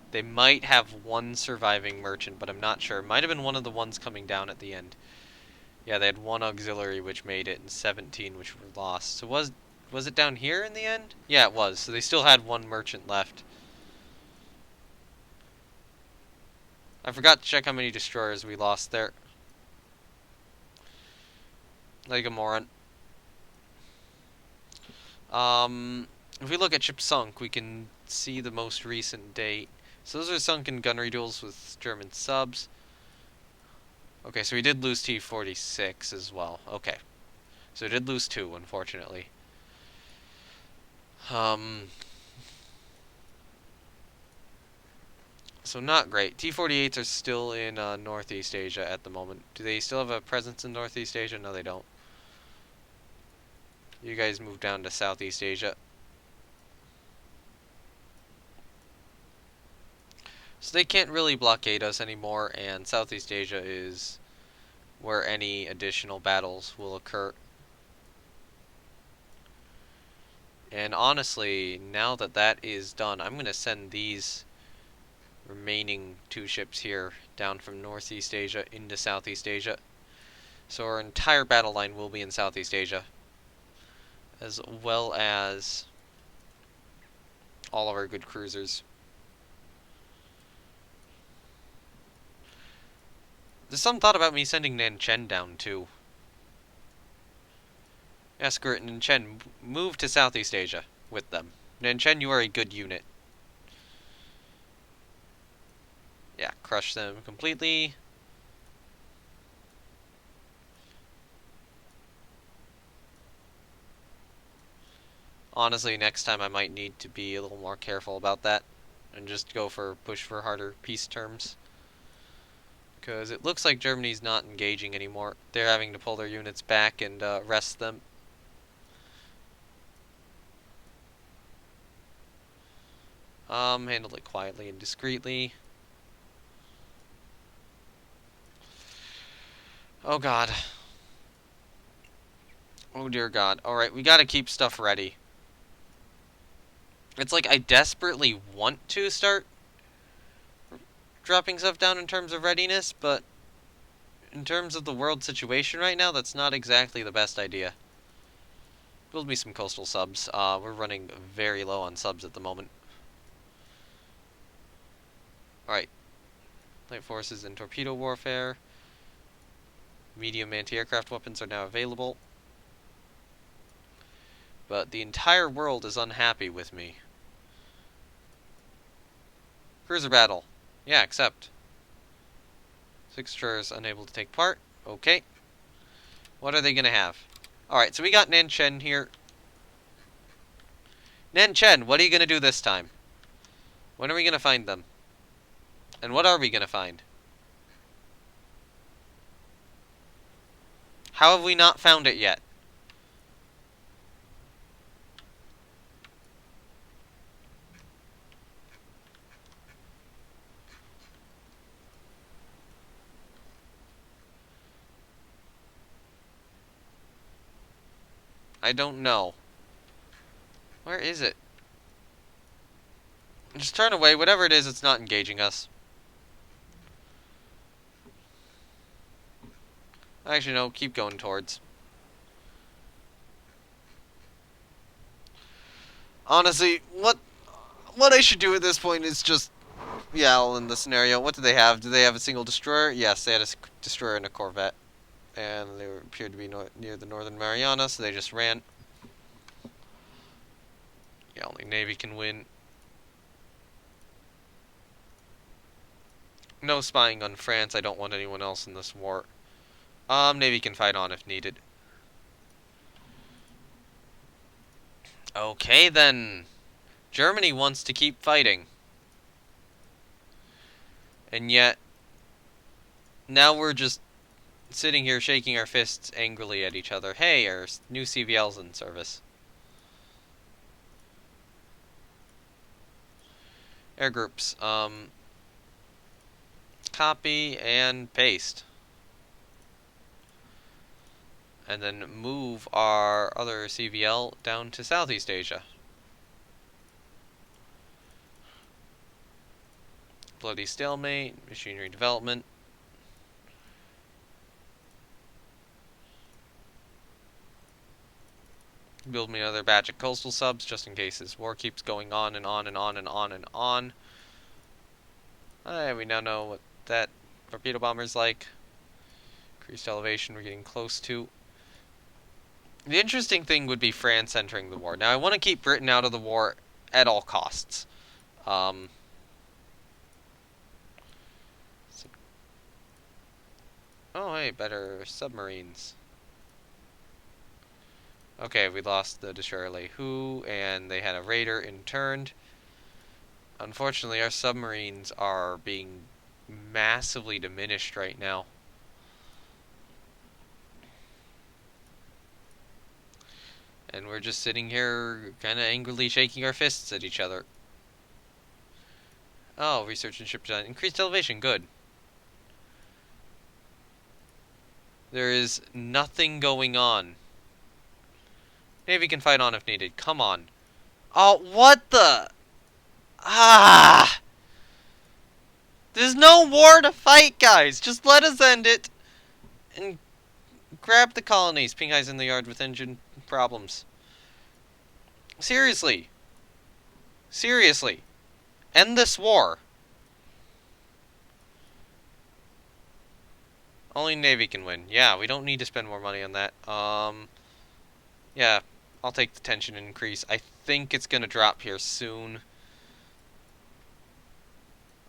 They might have one surviving merchant, but I'm not sure. Might have been one of the ones coming down at the end. Yeah, they had one auxiliary which made it and 17 which were lost. So was it down here in the end? Yeah, it was. So they still had one merchant left. I forgot to check how many destroyers we lost there. Like a moron. If we look at ship sunk, we can see the most recent date. So those are sunken gunnery duels with German subs. Okay, so we did lose T-46 as well. Okay. So we did lose 2, unfortunately. So not great. T-48s are still in Northeast Asia at the moment. Do they still have a presence in Northeast Asia? No, they don't. You guys moved down to Southeast Asia. So they can't really blockade us anymore, and Southeast Asia is where any additional battles will occur. And honestly, now that that is done, I'm going to send these remaining 2 ships here down from Northeast Asia into Southeast Asia. So our entire battle line will be in Southeast Asia, as well as all of our good cruisers. There's some thought about me sending Nanchen down too. Yeah, screw it, Nanchen, move to Southeast Asia with them. Nanchen, you are a good unit. Yeah, crush them completely. Honestly, next time I might need to be a little more careful about that and just push for harder peace terms. Because it looks like Germany's not engaging anymore. They're having to pull their units back and rest them. Handle it quietly and discreetly. Oh god. Oh dear god. Alright, we gotta keep stuff ready. It's like I desperately want to start dropping stuff down in terms of readiness, but in terms of the world situation right now, that's not exactly the best idea. Build me some coastal subs. We're running very low on subs at the moment. Alright. Light forces and torpedo warfare. Medium anti-aircraft weapons are now available. But the entire world is unhappy with me. Cruiser battle. Yeah, accept. 6 destroyers unable to take part. Okay. What are they gonna have? Alright, so we got Nanchen here. Nanchen, what are you gonna do this time? When are we gonna find them? And what are we gonna find? How have we not found it yet? I don't know. Where is it? Just turn away. Whatever it is, it's not engaging us. Actually, no. Keep going towards. Honestly, what I should do at this point is just... Yeah, well, in the scenario, what do they have? Do they have a single destroyer? Yes, they had a destroyer and a corvette. And they appeared to be near the Northern Mariana, so they just ran. Yeah, only Navy can win. No spying on France. I don't want anyone else in this war. Navy can fight on if needed. Okay, then. Germany wants to keep fighting. And yet, now we're just sitting here shaking our fists angrily at each other. Hey, our new CVL's in service. Air groups. Copy and paste. And then move our other CVL down to Southeast Asia. Bloody stalemate, machinery development. Build me another batch of coastal subs just in case this war keeps going on and on and on and on and on. We now know what that torpedo bomber's like. Increased elevation we're getting close to. The interesting thing would be France entering the war. Now I want to keep Britain out of the war at all costs. Oh, hey, better submarines. Okay, we lost the destroyer Leihu, and they had a raider interned. Unfortunately, our submarines are being massively diminished right now. And we're just sitting here kind of angrily shaking our fists at each other. Oh, research and ship design. Increased elevation, good. There is nothing going on. Navy can fight on if needed. Come on. Oh, what the... Ah! There's no war to fight, guys. Just let us end it. And grab the colonies. Pinghai's in the yard with engine problems. Seriously. Seriously. End this war. Only Navy can win. Yeah, we don't need to spend more money on that. Yeah, I'll take the tension increase. I think it's gonna drop here soon.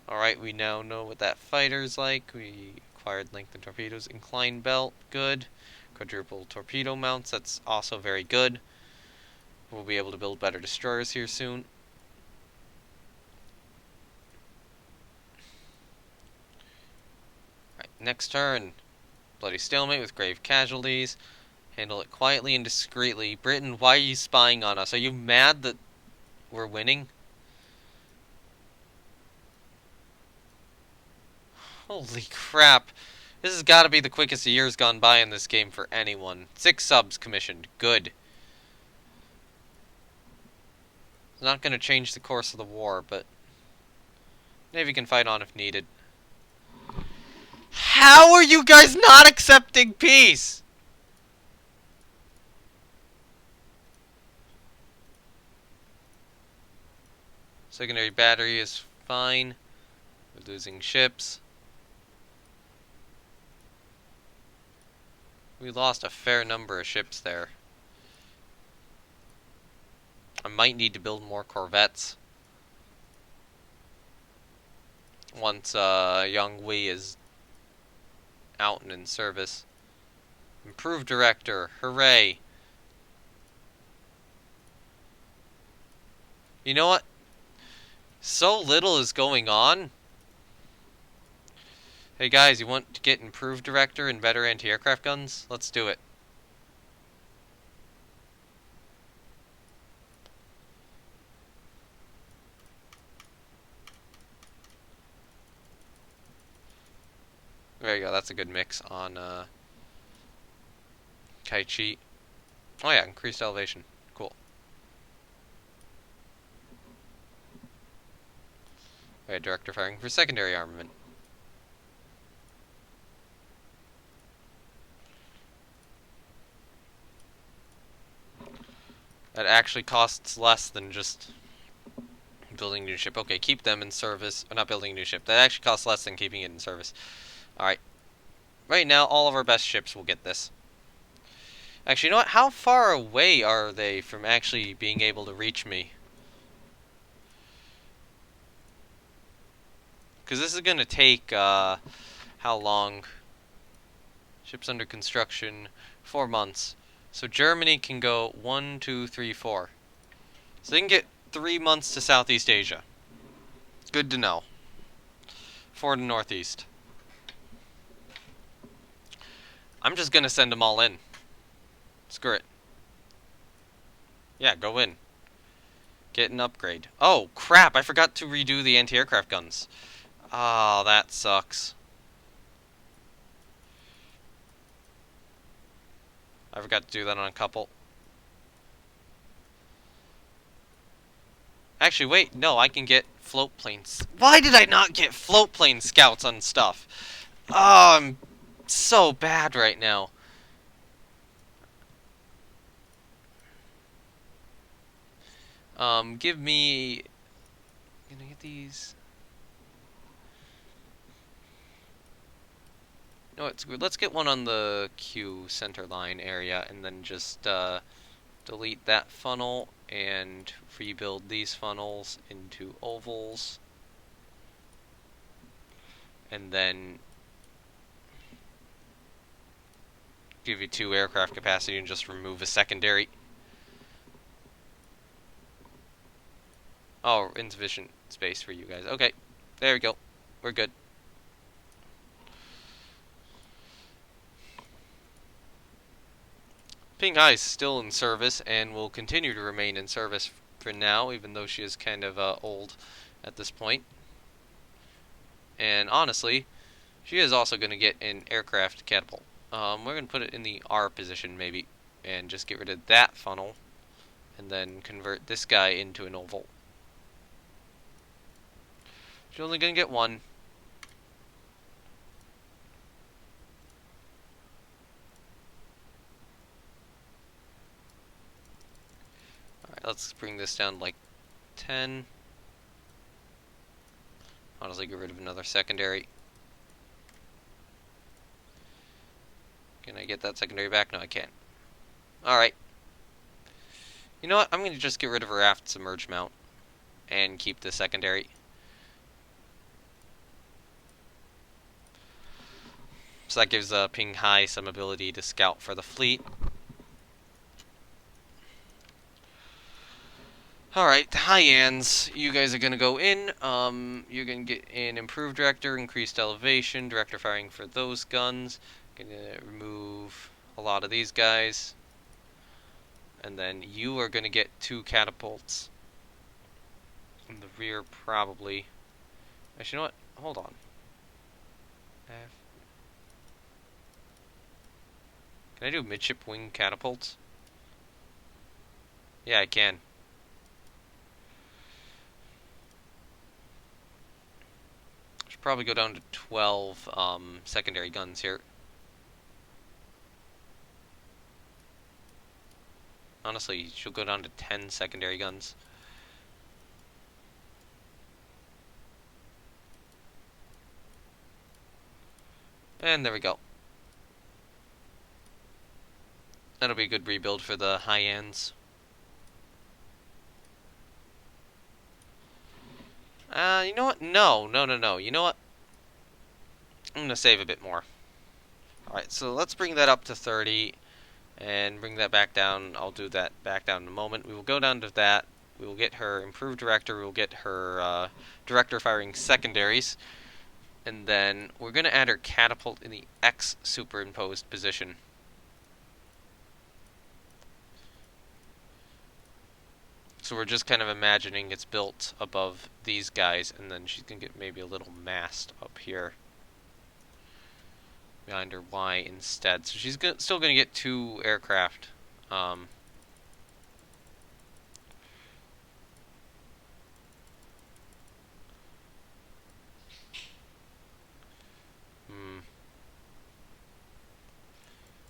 Alright, we now know what that fighter's like. We acquired lengthened torpedoes. Inclined belt, good. Quadruple torpedo mounts, that's also very good. We'll be able to build better destroyers here soon. Alright, next turn. Bloody stalemate with grave casualties. Handle it quietly and discreetly. Britain, why are you spying on us? Are you mad that we're winning? Holy crap. This has got to be the quickest a year's gone by in this game for anyone. 6 subs commissioned. Good. It's not going to change the course of the war, but Navy can fight on if needed. How are you guys not accepting peace? Secondary battery is fine. We're losing ships. We lost a fair number of ships there. I might need to build more corvettes once Young Wei is out and in service. Improved director, hooray. You know what? So little is going on. Hey guys, you want to get improved director and better anti-aircraft guns? Let's do it. There you go, that's a good mix on Kai Chi. Oh yeah, increased elevation. Cool. Alright, director firing for secondary armament. That actually costs less than just building a new ship. Okay, keep them in service. Or not building a new ship. That actually costs less than keeping it in service. Alright. Right now, all of our best ships will get this. Actually, you know what? How far away are they from actually being able to reach me? Because this is going to take, how long? Ships under construction, 4 months. So Germany can go 1, 2, 3, 4. So they can get 3 months to Southeast Asia. Good to know. 4 to Northeast. I'm just going to send them all in. Screw it. Yeah, go in. Get an upgrade. Oh, crap! I forgot to redo the anti-aircraft guns. Oh, that sucks. I forgot to do that on a couple. Actually, wait. No, I can get float planes. Why did I not get float plane scouts on stuff? Oh, I'm so bad right now. Give me... Can I get these? No, it's good. Let's get one on the Q center line area, and then just delete that funnel and rebuild these funnels into ovals. And then give you 2 aircraft capacity and just remove a secondary. Oh, insufficient space for you guys. Okay, there we go. We're good. Ping Hai is still in service and will continue to remain in service for now, even though she is kind of old at this point. And honestly, she is also going to get an aircraft catapult. We're going to put it in the R position maybe, and just get rid of that funnel, and then convert this guy into an oval. She's only going to get 1. Alright, let's bring this down to like 10. Honestly, get rid of another secondary. Can I get that secondary back? No, I can't. Alright. You know what? I'm going to just get rid of her aft submerged mount and keep the secondary. So that gives Ping Hai some ability to scout for the fleet. Alright, Hyans, you guys are gonna go in. You're gonna get an improved director, increased elevation, director firing for those guns. Gonna remove a lot of these guys. And then you are gonna get 2 catapults. In the rear, probably. Actually, you know what? Hold on. Can I do midship wing catapults? Yeah, I can. Should probably go down to 12 secondary guns here. Honestly, she'll go down to 10 secondary guns. And there we go. That'll be a good rebuild for the high ends. You know what? No. You know what? I'm gonna save a bit more. Alright, so let's bring that up to 30 and bring that back down. I'll do that back down in a moment. We will go down to that. We will get her improved director. We will get her director firing secondaries. And then we're going to add her catapult in the X superimposed position. So we're just kind of imagining it's built above these guys, and then she's going to get maybe a little mast up here behind her Y instead. So she's still going to get 2 aircraft.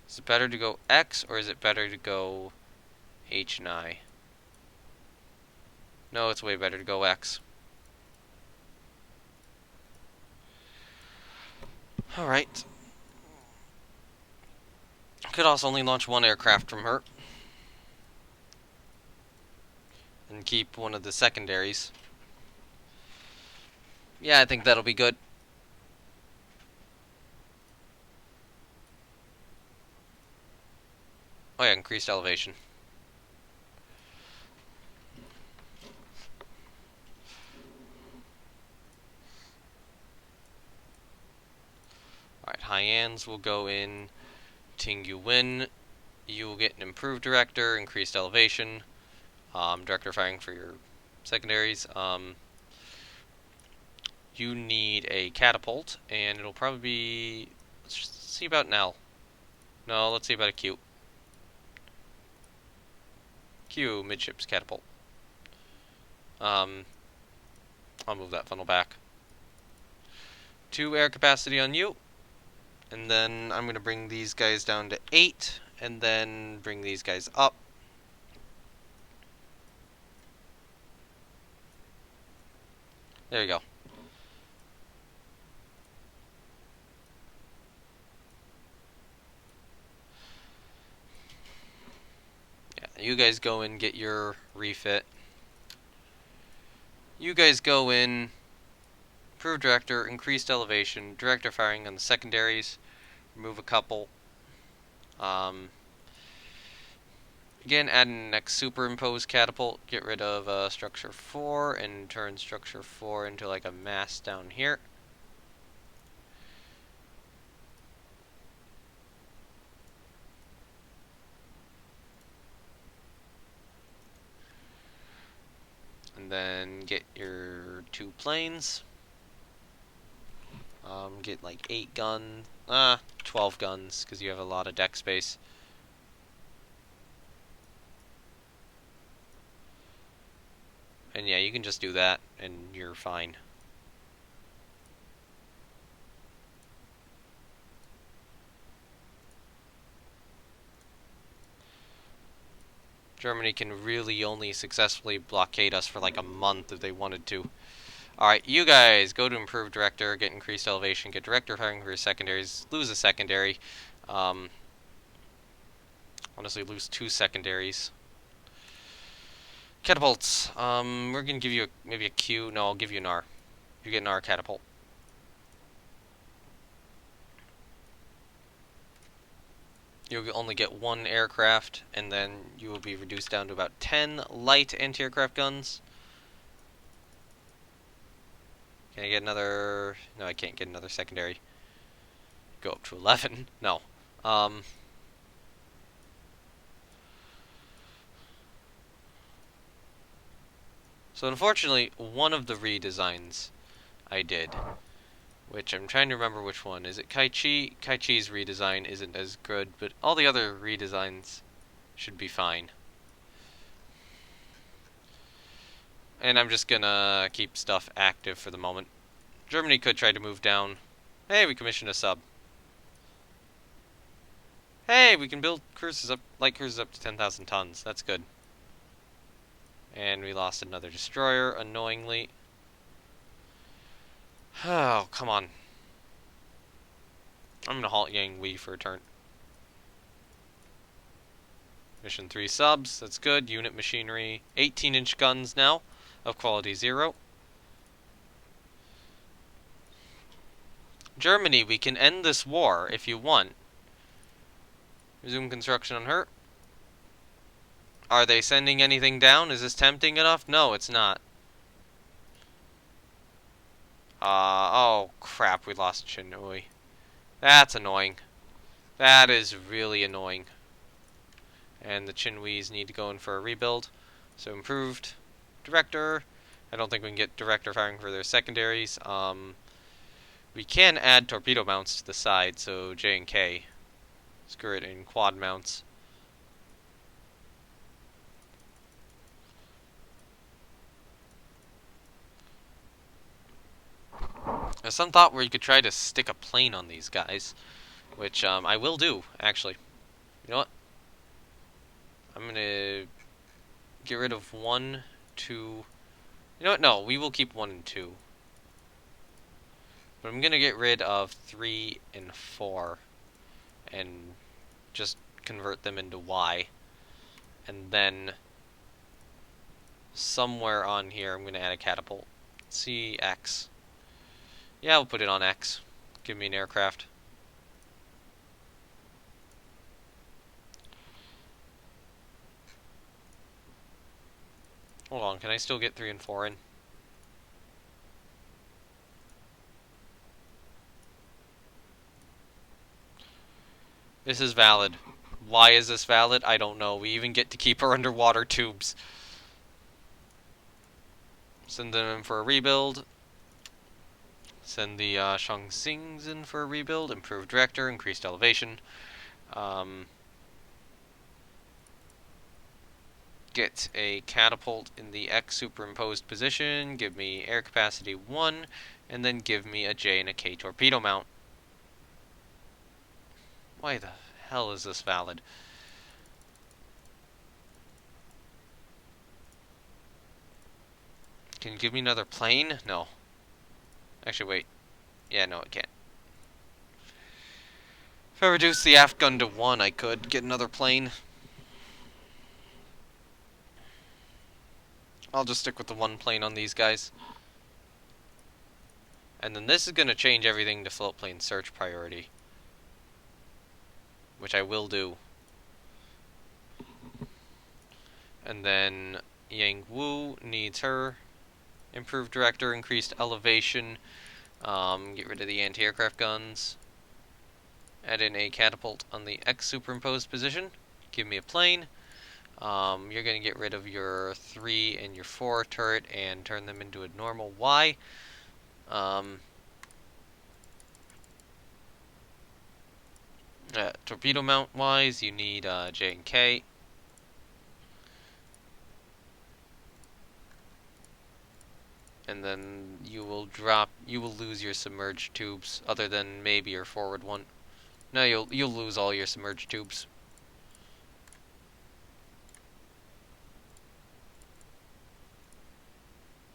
Is it better to go X, or is it better to go H and I? No, it's way better to go X. Alright. Could also only launch 1 aircraft from her. And keep one of the secondaries. Yeah, I think that'll be good. Oh yeah, increased elevation. Alright, Hyans will go in. Ting you win. You will get an improved director, increased elevation. Director firing for your secondaries. You need a catapult, and it'll probably be... Let's see about an L. No, let's see about a Q. Q, midships catapult. I'll move that funnel back. 2 air capacity on you. And then I'm going to bring these guys down to 8, and then bring these guys up. There you go. Yeah, you guys go in, get your refit. You guys go in, improve director, increased elevation, director firing on the secondaries, remove a couple. Again, add an next superimposed catapult, get rid of structure 4, and turn structure 4 into like a mast down here. And then get your 2 planes. Get like 8 guns, 12 guns, because you have a lot of deck space. And yeah, you can just do that, and you're fine. Germany can really only successfully blockade us for like a month if they wanted to. Alright, you guys go to improve director, get increased elevation, get director firing for your secondaries, lose a secondary. Honestly, lose 2 secondaries. Catapults. We're gonna give you maybe a Q. No, I'll give you an R. You get an R catapult. you'll only get 1 aircraft, and then you will be reduced down to about 10 light anti-aircraft guns. Can I get another... No, I can't get another secondary. Go up to 11. No. So unfortunately, one of the redesigns I did, which I'm trying to remember which one. Is it Kai-Chi? Kai-Chi's redesign isn't as good, but all the other redesigns should be fine. And I'm just gonna keep stuff active for the moment. Germany could try to move down. Hey, we commissioned a sub. Hey, we can build cruisers up, light cruisers up to 10,000 tons. That's good. And we lost another destroyer, annoyingly. Oh, come on. I'm gonna halt Yang Wei for a turn. Mission 3 subs, that's good. Unit machinery, 18-inch guns now, of quality 0. Germany, we can end this war if you want. Resume construction on her. Are they sending anything down? Is this tempting enough? No, it's not. Oh crap, we lost Chinui. That's annoying. That is really annoying. And the Chinwees need to go in for a rebuild. So improved director. I don't think we can get director firing for their secondaries. We can add torpedo mounts to the side, so J and K. Screw it in quad mounts. There's some thought where you could try to stick a plane on these guys, which I will do, actually. You know what? I'm gonna get rid of 1, 2... You know what? No, we will keep 1 and 2. But I'm gonna get rid of 3 and 4 and just convert them into Y. And then somewhere on here I'm gonna add a catapult. See X. Yeah, I'll put it on X. Give me an aircraft. Hold on, can I still get 3 and 4 in? This is valid. Why is this valid? I don't know. We even get to keep our underwater tubes. Send them in for a rebuild. Send the Shaanxings in for a rebuild. Improved director, increased elevation. Get a catapult in the X superimposed position. Give me air capacity 1. And then give me a J and a K torpedo mount. Why the hell is this valid? Can you give me another plane? No. Actually, wait. Yeah, no, it can't. If I reduce the aft gun to 1, I could get another plane. I'll just stick with the 1 plane on these guys. And then this is going to change everything to float plane search priority. Which I will do. And then Yang Wu needs her. Improved director, increased elevation. Get rid of the anti-aircraft guns. Add in a catapult on the X superimposed position. Give me a plane. You're going to get rid of your 3 and your 4 turret and turn them into a normal Y. Torpedo mount wise, you need J and K. And then you will lose your submerged tubes, other than maybe your forward one. No, you'll lose all your submerged tubes.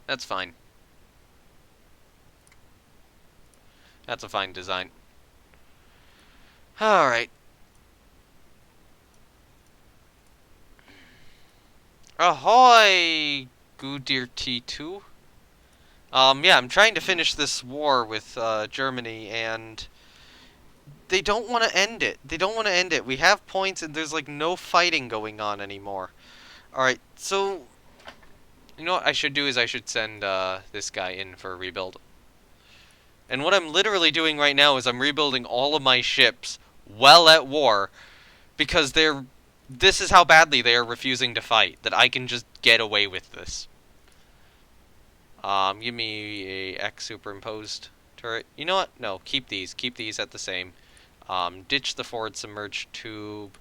That's fine. That's a fine design. Alright. Ahoy, Goodeer T2. Yeah, I'm trying to finish this war with Germany, and they don't want to end it. They don't want to end it. We have points and there's like no fighting going on anymore. Alright, so you know what I should do is I should send this guy in for a rebuild. And what I'm literally doing right now is I'm rebuilding all of my ships while at war because this is how badly they are refusing to fight, that I can just get away with this. Give me a X superimposed turret. You know what? No, keep these. Keep these at the same. Ditch the forward submerged tube.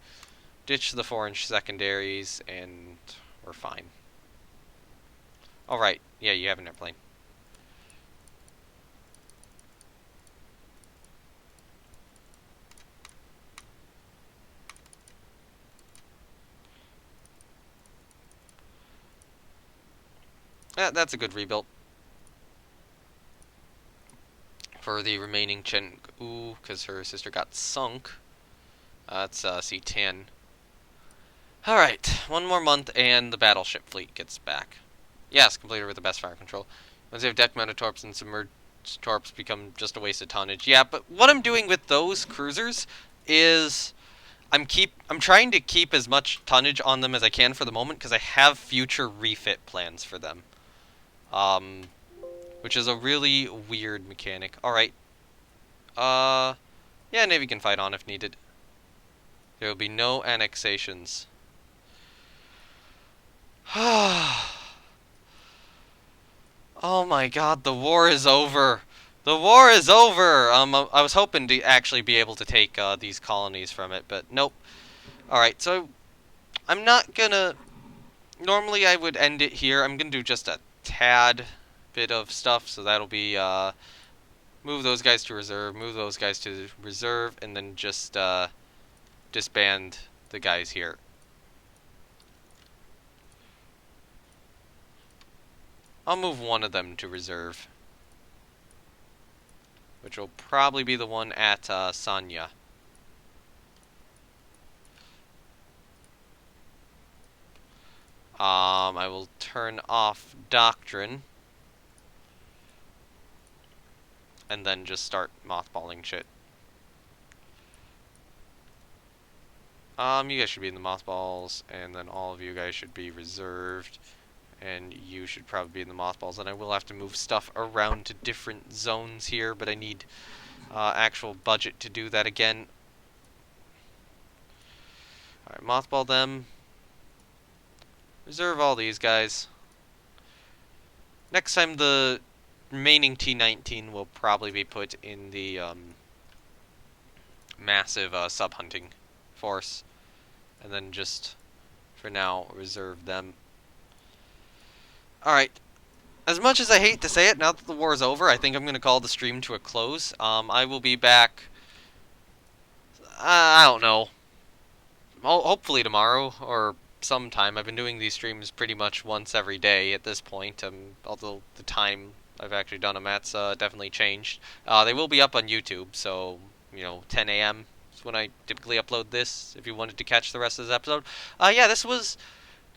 Ditch the 4-inch secondaries, and we're fine. Alright, yeah, you have an airplane. That's a good rebuild. For the remaining Chen... Ooh, because her sister got sunk. That's C10. Alright, one more month and the battleship fleet gets back. Yes, completed with the best fire control. Once you have deck-mounted torps and submerged torps become just a waste of tonnage. Yeah, but what I'm doing with those cruisers is I'm trying to keep as much tonnage on them as I can for the moment because I have future refit plans for them. Which is a really weird mechanic. Alright. Yeah, Navy can fight on if needed. There will be no annexations. Oh my god, the war is over. The war is over. I was hoping to actually be able to take these colonies from it, but nope. Alright, so I'm not gonna... Normally I would end it here. I'm gonna do just a tad bit of stuff, so that'll be move those guys to reserve, move those guys to reserve, and then just disband the guys here. I'll move one of them to reserve, which will probably be the one at Sanya. I will turn off Doctrine, and then just start mothballing shit. You guys should be in the mothballs, and then all of you guys should be reserved. And you should probably be in the mothballs, and I will have to move stuff around to different zones here, but I need actual budget to do that again. Alright, mothball them. Reserve all these guys. Next time the remaining T-19 will probably be put in the massive sub-hunting force. And then just, for now, reserve them. Alright, as much as I hate to say it, now that the war is over, I think I'm going to call the stream to a close. I will be back, I don't know, hopefully tomorrow, or sometime. I've been doing these streams pretty much once every day at this point, although the time I've actually done them at's definitely changed. They will be up on YouTube, so, 10 a.m. is when I typically upload this, if you wanted to catch the rest of this episode. Yeah, this was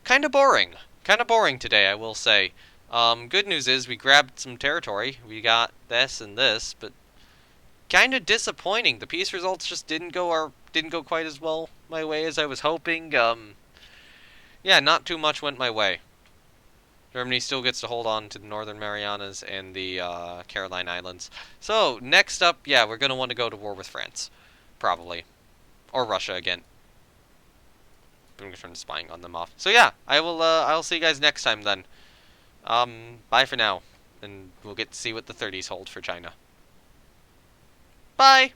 kind of boring. Kind of boring today, I will say. Good news is we grabbed some territory. We got this and this, but kind of disappointing. The peace results just didn't go quite as well my way as I was hoping. Yeah, not too much went my way. Germany still gets to hold on to the Northern Marianas and the Caroline Islands. So next up, yeah, we're gonna want to go to war with France, probably, or Russia again. I'm gonna turn spying on them off. So yeah, I'll see you guys next time then. Bye for now, and we'll get to see what the 30s hold for China. Bye!